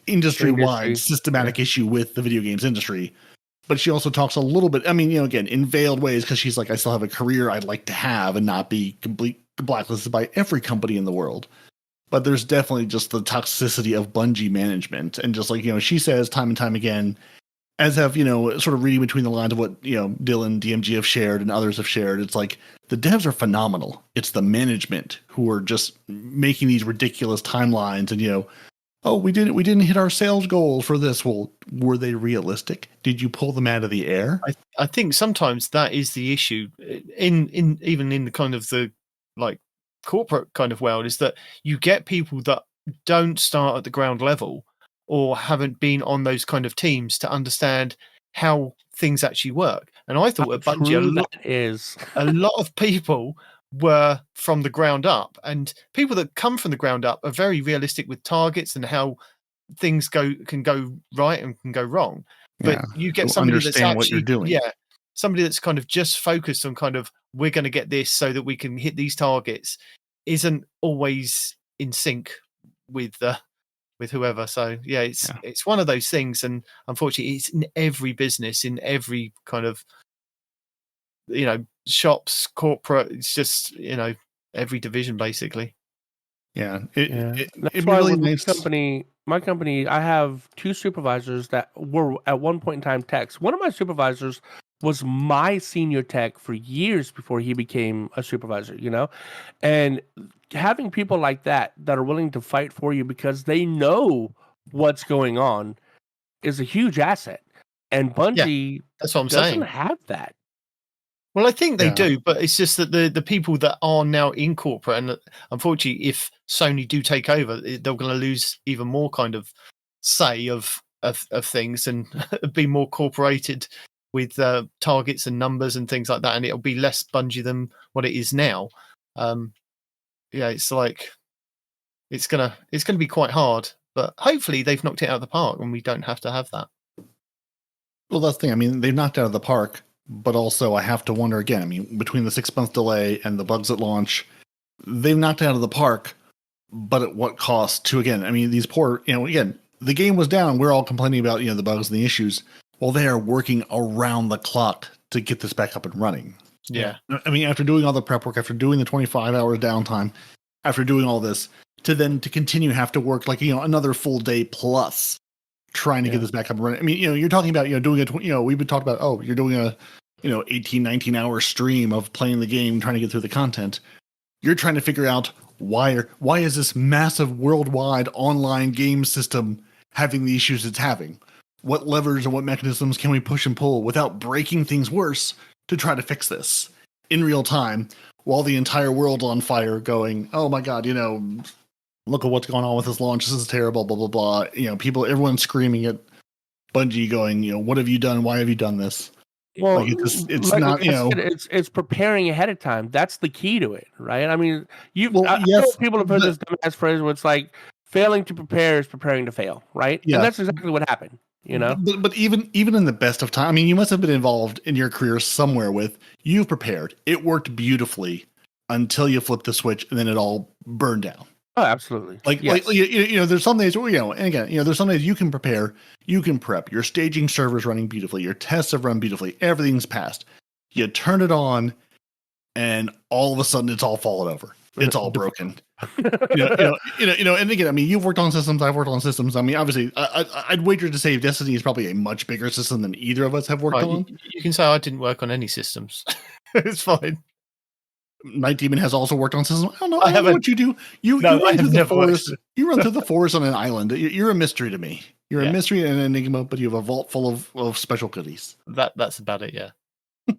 industry wide systematic issue with the video games industry. But she also talks a little bit, I mean, again, in veiled ways, because she's like, I still have a career I'd like to have and not be completely blacklisted by every company in the world. But there's definitely just the toxicity of Bungie management. And just like, she says time and time again, as have, sort of reading between the lines of what, Dylan, DMG have shared and others have shared, it's like the devs are phenomenal. It's the management who are just making these ridiculous timelines and, oh, we didn't hit our sales goal for this. Well, were they realistic? Did you pull them out of the air? I think sometimes that is the issue in even in the kind of the like corporate kind of world, is that you get people that don't start at the ground level or haven't been on those kind of teams to understand how things actually work. And I thought at Bungie a lot of people were from the ground up, and people that come from the ground up are very realistic with targets and how things can go right and can go wrong. But you get somebody that's actually what you're doing. Somebody that's kind of just focused on kind of, we're going to get this so that we can hit these targets, isn't always in sync with whoever. So it's one of those things, and unfortunately it's in every business, in every kind of shops, corporate, it's just every division basically. That's why really nice. My company, I have two supervisors that were at one point in time techs. One of my supervisors was my senior tech for years before he became a supervisor, and having people like that are willing to fight for you because they know what's going on is a huge asset. And Bungie that's what I'm doesn't saying. have that. Well, I think they do, but it's just that the people that are now in corporate, and unfortunately, if Sony do take over, they're going to lose even more kind of say of things and be more corporated with targets and numbers and things like that, and it'll be less Bungie than what it is now. It's like it's gonna be quite hard, but hopefully they've knocked it out of the park, and we don't have to have that. Well, that's the thing. I mean, they've knocked it out of the park. But also, I have to wonder again. I mean, between the 6-month delay and the bugs at launch, they've knocked it out of the park. But at what cost? To again, I mean, these poor. Again, the game was down. We're all complaining about the bugs and the issues. Well, they are working around the clock to get this back up and running. Yeah. I mean, after doing all the prep work, after doing the 25 hours downtime, after doing all this, to continue have to work like another full day plus, trying to get this back up and running. I mean, you're talking about doing we've been talking about you're doing a 18, 19 hour stream of playing the game, trying to get through the content. You're trying to figure out why is this massive worldwide online game system having the issues it's having? What levers and what mechanisms can we push and pull without breaking things worse to try to fix this in real time while the entire world's on fire going, oh my God, look at what's going on with this launch. This is terrible, blah, blah, blah. Everyone's screaming at Bungie going, what have you done? Why have you done this? Well, it's not, it's preparing ahead of time. That's the key to it, right? I mean, I yes, know people have heard this dumbass phrase where it's like failing to prepare is preparing to fail, right? Yeah. And that's exactly what happened, But even in the best of time, I mean, you must have been involved in your career somewhere with you've prepared. It worked beautifully until you flipped the switch and then it all burned down. Oh, absolutely. Like there's some days where, and again, there's some days you can prepare, you can prep, your staging server's running beautifully, your tests have run beautifully, everything's passed. You turn it on, and all of a sudden it's all fallen over. It's all broken. And again, I mean, you've worked on systems, I've worked on systems. I mean, obviously, I'd wager to say Destiny is probably a much bigger system than either of us have worked on. You can say I didn't work on any systems. It's fine. Night Demon has also worked on systems. I don't know. I don't know what you do. You run through the forest. Worked. You run through the forest on an island. You're a mystery to me. You're a mystery and an enigma, but you have a vault full of special goodies. That's about it. Yeah.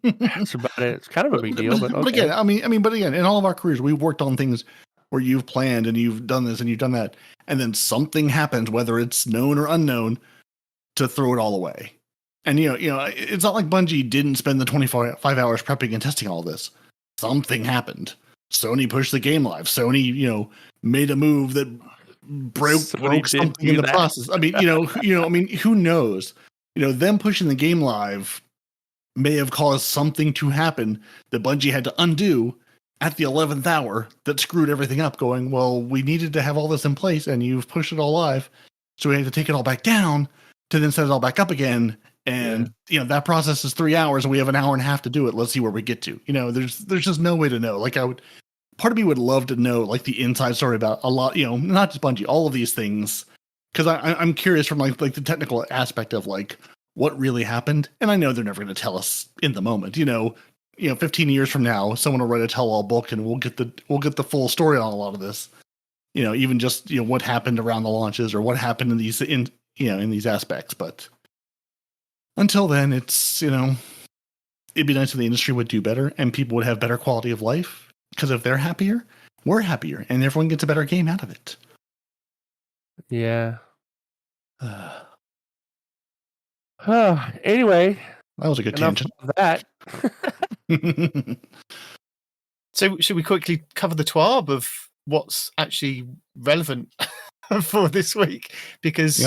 That's about it. It's kind of a big deal, but okay. Again, I mean, in all of our careers, we've worked on things where you've planned and you've done this and you've done that, and then something happens, whether it's known or unknown, to throw it all away. And it's not like Bungie didn't spend the 25 hours prepping and testing all this. Something happened. Sony pushed the game live. Sony, made a move that broke something in the process. I mean, who knows? Them pushing the game live may have caused something to happen that Bungie had to undo at the 11th hour that screwed everything up, going, well, we needed to have all this in place and you've pushed it all live. So we had to take it all back down to then set it all back up again. And, that process is 3 hours and we have an hour and a half to do it. Let's see where we get to. There's just no way to know. Like part of me would love to know like the inside story about a lot, not just Bungie, all of these things. Cause I'm curious from like the technical aspect of like what really happened. And I know they're never going to tell us in the moment, 15 years from now, someone will write a tell-all book and we'll get the full story on a lot of this. Even just, what happened around the launches or what happened in these aspects. But until then, it's, it'd be nice if the industry would do better and people would have better quality of life. Because if they're happier, we're happier and everyone gets a better game out of it. Yeah. Anyway. That was a good tangent. That. So should we quickly cover the TWAB of what's actually relevant for this week? Because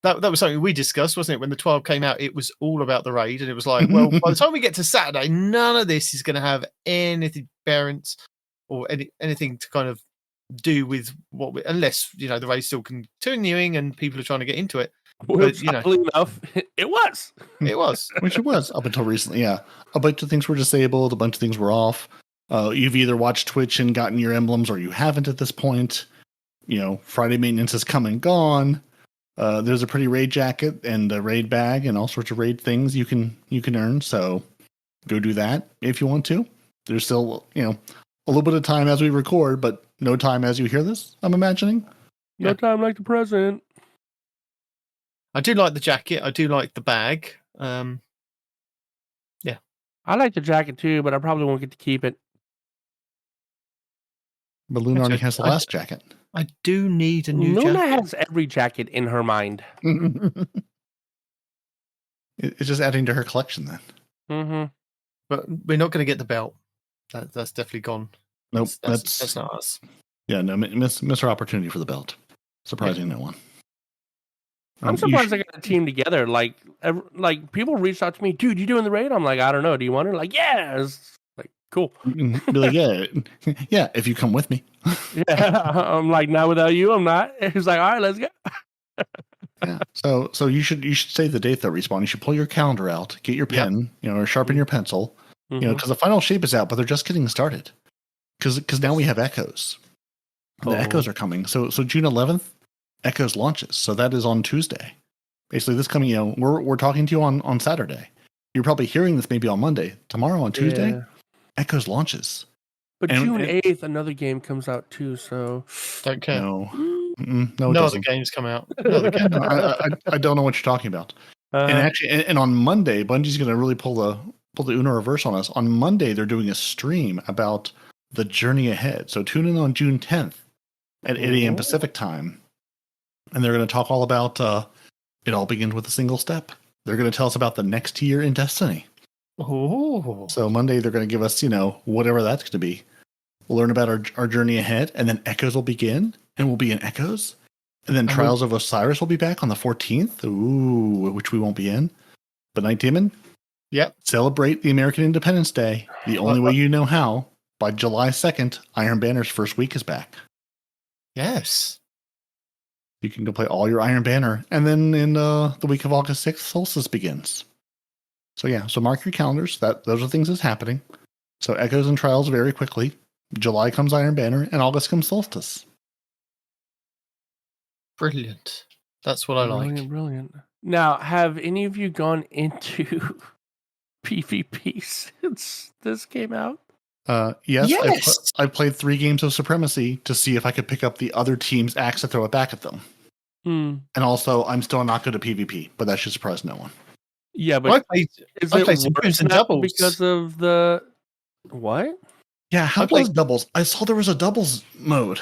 that was something we discussed, wasn't it? When the 12 came out, it was all about the raid, and it was like, well, by the time we get to Saturday, none of this is going to have anything parents or anything to kind of do with unless the raid still continuing and people are trying to get into it. But, enough, it was. Which it was up until recently. Yeah, a bunch of things were disabled, a bunch of things were off. You've either watched Twitch and gotten your emblems, or you haven't at this point. Friday maintenance has come and gone. There's a pretty raid jacket and a raid bag and all sorts of raid things you can earn. So go do that if you want to. There's still a little bit of time as we record, but no time as you hear this. I'm imagining. No time like the present. I do like the jacket. I do like the bag. I like the jacket too, but I probably won't get to keep it. But Luna already has the last jacket. I do need a new jacket. Luna has every jacket in her mind. It's just adding to her collection then. Mm-hmm. But we're not going to get the belt. That's definitely gone. Nope. That's not us. Yeah, no, miss her opportunity for the belt. Surprising no one. I'm surprised I got a team together. Like people reached out to me, dude, you doing the raid? I'm like, I don't know. Do you want to? Like, yeah. It's like, cool. Be like, yeah, if you come with me. Yeah. I'm like, not without you, I'm not. He's like, all right, let's go. Yeah. So you should save the date that respawn. You should pull your calendar out, get your pen, or sharpen your pencil, because the final shape is out, but they're just getting started. Because now we have Echoes. The Echoes are coming. So June 11th. Echoes launches, so that is on Tuesday. Basically, this coming, we're talking to you on Saturday. You're probably hearing this maybe on Monday. Tomorrow on Tuesday, Echoes launches. But June 8th, another game comes out too. So don't care. No, other games come out. I don't know what you're talking about. And actually, and on Monday, Bungie's going to really pull the Uno reverse on us. On Monday, they're doing a stream about the journey ahead. So tune in on June 10th at 8 a.m. Pacific time. And they're going to talk all about It all begins with a single step. They're going to tell us about the next tier in Destiny. Oh. So Monday, they're going to give us, whatever that's going to be. We'll learn about our journey ahead, and then Echoes will begin, and we'll be in Echoes. And then Trials of Osiris will be back on the 14th, which we won't be in. But Night Demon, celebrate the American Independence Day the only way you know how. By July 2nd, Iron Banner's first week is back. Yes. You can go play all your Iron Banner. And then in the week of August 6th, Solstice begins. So so mark your calendars. Those are things that's happening. So Echoes and Trials very quickly. July comes Iron Banner, and August comes Solstice. Brilliant. That's what I like. Brilliant. Now, have any of you gone into PvP since this came out? Yes. I played 3 games of Supremacy to see if I could pick up the other team's axe to throw it back at them. And also, I'm still not good at PvP, but that should surprise no one. Yeah, but I played some Crimson Doubles because of the what? Yeah, how was doubles? I saw there was a doubles mode.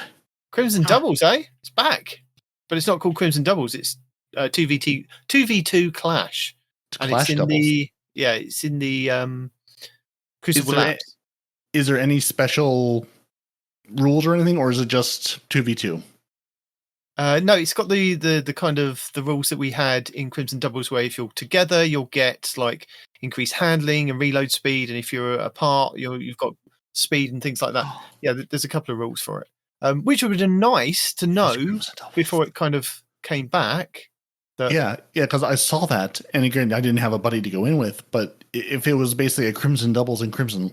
Crimson Doubles, eh? It's back, but it's not called Crimson Doubles. It's 2v2 Clash, and Clash it's in doubles. it's in the Crucible Labs. Is there any special rules or anything, or is it just 2v2? No, it's got the kind of the rules that we had in Crimson Doubles, where if you're together, you'll get like increased handling and reload speed, and if you're apart, you've got speed and things like that. Yeah, there's a couple of rules for it, which would have been nice to know before it kind of came back. Because I saw that, and again, I didn't have a buddy to go in with. But if it was basically a Crimson Doubles and Crimson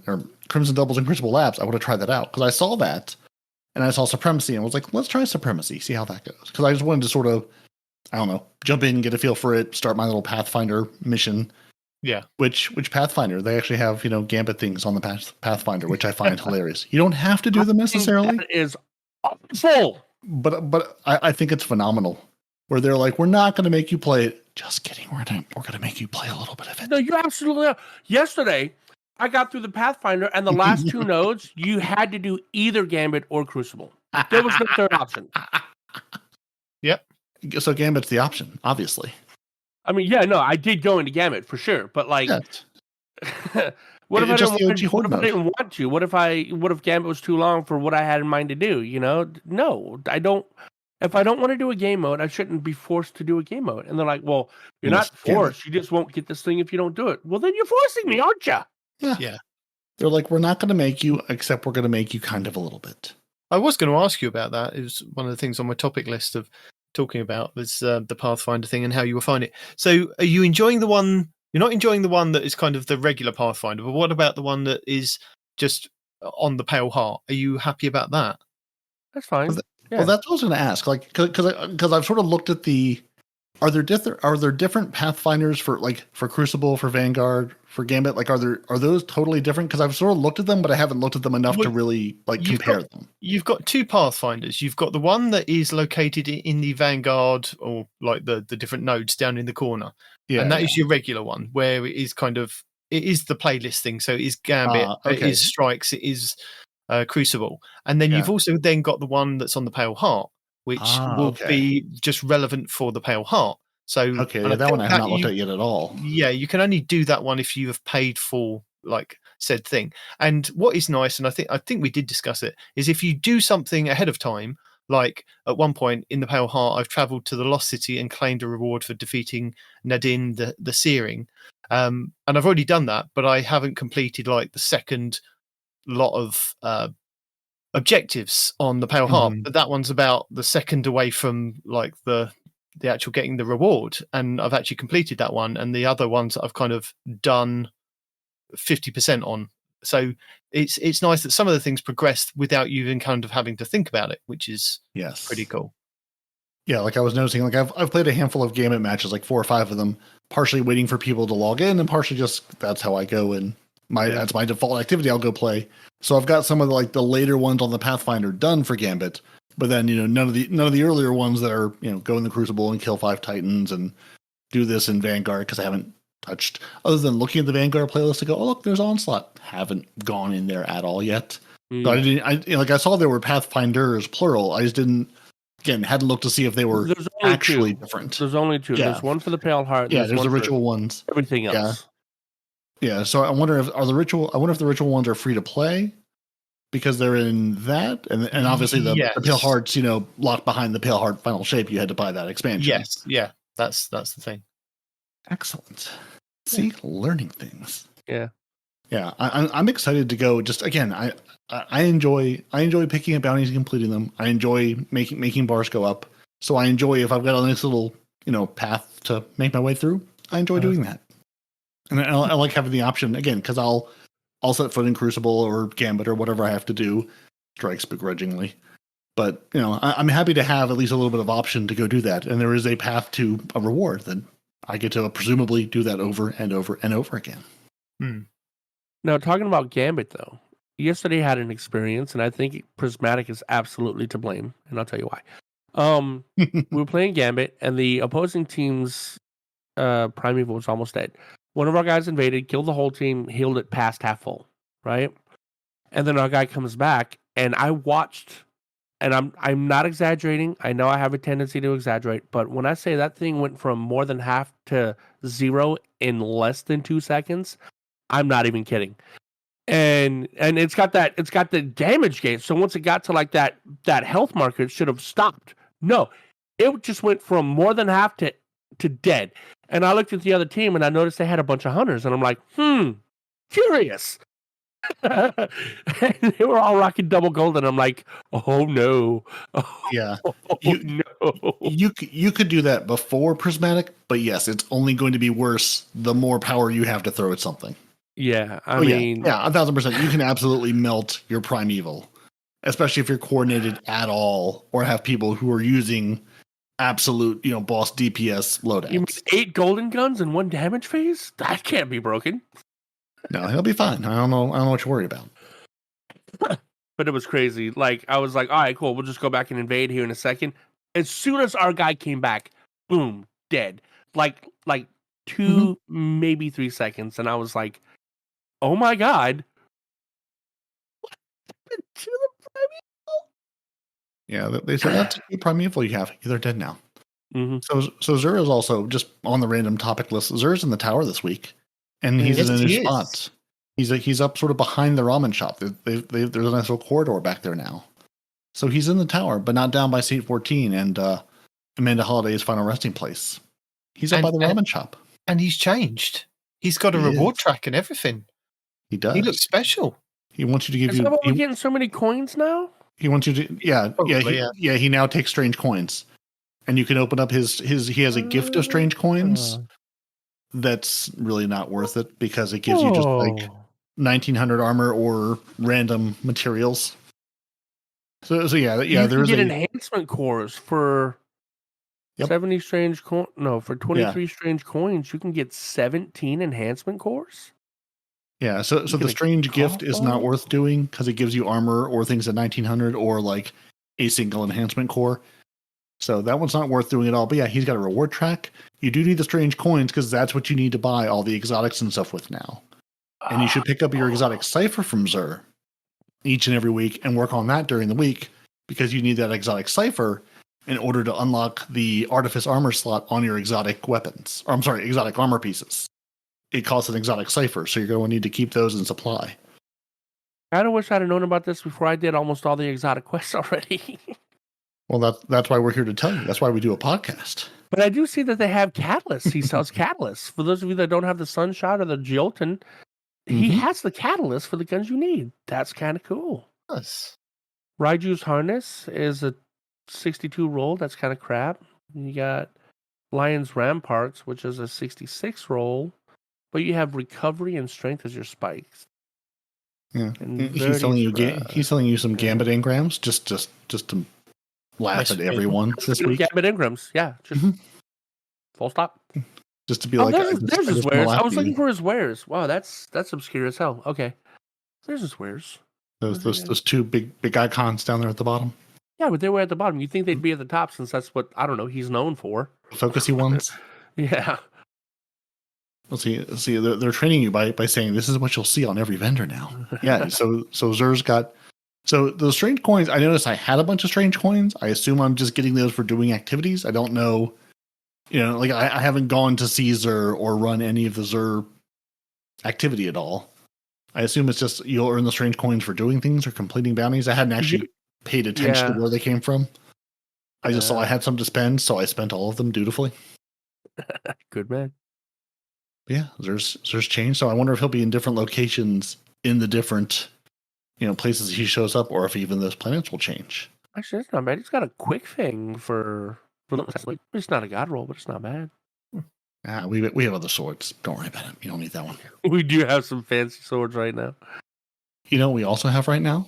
Doubles and Crucible Labs, I would have tried that out because I saw that, and I saw Supremacy, and was like, let's try Supremacy, see how that goes. Because I just wanted to sort of, I don't know, jump in, get a feel for it, start my little Pathfinder mission. Yeah. Which Pathfinder? They actually have Gambit things on the Pathfinder, which I find hilarious. You don't have to do them necessarily. That is awful. But I think it's phenomenal. Where they're like, we're not going to make you play it. Just kidding. We're going to make you play a little bit of it. No, you absolutely are. Yesterday, I got through the Pathfinder, and the last 2 nodes, you had to do either Gambit or Crucible. There was no third option. Yep. So Gambit's the option, obviously. I mean, I did go into Gambit for sure, but like, what if I didn't want to? What if Gambit was too long for what I had in mind to do? No, I don't. If I don't want to do a game mode, I shouldn't be forced to do a game mode. And they're like, well, you're not forced. You just won't get this thing if you don't do it. Well, then you're forcing me, aren't you? Yeah. They're like, we're not going to make you, except we're going to make you kind of a little bit. I was going to ask you about that. It was one of the things on my topic list of talking about was the Pathfinder thing and how you will find it. So are you enjoying the one? You're not enjoying the one that is kind of the regular Pathfinder, but what about the one that is just on the Pale Heart? Are you happy about that? That's fine. Well, that's what I was going to ask. Like, because I've sort of looked at are there different Pathfinders for Crucible, for Vanguard, for Gambit? Like, are those totally different? Because I've sort of looked at them, but I haven't looked at them enough to really compare them. You've got 2 Pathfinders. You've got the one that is located in the Vanguard, or like the different nodes down in the corner, and that is your regular one, where it is it is the playlist thing. So it is Gambit, it is Strikes, it is Crucible, and then you've also then got the one that's on the Pale Heart, which will be just relevant for the Pale Heart. So that one I have not looked at yet at all. Yeah, you can only do that one if you have paid for like said thing. And what is nice, and I think we did discuss it, is if you do something ahead of time. Like at one point in the Pale Heart, I've travelled to the Lost City and claimed a reward for defeating Nadine the Searing, and I've already done that, but I haven't completed like the second lot of objectives on the Pale Heart, but that one's about the second away from like the actual getting the reward, and I've actually completed that one, and the other ones I've kind of done 50% on. So it's nice that some of the things progressed without you even kind of having to think about it, which is pretty cool. Yeah, like I was noticing, like I've played a handful of Gambit matches, like 4 or 5 of them, partially waiting for people to log in, and partially just that's how I go, and that's my default activity. I'll go play. So I've got some of the later ones on the Pathfinder done for Gambit, but then none of the earlier ones that are go in the Crucible and kill 5 Titans and do this in Vanguard, because I haven't touched, other than looking at the Vanguard playlist to go, oh look, there's Onslaught. Haven't gone in there at all yet. So I saw there were Pathfinders plural. I just didn't again, hadn't looked to see if they were There's only actually two. different. There's only two. Yeah. There's one for the Pale Heart. And Yeah, there's one the for ritual ones. everything else. Yeah. So I wonder if the ritual ones are free to play because they're in that, and obviously the Pale Hearts, locked behind the Pale Heart final shape. You had to buy that expansion. Yes, yeah, that's the thing. Excellent. See, learning things. Yeah. Yeah, I'm excited to go. Just again, I enjoy picking up bounties and completing them. I enjoy making bars go up. So I enjoy if I've got a nice little path to make my way through. I enjoy doing that, and I like having the option again because I'll set foot in Crucible or Gambit or whatever I have to do. Strikes begrudgingly, but I'm happy to have at least a little bit of option to go do that. And there is a path to a reward that I get to presumably do that over and over and over again. Now, talking about Gambit, though, yesterday I had an experience, and I think Prismatic is absolutely to blame, and I'll tell you why. We were playing Gambit, and the opposing team's Primeval was almost dead. One of our guys invaded, killed the whole team, healed it past half full, right? And then our guy comes back, and I watched, and I'm not exaggerating. I know I have a tendency to exaggerate, but when I say that thing went from more than half to 0 in less than 2 seconds, I'm not even kidding. And it's got the damage gain. So once it got to like that health marker, it should have stopped. No, it just went from more than half to dead. And I looked at the other team and I noticed they had a bunch of hunters, and I'm like, curious. And they were all rocking double gold, and I'm like, oh no. Yeah. No. You could do that before Prismatic, but yes, it's only going to be worse the more power you have to throw at something. Yeah, I mean... Yeah, 1,000%. You can absolutely melt your Primeval, especially if you're coordinated at all or have people who are using absolute, boss DPS loadouts. You mean 8 golden guns in 1 damage phase? That can't be broken. No, he'll be fine. I don't know what you're worried about. But it was crazy. Like, I was like, all right, cool. We'll just go back and invade here in a second. As soon as our guy came back, boom, dead. Like 2, maybe 3 seconds. And I was like, oh my God. What happened to the Primeval? Yeah, they said that's a Primeval you have. They're dead now. Mm-hmm. So Xur is also just on the random topic list. Xur's in the tower this week. And he's in his spot. He's up sort of behind the ramen shop. There's a nice little corridor back there now. So he's in the tower, but not down by Seat 14 and Amanda Holliday's final resting place. He's up by the ramen shop. And he's changed. He's got a reward track and everything. He does. He looks special. He wants you to give Is that why we're getting so many coins now? He wants you to he now takes strange coins. And you can open up he has a gift of strange coins. That's really not worth it because it gives you just like 1,900 armor or random materials. So yeah. You There's can get enhancement cores for 70 strange for 23 strange coins. You can get 17 enhancement cores. Yeah, so the strange gift is not worth doing because it gives you armor or things at 1,900 or like a single enhancement core. So that one's not worth doing at all. But yeah, he's got a reward track. You do need the strange coins because that's what you need to buy all the exotics and stuff with now. And you should pick up your exotic cipher from Xur each and every week and work on that during the week because you need that exotic cipher in order to unlock the artifice armor slot on your exotic weapons. Or I'm sorry, exotic armor pieces. It costs an exotic cipher, so you're going to need to keep those in supply. I kind of wish I'd have known about this before I did almost all the exotic quests already. Well, that's why we're here to tell you. That's why we do a podcast. But I do see that they have catalysts. He sells catalysts. For those of you that don't have the Sunshot or the Jolton, he has the catalyst for the guns you need. That's kind of cool. Yes. Raiju's Harness is a 62 roll. That's kind of crap. You got Lion's Ramparts, which is a 66 roll. But you have Recovery and Strength as your spikes. Yeah, he's selling you some Gambit engrams just to laugh at everyone this week. Gambit engrams, yeah, just full stop. Just to be like, there's his wares. I was looking for his wares. Wow, that's obscure as hell. Okay, there's his wares. Those two big icons down there at the bottom. Yeah, but they were at the bottom. You'd think they'd be at the top since that's what he's known for. Focusy ones. Yeah. Let's see. They're training you by saying this is what you'll see on every vendor now. Yeah. So Xur's got So those strange coins, I noticed I had a bunch of strange coins. I assume I'm just getting those for doing activities. I don't know. Like I haven't gone to Caesar or run any of the Xur activity at all. I assume it's just you'll earn the strange coins for doing things or completing bounties. I hadn't actually paid attention to where they came from. I just saw I had some to spend, so I spent all of them dutifully. Good man. Yeah, there's change. So I wonder if he'll be in different locations in the different, places he shows up, or if even those planets will change. Actually, that's not bad. He's got a quick thing for it's not a god roll, but it's not bad. We have other swords. Don't worry about it. You don't need that one. We do have some fancy swords right now. We also have right now?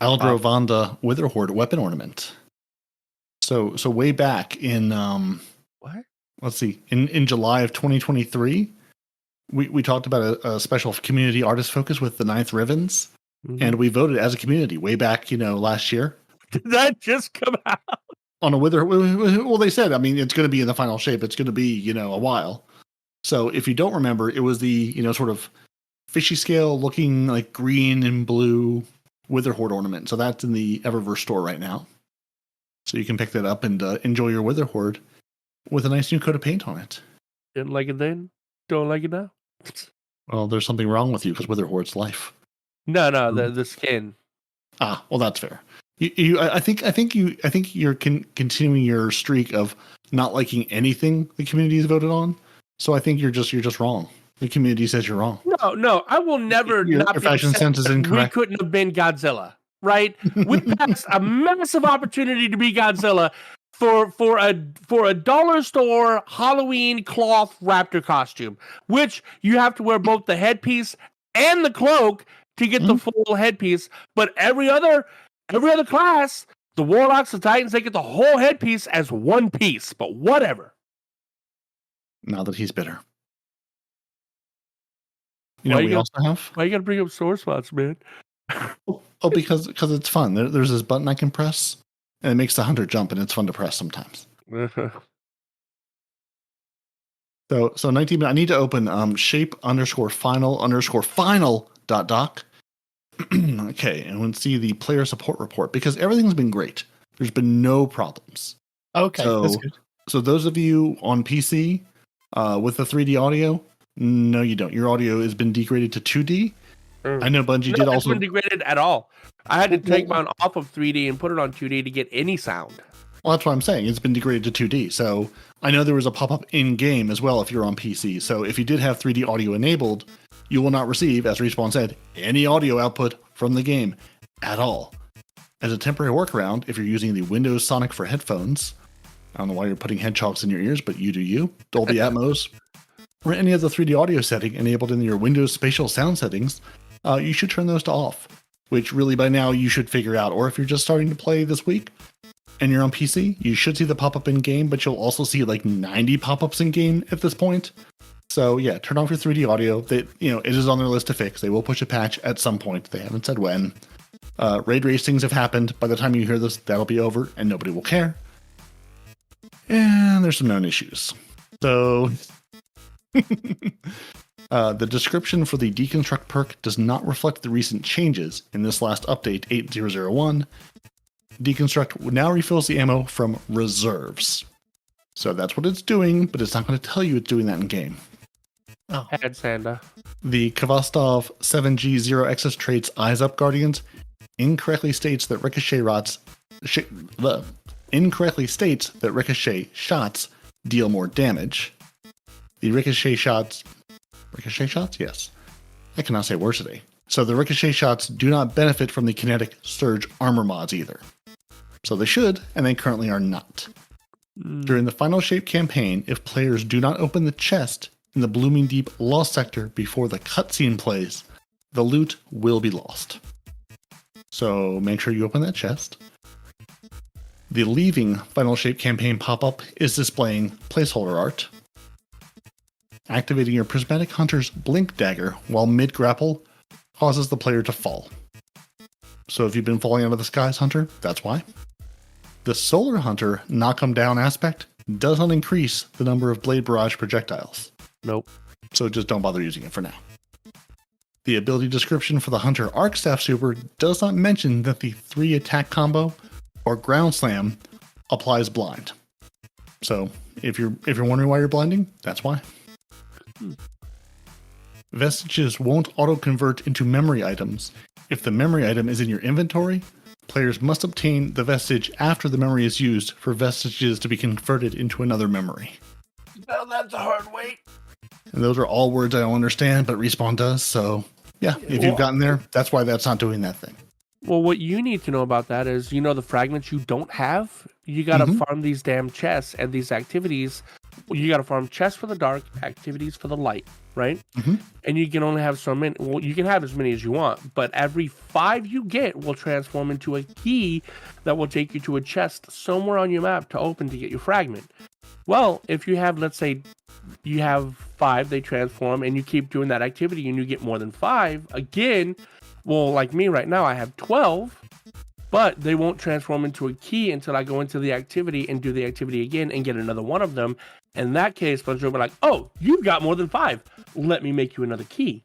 Aldro Vonda Witherhoard weapon ornament. So way back in what? Let's see, in July of 2023, we talked about a special community artist focus with the 9th Rivens, and we voted as a community way back, last year. Did that just come out? On a Wither, well, they said, it's going to be in the final shape. It's going to be, a while. So if you don't remember, it was the, sort of fishy scale looking like green and blue Witherhoard ornament. So that's in the Eververse store right now. So you can pick that up and enjoy your Witherhoard with a nice new coat of paint on it. Didn't like it then? Don't like it now? Well, there's something wrong with you because Witherhoard's life. No, the skin. Ah, well, that's fair. I think you're continuing your streak of not liking anything the community has voted on. So I think you're just wrong. The community says you're wrong. No, I will never. Your fashion sense is incorrect. We couldn't have been Godzilla, right? We passed a massive opportunity to be Godzilla for a dollar store Halloween cloth raptor costume, which you have to wear both the headpiece and the cloak to get the full headpiece. But every other class, the Warlocks, the Titans, they get the whole headpiece as one piece. But whatever. Now that he's bitter. We also have. Why you gotta bring up sore spots, man? Oh, because it's fun. There's this button I can press, and it makes the hunter jump, and it's fun to press sometimes. So 19. I need to open shape_final_final.doc. Okay, and we'll see the player support report because everything's been great. There's been no problems. Okay, that's good. So those of you on PC with the 3D audio, no, you don't. Your audio has been degraded to 2D. I know Bungie did also. It's been degraded at all. I had to take mine off of 3D and put it on 2D to get any sound. Well, that's what I'm saying. It's been degraded to 2D. So I know there was a pop-up in-game as well if you're on PC. So if you did have 3D audio enabled, you will not receive, as Respawn said, any audio output from the game at all. As a temporary workaround, if you're using the Windows Sonic for headphones, I don't know why you're putting hedgehogs in your ears, but you do you, Dolby Atmos, or any other 3D audio setting enabled in your Windows spatial sound settings, you should turn those to off, which really by now you should figure out. Or if you're just starting to play this week and you're on PC, you should see the pop-up in-game, but you'll also see like 90 pop-ups in-game at this point. So yeah, turn off your 3D audio. It is on their list to fix. They will push a patch at some point. They haven't said when. Raid racings have happened. By the time you hear this, that'll be over and nobody will care. And there's some known issues. So the description for the Deconstruct perk does not reflect the recent changes in this last update, 8.0.01. Deconstruct now refills the ammo from reserves. So that's what it's doing, but it's not going to tell you it's doing that in game. Oh. Head Sanda. The Khvostov 7G0XS traits Eyes Up Guardians incorrectly states that ricochet shots deal more damage. The ricochet shots? Yes. I cannot say words today. So the ricochet shots do not benefit from the kinetic surge armor mods either. So they should, and they currently are not. During the Final Shape campaign, if players do not open the chest in the Blooming Deep Lost sector before the cutscene plays, the loot will be lost. So make sure you open that chest. The Leaving Final Shape campaign pop-up is displaying placeholder art. Activating your Prismatic Hunter's Blink Dagger while mid-grapple causes the player to fall. So if you've been falling out of the skies, Hunter, that's why. The Solar Hunter Knock 'em Down aspect does not increase the number of Blade Barrage projectiles. Nope. So just don't bother using it for now. The ability description for the Hunter Arc Staff Super does not mention that the 3 attack combo or ground slam applies blind. So if you're wondering why you're blinding, that's why. Vestiges won't auto-convert into memory items. If the memory item is in your inventory, players must obtain the vestige after the memory is used for vestiges to be converted into another memory. Well, that's a hard wait. And those are all words I don't understand, but Respawn does, so yeah, if you've gotten there, that's why that's not doing that thing. Well, what you need to know about that is, the fragments you don't have, you got to farm these damn chests and these activities. You got to farm chests for the dark, activities for the light, right? And you can only have so many. Well, you can have as many as you want, but every 5 you get will transform into a key that will take you to a chest somewhere on your map to open to get your fragment. Well, if you have, let's say, you have 5, they transform, and you keep doing that activity and you get more than 5, again, well, like me right now, I have 12, but they won't transform into a key until I go into the activity and do the activity again and get another one of them. In that case, Bungie will be like, oh, you've got more than 5. Let me make you another key.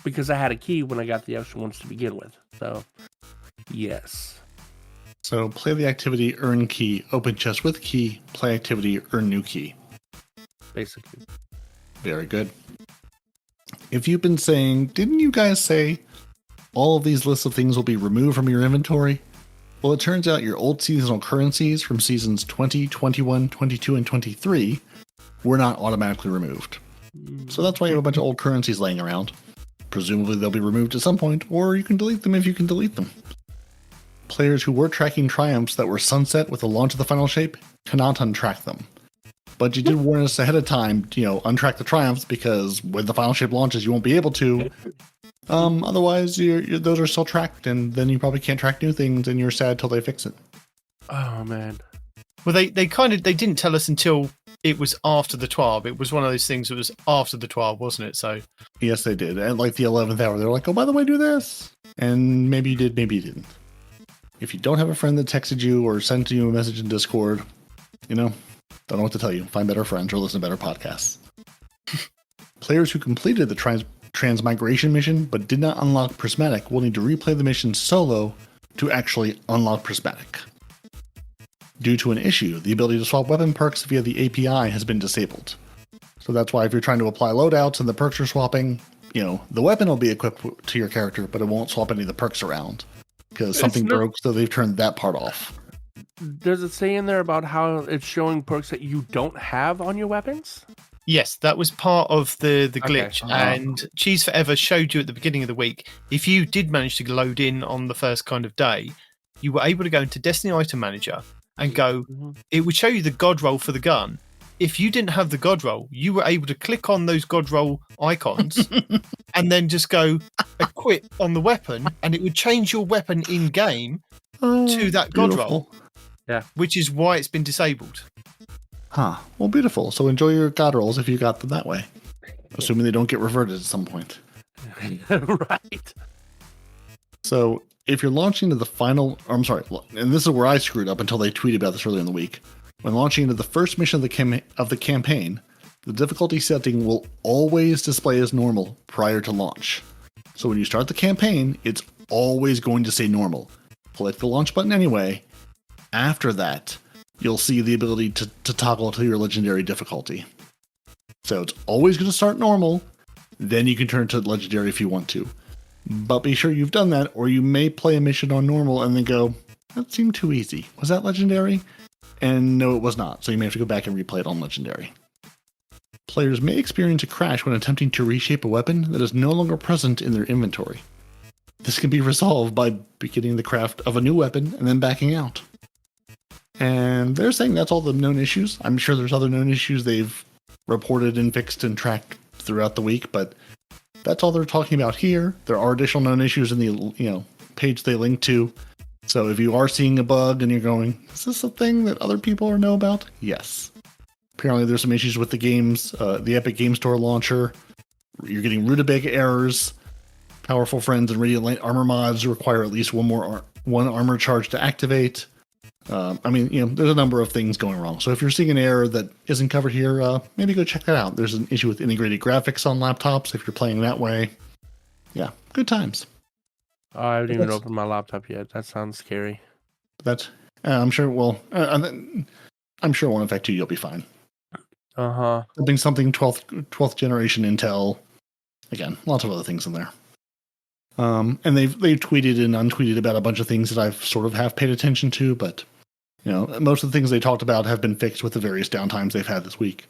Because I had a key when I got the extra ones to begin with. So, yes. So play the activity, earn key, open chest with key, play activity, earn new key. Basically. Very good. If you've been saying, didn't you guys say all of these lists of things will be removed from your inventory? Well, it turns out your old seasonal currencies from seasons 20, 21, 22, and 23 were not automatically removed. So that's why you have a bunch of old currencies laying around. Presumably they'll be removed at some point, or you can delete them if you can delete them. Players who were tracking triumphs that were sunset with the launch of the final shape cannot untrack them. But you did warn us ahead of time, untrack the triumphs, because when the final shape launches, you won't be able to. Otherwise, those are still tracked, and then you probably can't track new things, and you're sad till they fix it. Oh, man. Well, they didn't tell us until it was after the TWAB. It was one of those things that was after the TWAB, wasn't it? So yes, they did. At like the 11th hour, they were like, oh, by the way, do this. And maybe you did, maybe you didn't. If you don't have a friend that texted you or sent you a message in Discord, don't know what to tell you. Find better friends or listen to better podcasts. Players who completed the transmigration mission but did not unlock Prismatic will need to replay the mission solo to actually unlock Prismatic. Due to an issue, the ability to swap weapon perks via the API has been disabled. So that's why if you're trying to apply loadouts and the perks are swapping, the weapon will be equipped to your character, but it won't swap any of the perks around. Because something broke, so they've turned that part off. Does it say in there about how it's showing perks that you don't have on your weapons? Yes, that was part of the glitch. Okay. And Cheese Forever showed you at the beginning of the week, if you did manage to load in on the first kind of day, you were able to go into Destiny Item Manager and go, it would show you the God roll for the gun. If you didn't have the God roll, you were able to click on those God roll icons and then just go equip on the weapon, and it would change your weapon in game to that God roll. Yeah. Which is why it's been disabled. Huh. Well, beautiful. So enjoy your God rolls if you got them that way. Assuming they don't get reverted at some point. Right. So if you're launching to the final, and this is where I screwed up until they tweeted about this earlier in the week. When launching into the first mission of the campaign, the difficulty setting will always display as normal prior to launch. So when you start the campaign, it's always going to say normal. Click the launch button anyway. After that, you'll see the ability to toggle to your legendary difficulty. So it's always going to start normal, then you can turn to legendary if you want to. But be sure you've done that, or you may play a mission on normal and then go, that seemed too easy. Was that legendary? And no, it was not, so you may have to go back and replay it on legendary. Players may experience a crash when attempting to reshape a weapon that is no longer present in their inventory. This can be resolved by beginning the craft of a new weapon and then backing out. And they're saying that's all the known issues. I'm sure there's other known issues they've reported and fixed and tracked throughout the week, but that's all they're talking about here. There are additional known issues in the page they link to. So if you are seeing a bug and you're going, is this a thing that other people know about? Yes. Apparently there's some issues with the games, the Epic Game Store launcher. You're getting rutabaga errors. Powerful Friends and Radiant Light armor mods require at least one armor charge to activate. There's a number of things going wrong. So if you're seeing an error that isn't covered here, maybe go check that out. There's an issue with integrated graphics on laptops if you're playing that way. yeah, good times. Oh, I haven't But even that's- opened my laptop yet. That sounds scary. But I'm sure. Well, I'm sure it won't affect you. You'll be fine. Something 12th generation Intel. Again, lots of other things in there. And they've tweeted and untweeted about a bunch of things that I've sort of have paid attention to, but most of the things they talked about have been fixed with the various downtimes they've had this week.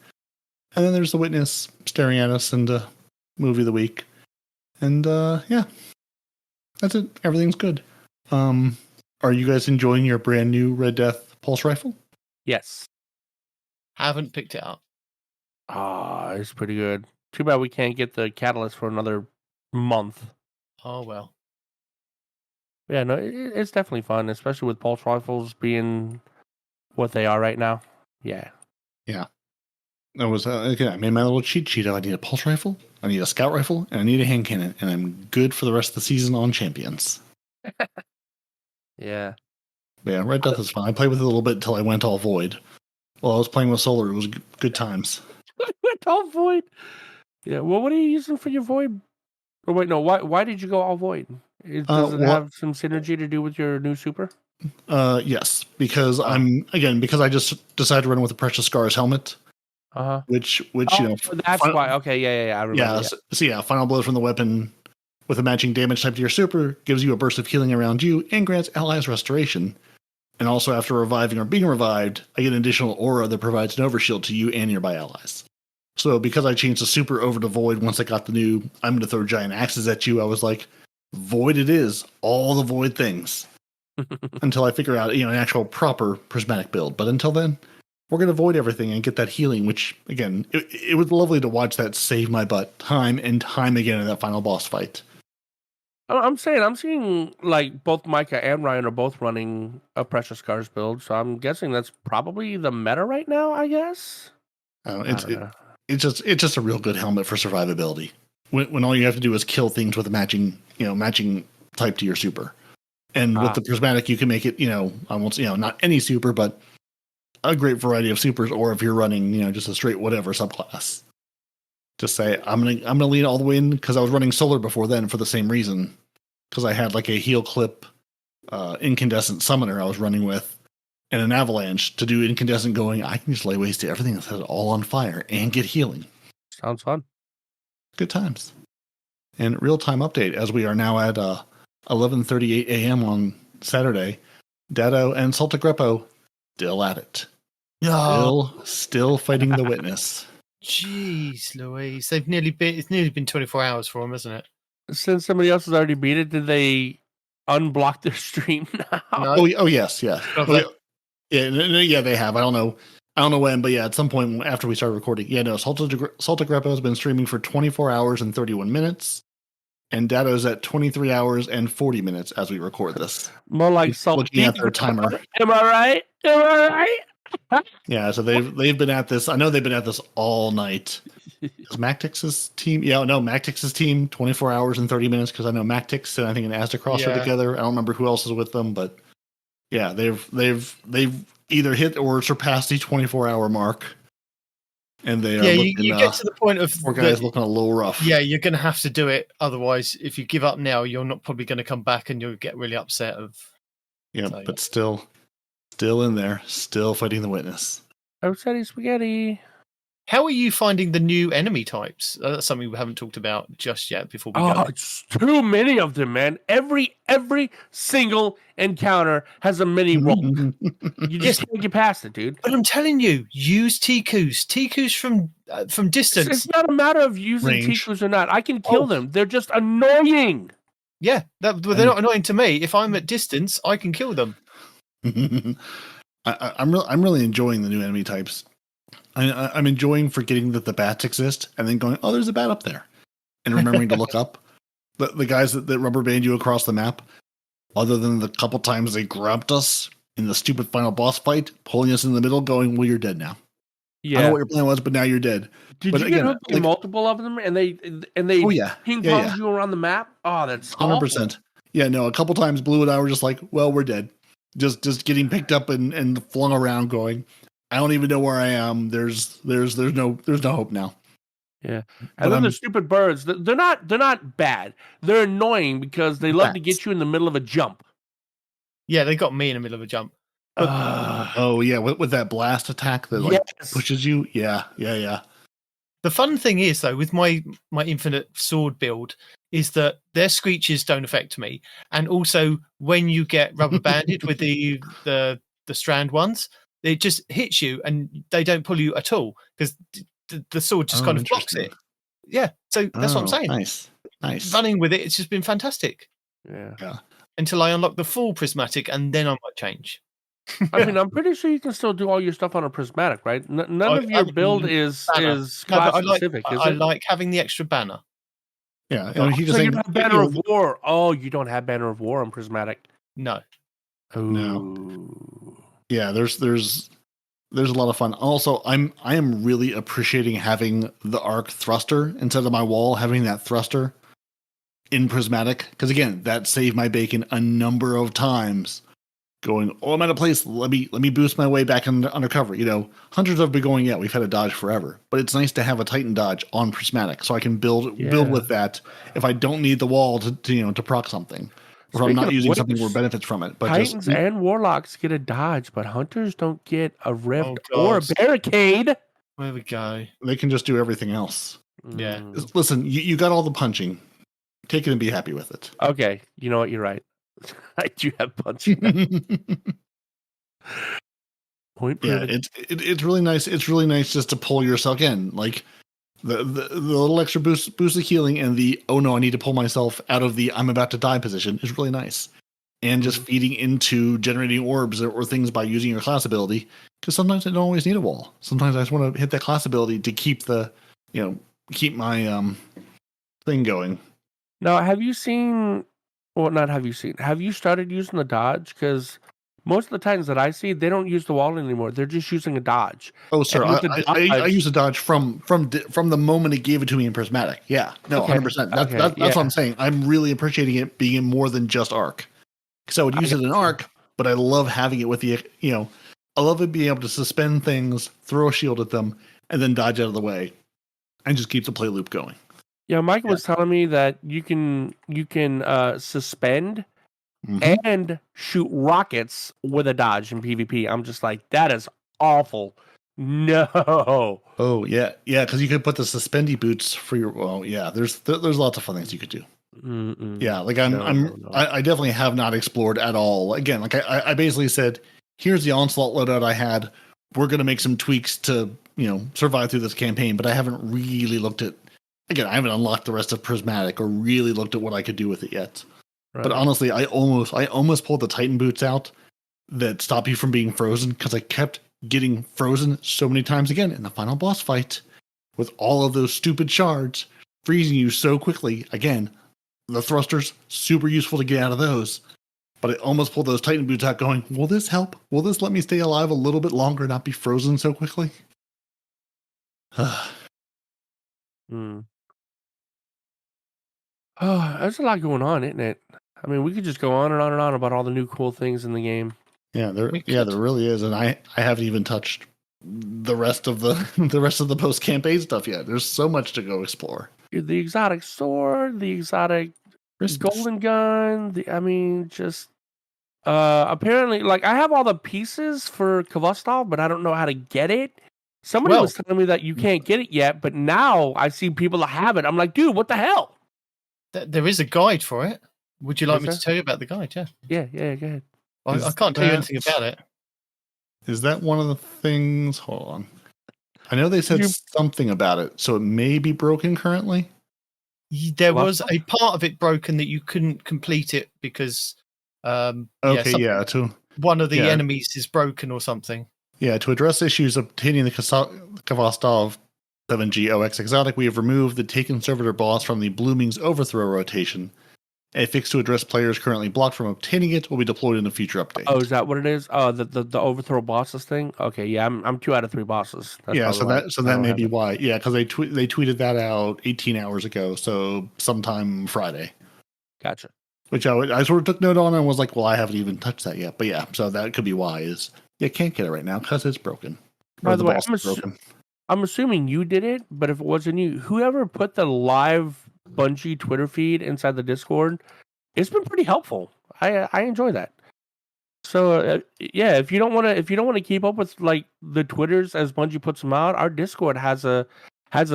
And then there's the Witness staring at us and movie of the week. And yeah, that's it. Everything's good. Are you guys enjoying your brand new Red Death pulse rifle? Yes. Haven't picked it up. Ah, it's pretty good. Too bad we can't get the catalyst for another month. Oh, well. Yeah, no, it's definitely fun, especially with pulse rifles being what they are right now. Yeah. Yeah. I was again, I made my little cheat sheet. I need a pulse rifle, I need a scout rifle, and I need a hand cannon, and I'm good for the rest of the season on champions. Yeah. But yeah, Red Death is fun. I played with it a little bit until I went all void. While I was playing with Solar, it was good times. Went all void. Yeah. Well, what are you using for your void? Oh wait, no. Why did you go all void? Does it have some synergy to do with your new super? Yes, because because I just decided to run with the Precious Scars helmet. Which that's why. Okay, yeah, I remember. So final blow from the weapon with a matching damage type to your super gives you a burst of healing around you and grants allies restoration. And also, after reviving or being revived, I get an additional aura that provides an overshield to you and nearby allies. So because I changed the super over to Void once I got the new I'm going to throw giant axes at you, I was like, Void it is. All the Void things. Until I figure out an actual proper prismatic build. But until then, we're going to void everything and get that healing, which, again, it was lovely to watch that save my butt time and time again in that final boss fight. I'm seeing like both Micah and Ryan are both running a Precious Scars build, so I'm guessing that's probably the meta right now, I guess. It's just a real good helmet for survivability. When all you have to do is kill things with a matching type to your super. And with the prismatic, you can make it, not any super, but a great variety of supers, or if you're running, just a straight whatever subclass. Just say, I'm gonna lean all the way in, because I was running Solar before then for the same reason. Because I had like a heal clip incandescent summoner I was running with, and an avalanche to do incandescent going. I can just lay waste to everything that set it all on fire and get healing. Sounds fun. Good times. And real-time update, as we are now at 11:38 a.m. on Saturday, Datto and Saltagrepo still at it. Still fighting the Witness. Jeez Louise. It's nearly been 24 hours for them, isn't it? Since somebody else has already beat it, did they unblock their stream now? No. Oh yes. Yeah, they have. I don't know when, but yeah, at some point after we started recording. Yeah, no, Saltagrepo has been streaming for 24 hours and 31 minutes. And Datto's at 23 hours and 40 minutes as we record this. More like looking at their timer. Am I right? Yeah, so they've been at this. I know they've been at this all night. Is Mactix's team? Yeah, no, Mactix's team 24 hours and 30 minutes, because I know Mactix and I think an Aztecross are together. I don't remember who else is with them, but yeah, they've either hit or surpassed the 24-hour mark. And they are looking, you get to the point of four guys looking a little rough. Yeah, you're going to have to do it. Otherwise, if you give up now, you're not probably going to come back, and you'll get really upset. But still in there, still fighting the Witness. Upsetty spaghetti. How are you finding the new enemy types? That's something we haven't talked about just yet before we go. It's too many of them, man. Every single encounter has a mini roll. You just can't get past it, dude. But I'm telling you, use Tikus. Tikus from distance. It's not a matter of using Tikus or not. I can kill them. They're just annoying. Yeah, they're not annoying to me. If I'm at distance, I can kill them. I'm really enjoying the new enemy types. I'm enjoying forgetting that the bats exist and then going, oh, there's a bat up there, and remembering to look up. The guys that rubber band you across the map, other than the couple times they grabbed us in the stupid final boss fight, pulling us in the middle, going, well, you're dead now. Yeah. I don't know what your plan was, but now you're dead. Did you get hooked by multiple of them and they ping-ponged you around the map? Oh, that's 100%. Yeah, no, a couple times Blue and I were just like, well, we're dead. Just getting picked up and flung around going, I don't even know where I am. There's no hope now. Yeah, But and then I'm- the stupid birds. They're not bad. They're annoying because they love to Bats. get you in the middle of a jump. Yeah, they got me in the middle of a jump. Oh yeah, with that blast attack that like Yes. pushes you. Yeah. The fun thing is, though, with my infinite sword build, is that their screeches don't affect me, and also when you get rubber banded with the strand ones, it just hits you and they don't pull you at all because the sword just kind of blocks it. Yeah, so that's what I'm saying. Nice. Running with it, it's just been fantastic Yeah. until I unlock the full prismatic, and then I might change. I mean, I'm pretty sure you can still do all your stuff on a prismatic, right? None of your build is banner. is No, but class specific, is I it? like having the extra banner. Yeah. Oh, He so just you saying, don't have Banner of War. Oh, you don't have Banner of War on prismatic. No. Ooh. yeah. There's a lot of fun. Also, I am really appreciating having the arc thruster instead of my wall, having that thruster in prismatic, because again, that saved my bacon a number of times. Going, I'm out of place. Let me boost my way back under cover. Hunters have been going. Yeah, we've had a dodge forever, but it's nice to have a Titan dodge on prismatic, so I can build with that if I don't need the wall to proc something, or if I'm not using something where benefits from it. But Titans and Warlocks get a dodge, but Hunters don't get a rift Oh, or a God. barricade. There we go. they can just do everything else. Yeah. Listen, you got all the punching. Take it and be happy with it. Okay, you know what? You're right. I do have punching. Point Yeah, proven. it's really nice. It's really nice just to pull yourself in, like the little extra boost of healing, and the oh no, I need to pull myself out of the I'm about to die position is really nice, and just feeding into generating orbs or things by using your class ability, because sometimes I don't always need a wall. Sometimes I just want to hit that class ability to keep keep my thing going. Now, have you seen? Well, not have you seen? Have you started using the dodge? Because most of the times that I see, they don't use the wall anymore. They're just using a dodge. Oh, sir, And with the I dodge- use a dodge from the moment it gave it to me in prismatic. Yeah, no, Okay, 100%. That's okay, what yeah. I'm saying. I'm really appreciating it being more than just arc. Because I would use it in arc, but I love having it with the I love it being able to suspend things, throw a shield at them, and then dodge out of the way, and just keep the play loop going. Yeah, Michael was telling me that you can suspend Mhm. and shoot rockets with a dodge in PvP. I'm just like, that is awful. No. Oh yeah, because you could put the suspendy boots for your. Well, yeah, there's lots of fun things you could do. Mm-mm. Yeah, like No. I definitely have not explored at all. Again, like I basically said, here's the Onslaught loadout I had. We're gonna make some tweaks to survive through this campaign, but I haven't really looked at. Again, I haven't unlocked the rest of Prismatic or really looked at what I could do with it yet. Right. But honestly, I almost pulled the Titan boots out that stop you from being frozen, because I kept getting frozen so many times again in the final boss fight with all of those stupid shards freezing you so quickly. Again, the thrusters, super useful to get out of those. But I almost pulled those Titan boots out going, will this help? Will this let me stay alive a little bit longer and not be frozen so quickly? Hmm. Oh, there's a lot going on, isn't it? I mean, we could just go on and on and on about all the new cool things in the game. Yeah, there really is, and I haven't even touched the rest of the post campaign stuff yet. There's so much to go explore. The exotic sword, the exotic golden gun. Apparently, like, I have all the pieces for Khvostov, but I don't know how to get it. Somebody was telling me that you can't get it yet, but now I see people that have it. I'm like, dude, what the hell? There is a guide for it. Would you like Is me there? to tell you about the guide? Yeah. Yeah, go ahead. I can't tell you anything about it. Is that one of the things? Hold on. I know they said something about it, so it may be broken currently. There was a part of it broken that you couldn't complete it because one of the enemies is broken or something. Yeah, to address issues obtaining the Khvostov 7G0X exotic, we have removed the Taken Servitor boss from the Blooming's Overthrow rotation. A fix to address players currently blocked from obtaining it will be deployed in a future update. Oh, is that what it is? Oh, the overthrow bosses thing. Okay, yeah, I'm 2 out of 3 bosses. That's so that may be why. Yeah, because they tweeted that out 18 hours ago, so sometime Friday. Gotcha. Which I sort of took note on and was like, well, I haven't even touched that yet. But yeah, so that could be why. Can't get it right now because it's broken. By the way, broken. I'm assuming you did it, but if it wasn't you, whoever put the live Bungie Twitter feed inside the Discord, it's been pretty helpful. I enjoy that. So yeah, if you don't want to keep up with like the Twitters as Bungie puts them out, our Discord has a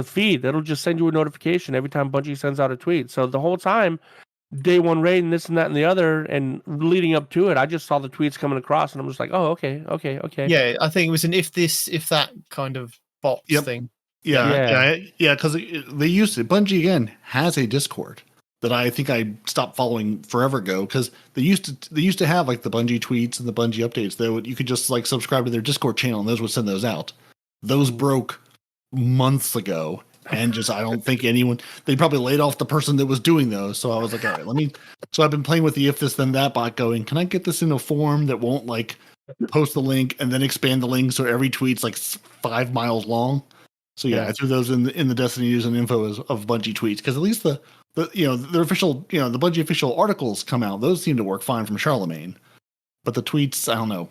feed that'll just send you a notification every time Bungie sends out a tweet. So the whole time, day one raid and this and that and the other, and leading up to it, I just saw the tweets coming across, and I'm just like, oh, okay. Yeah, I think it was an if that kind of box thing. Yeah, because they used to. Bungie again has a Discord that I think I stopped following forever ago because they used to have like the Bungie tweets and the Bungie updates. You could just like subscribe to their Discord channel and those would send those out. Those broke months ago, and just I don't think they probably laid off the person that was doing those. So I was like, all right, So I've been playing with the if this then that bot, going, can I get this in a form that won't like post the link and then expand the link so every tweet's like 5 miles long? So yeah, I threw those in the Destiny news and info of Bungie tweets because at least the official the Bungie official articles come out. Those seem to work fine from Charlemagne, but the tweets, I don't know,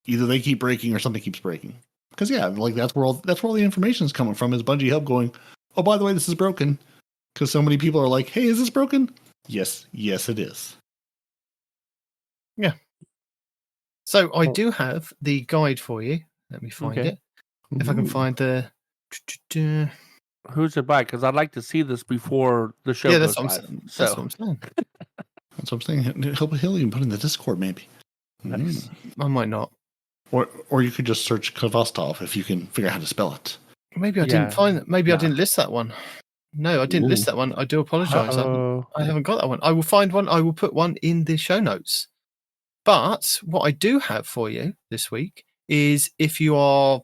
either they keep breaking or something keeps breaking. Because like that's where all the information is coming from, is Bungie Hub going, oh, by the way, this is broken. Because so many people are like, hey, is this broken? Yes, it is. Yeah. So I do have the guide for you. Let me find it. If I can find the. Who's it by? Because I'd like to see this before the show. Yeah, goes that's live. what I'm saying. That's what I'm saying. He'll even put in the Discord, maybe. Nice. I might not. Or you could just search Khvostov if you can figure out how to spell it. Maybe I didn't find it. Maybe I didn't list that one. No, I didn't list that one. I do apologize. I haven't got that one. I will find one. I will put one in the show notes. But what I do have for you this week is, if you are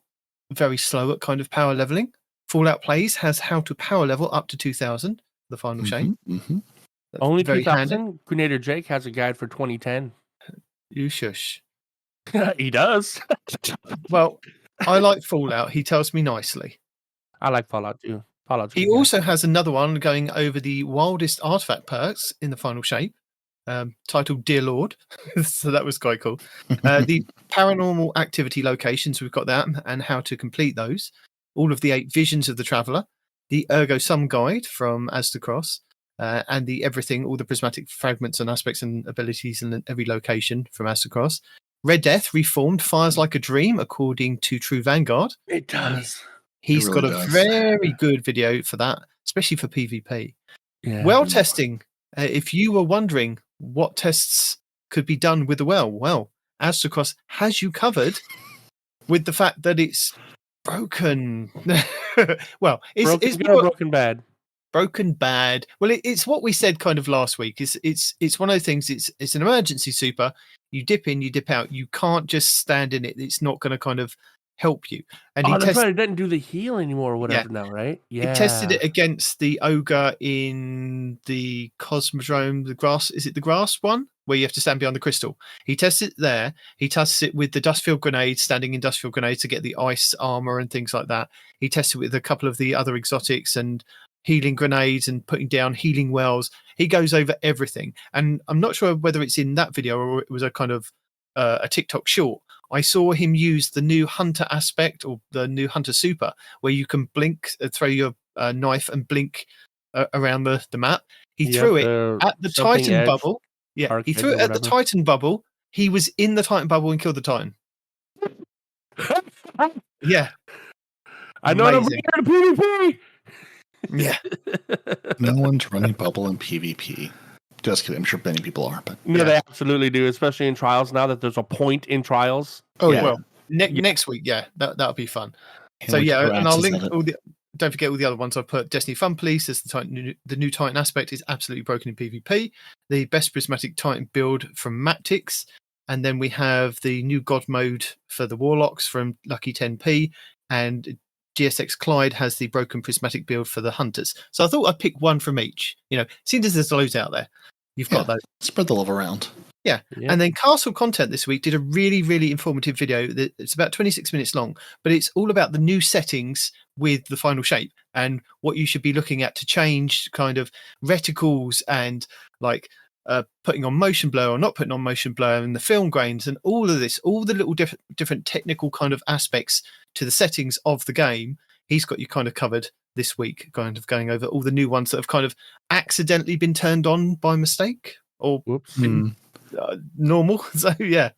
very slow at kind of power leveling, Fallout Plays has how to power level up to 2000, the final shape. Mm-hmm. Only 2000? Grenader Jake has a guide for 2010. You shush. He does. Well, I like Fallout. He tells me nicely. I like Fallout too. He also has another one going over the wildest artifact perks in the final shape, titled Dear Lord. So that was quite cool. The paranormal activity locations, we've got that, and how to complete those. All of the 8 visions of the Traveller. The Ergo Sum guide from Aztecross. And the everything, all the prismatic fragments and aspects and abilities in every location from Aztecross. Red Death Reformed fires like a dream, according to True Vanguard. It does. He's got a very good video for that, especially for PvP. Yeah. Well testing. If you were wondering what tests could be done with the well, Aztecross has you covered with the fact that it's broken. Well, it's broken bad. Broken bad. Well, it's what we said kind of last week. It's one of those things. It's an emergency super. You dip in, you dip out. You can't just stand in it. It's not going to kind of help you. And that's right. It doesn't do the heal anymore or whatever now, right? Yeah. He tested it against the ogre in the Cosmodrome. The grass, is it the grass one where you have to stand behind the crystal? He tested it there. He tested it with the Dustfield Grenade, standing in Dustfield Grenade to get the ice armor and things like that. He tested it with a couple of the other exotics and healing grenades and putting down healing wells. He goes over everything. And I'm not sure whether it's in that video or it was a kind of a TikTok short. I saw him use the new Hunter aspect, or the new Hunter super, where you can blink, throw your knife and blink around the map. He threw it at the Titan bubble. Yeah, he threw it at the Titan bubble. He was in the Titan bubble and killed the Titan. Yeah. I know I'm here to PvP. Yeah. No one's running bubble in PvP. Just kidding. I'm sure many people are, but no, they absolutely do, especially in trials now that there's a point in trials. Oh yeah. Well, next week, that'll be fun. So yeah, and I'll link all the. Don't forget all the other ones I've put. Destiny Fun Police as the new Titan aspect is absolutely broken in PvP. The best prismatic Titan build from Matix, and then we have the new God mode for the Warlocks from Lucky 10p, and GSX Clyde has the broken prismatic build for the Hunters. So I thought I'd pick one from each. Seeing as there's loads out there, you've got those. Spread the love around. Yeah. And then Castle Content this week did a really, really informative video. It's about 26 minutes long, but it's all about the new settings with the final shape and what you should be looking at to change kind of reticles and like putting on motion blur or not putting on motion blur and the film grains and all of this, all the little different technical kind of aspects to the settings of the game he's got you kind of covered this week, kind of going over all the new ones that have kind of accidentally been turned on by mistake or been normal. So yeah.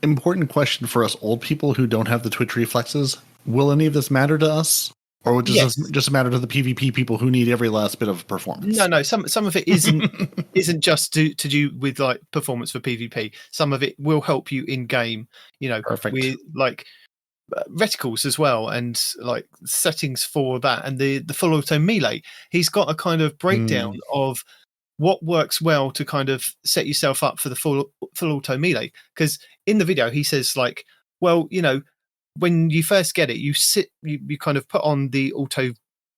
Important question for us old people who don't have the Twitch reflexes. Will any of this matter to us? Or would just matter to the PvP people who need every last bit of performance? No. Some of it isn't just to do with like performance for PvP. Some of it will help you in game. Perfect. With like reticles as well, and like settings for that, and the full auto melee. He's got a kind of breakdown of what works well to kind of set yourself up for the full auto melee. Because in the video he says like, well, when you first get it, you kind of put on the auto,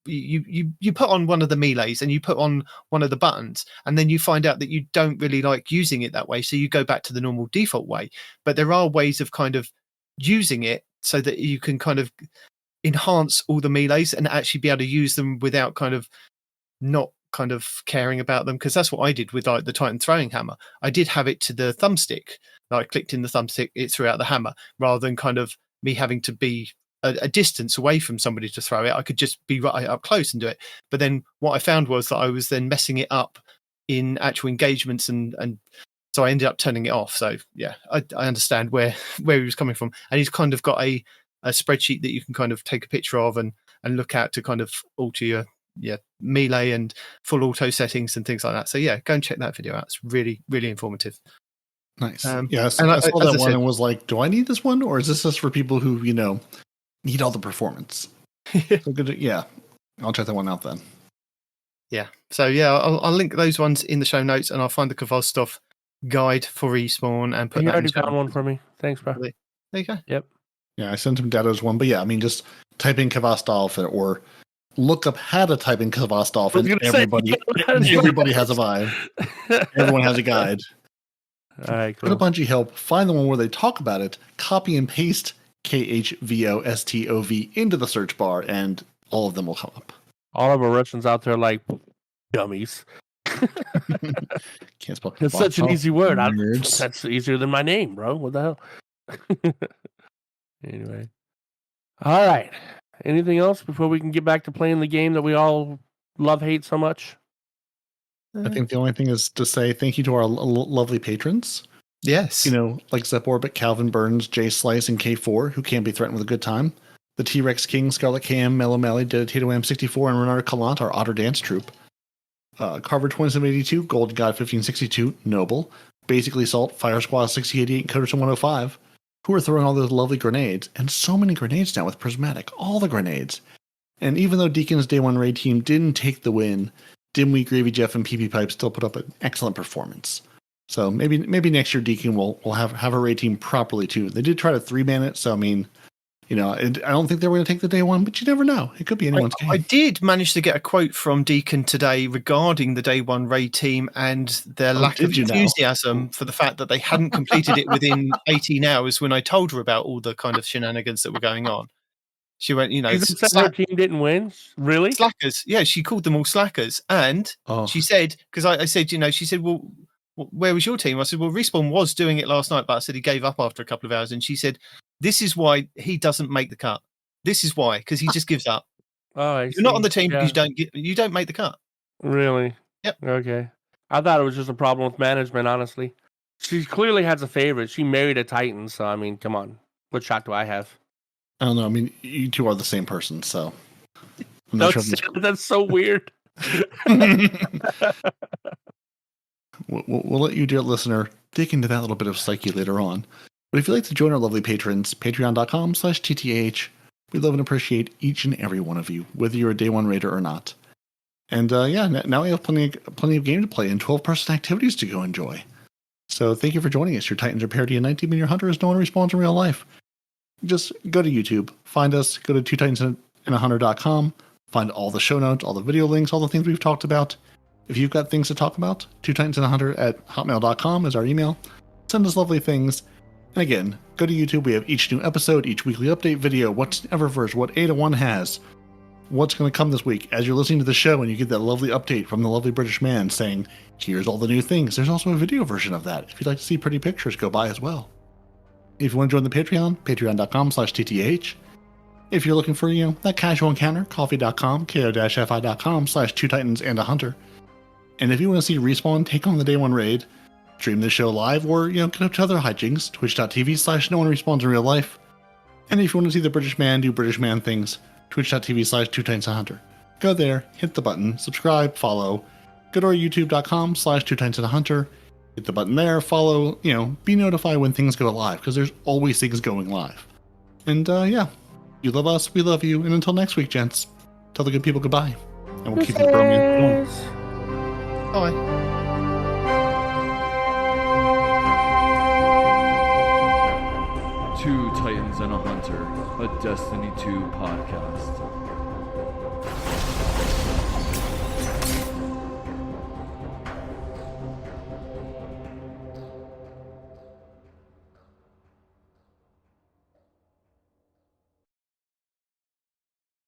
you put on one of the melees and you put on one of the buttons, and then you find out that you don't really like using it that way, so you go back to the normal default way. But there are ways of kind of using it so that you can kind of enhance all the melees and actually be able to use them without kind of not kind of caring about them. Because that's what I did with like the Titan throwing hammer. I did have it to the thumbstick. I clicked in the thumbstick, it threw out the hammer, rather than kind of me having to be a distance away from somebody to throw it. I could just be right up close and do it. But then what I found was that I was then messing it up in actual engagements, and so I ended up turning it off. So yeah, I understand where he was coming from, and he's kind of got a spreadsheet that you can kind of take a picture of and look at to kind of alter your melee and full auto settings and things like that. So yeah, go and check that video out. It's really, really informative. Nice. Yes, I saw that one and was like, do I need this one, or is this just for people who need all the performance? So good. Yeah, I'll check that one out then. Yeah. So yeah, I'll link those ones in the show notes, and I'll find the Khvostov guide for respawn and put You that already in the found one for me. Thanks, bro. There you go. Yep. Yeah, I sent him Dato's one, but yeah, I mean, just type in Khvostov or look up how to type in Khvostov, and everybody has a vibe. Everyone has a guide. All right, cool. Go to Bungie Help, find the one where they talk about it, copy and paste Khvostov into the search bar, and all of them will come up. All of our Russians out there like dummies. Can't spell. It's such an easy word. Nerds. That's easier than my name, bro. What the hell? Anyway. All right. Anything else before we can get back to playing the game that we all hate so much? I think the only thing is to say thank you to our lovely patrons. Yes. Like Zep Orbit, Calvin Burns, Jay Slice, and K4, who can't be threatened with a good time. The T-Rex King, Scarlet KM, Mellow Melly, Deditato M64, and Renard Calant, our Otter Dance Troupe. Carver 2782, Gold God 1562, Noble, Basically Salt, Fire Squad 6088, Coderson 105, who are throwing all those lovely grenades, and so many grenades now with Prismatic, all the grenades. And even though Deacon's Day 1 raid team didn't take the win, Dimwee, Gravy Jeff, and PP Pipe still put up an excellent performance. So maybe next year Deacon will have a raid team properly too. They did try to 3-man it, so I mean, I don't think they were going to take the day one, but you never know. It could be anyone's game. I did manage to get a quote from Deacon today regarding the day one raid team and their lack of enthusiasm for the fact that they hadn't completed it within 18 hours when I told her about all the kind of shenanigans that were going on. She went, her team didn't win? Really? Slackers. Yeah, she called them all slackers. And she said, because I said, she said, well, where was your team? I said, well, Respawn was doing it last night, but I said he gave up after a couple of hours. And she said, this is why he doesn't make the cut. This is why, because he just gives up. Oh, You're not on the team because you don't make the cut. Really? Yep. Okay. I thought it was just a problem with management, honestly. She clearly has a favorite. She married a Titan, so I mean, come on. What shot do I have? I don't know. I mean, you two are the same person, so I'm not sure. That's so weird. We'll let you, dear listener, dig into that little bit of psyche later on. But if you'd like to join our lovely patrons, patreon.com/TTH, we love and appreciate each and every one of you, whether you're a day one raider or not. And now we have plenty of game to play and 12-person activities to go enjoy. So thank you for joining us. Your Titans are Peroty and 19 and your Hunters. No one responds in real life. Just go to YouTube, find us, go to twotitansandahunter.com, find all the show notes, all the video links, all the things we've talked about. If you've got things to talk about, twotitansandahunter@hotmail.com is our email. Send us lovely things. And again, go to YouTube. We have each new episode, each weekly update video, what's Eververse, what Ada1 has, what's going to come this week. As you're listening to the show and you get that lovely update from the lovely British man saying, here's all the new things. There's also a video version of that. If you'd like to see pretty pictures, go by as well. If you want to join the Patreon, patreon.com/TTH. If you're looking for, that casual encounter, coffee.com, ko-fi.com/2titans-and-a-hunter. And if you want to see Respawn take on the Day 1 raid, stream the show live, or, get up to other hijinks, twitch.tv/no-one-respawns-in-real-life. And if you want to see the British man do British man things, twitch.tv/2titans-a-hunter. Go there, hit the button, subscribe, follow. Go to our youtube.com/2titans-and-a-hunter. Hit the button there, follow, be notified when things go live, because there's always things going live. And, you love us, we love you, and until next week, gents, tell the good people goodbye. And we'll keep the bromance going. Bye. Two Titans and a Hunter, a Destiny 2 podcast.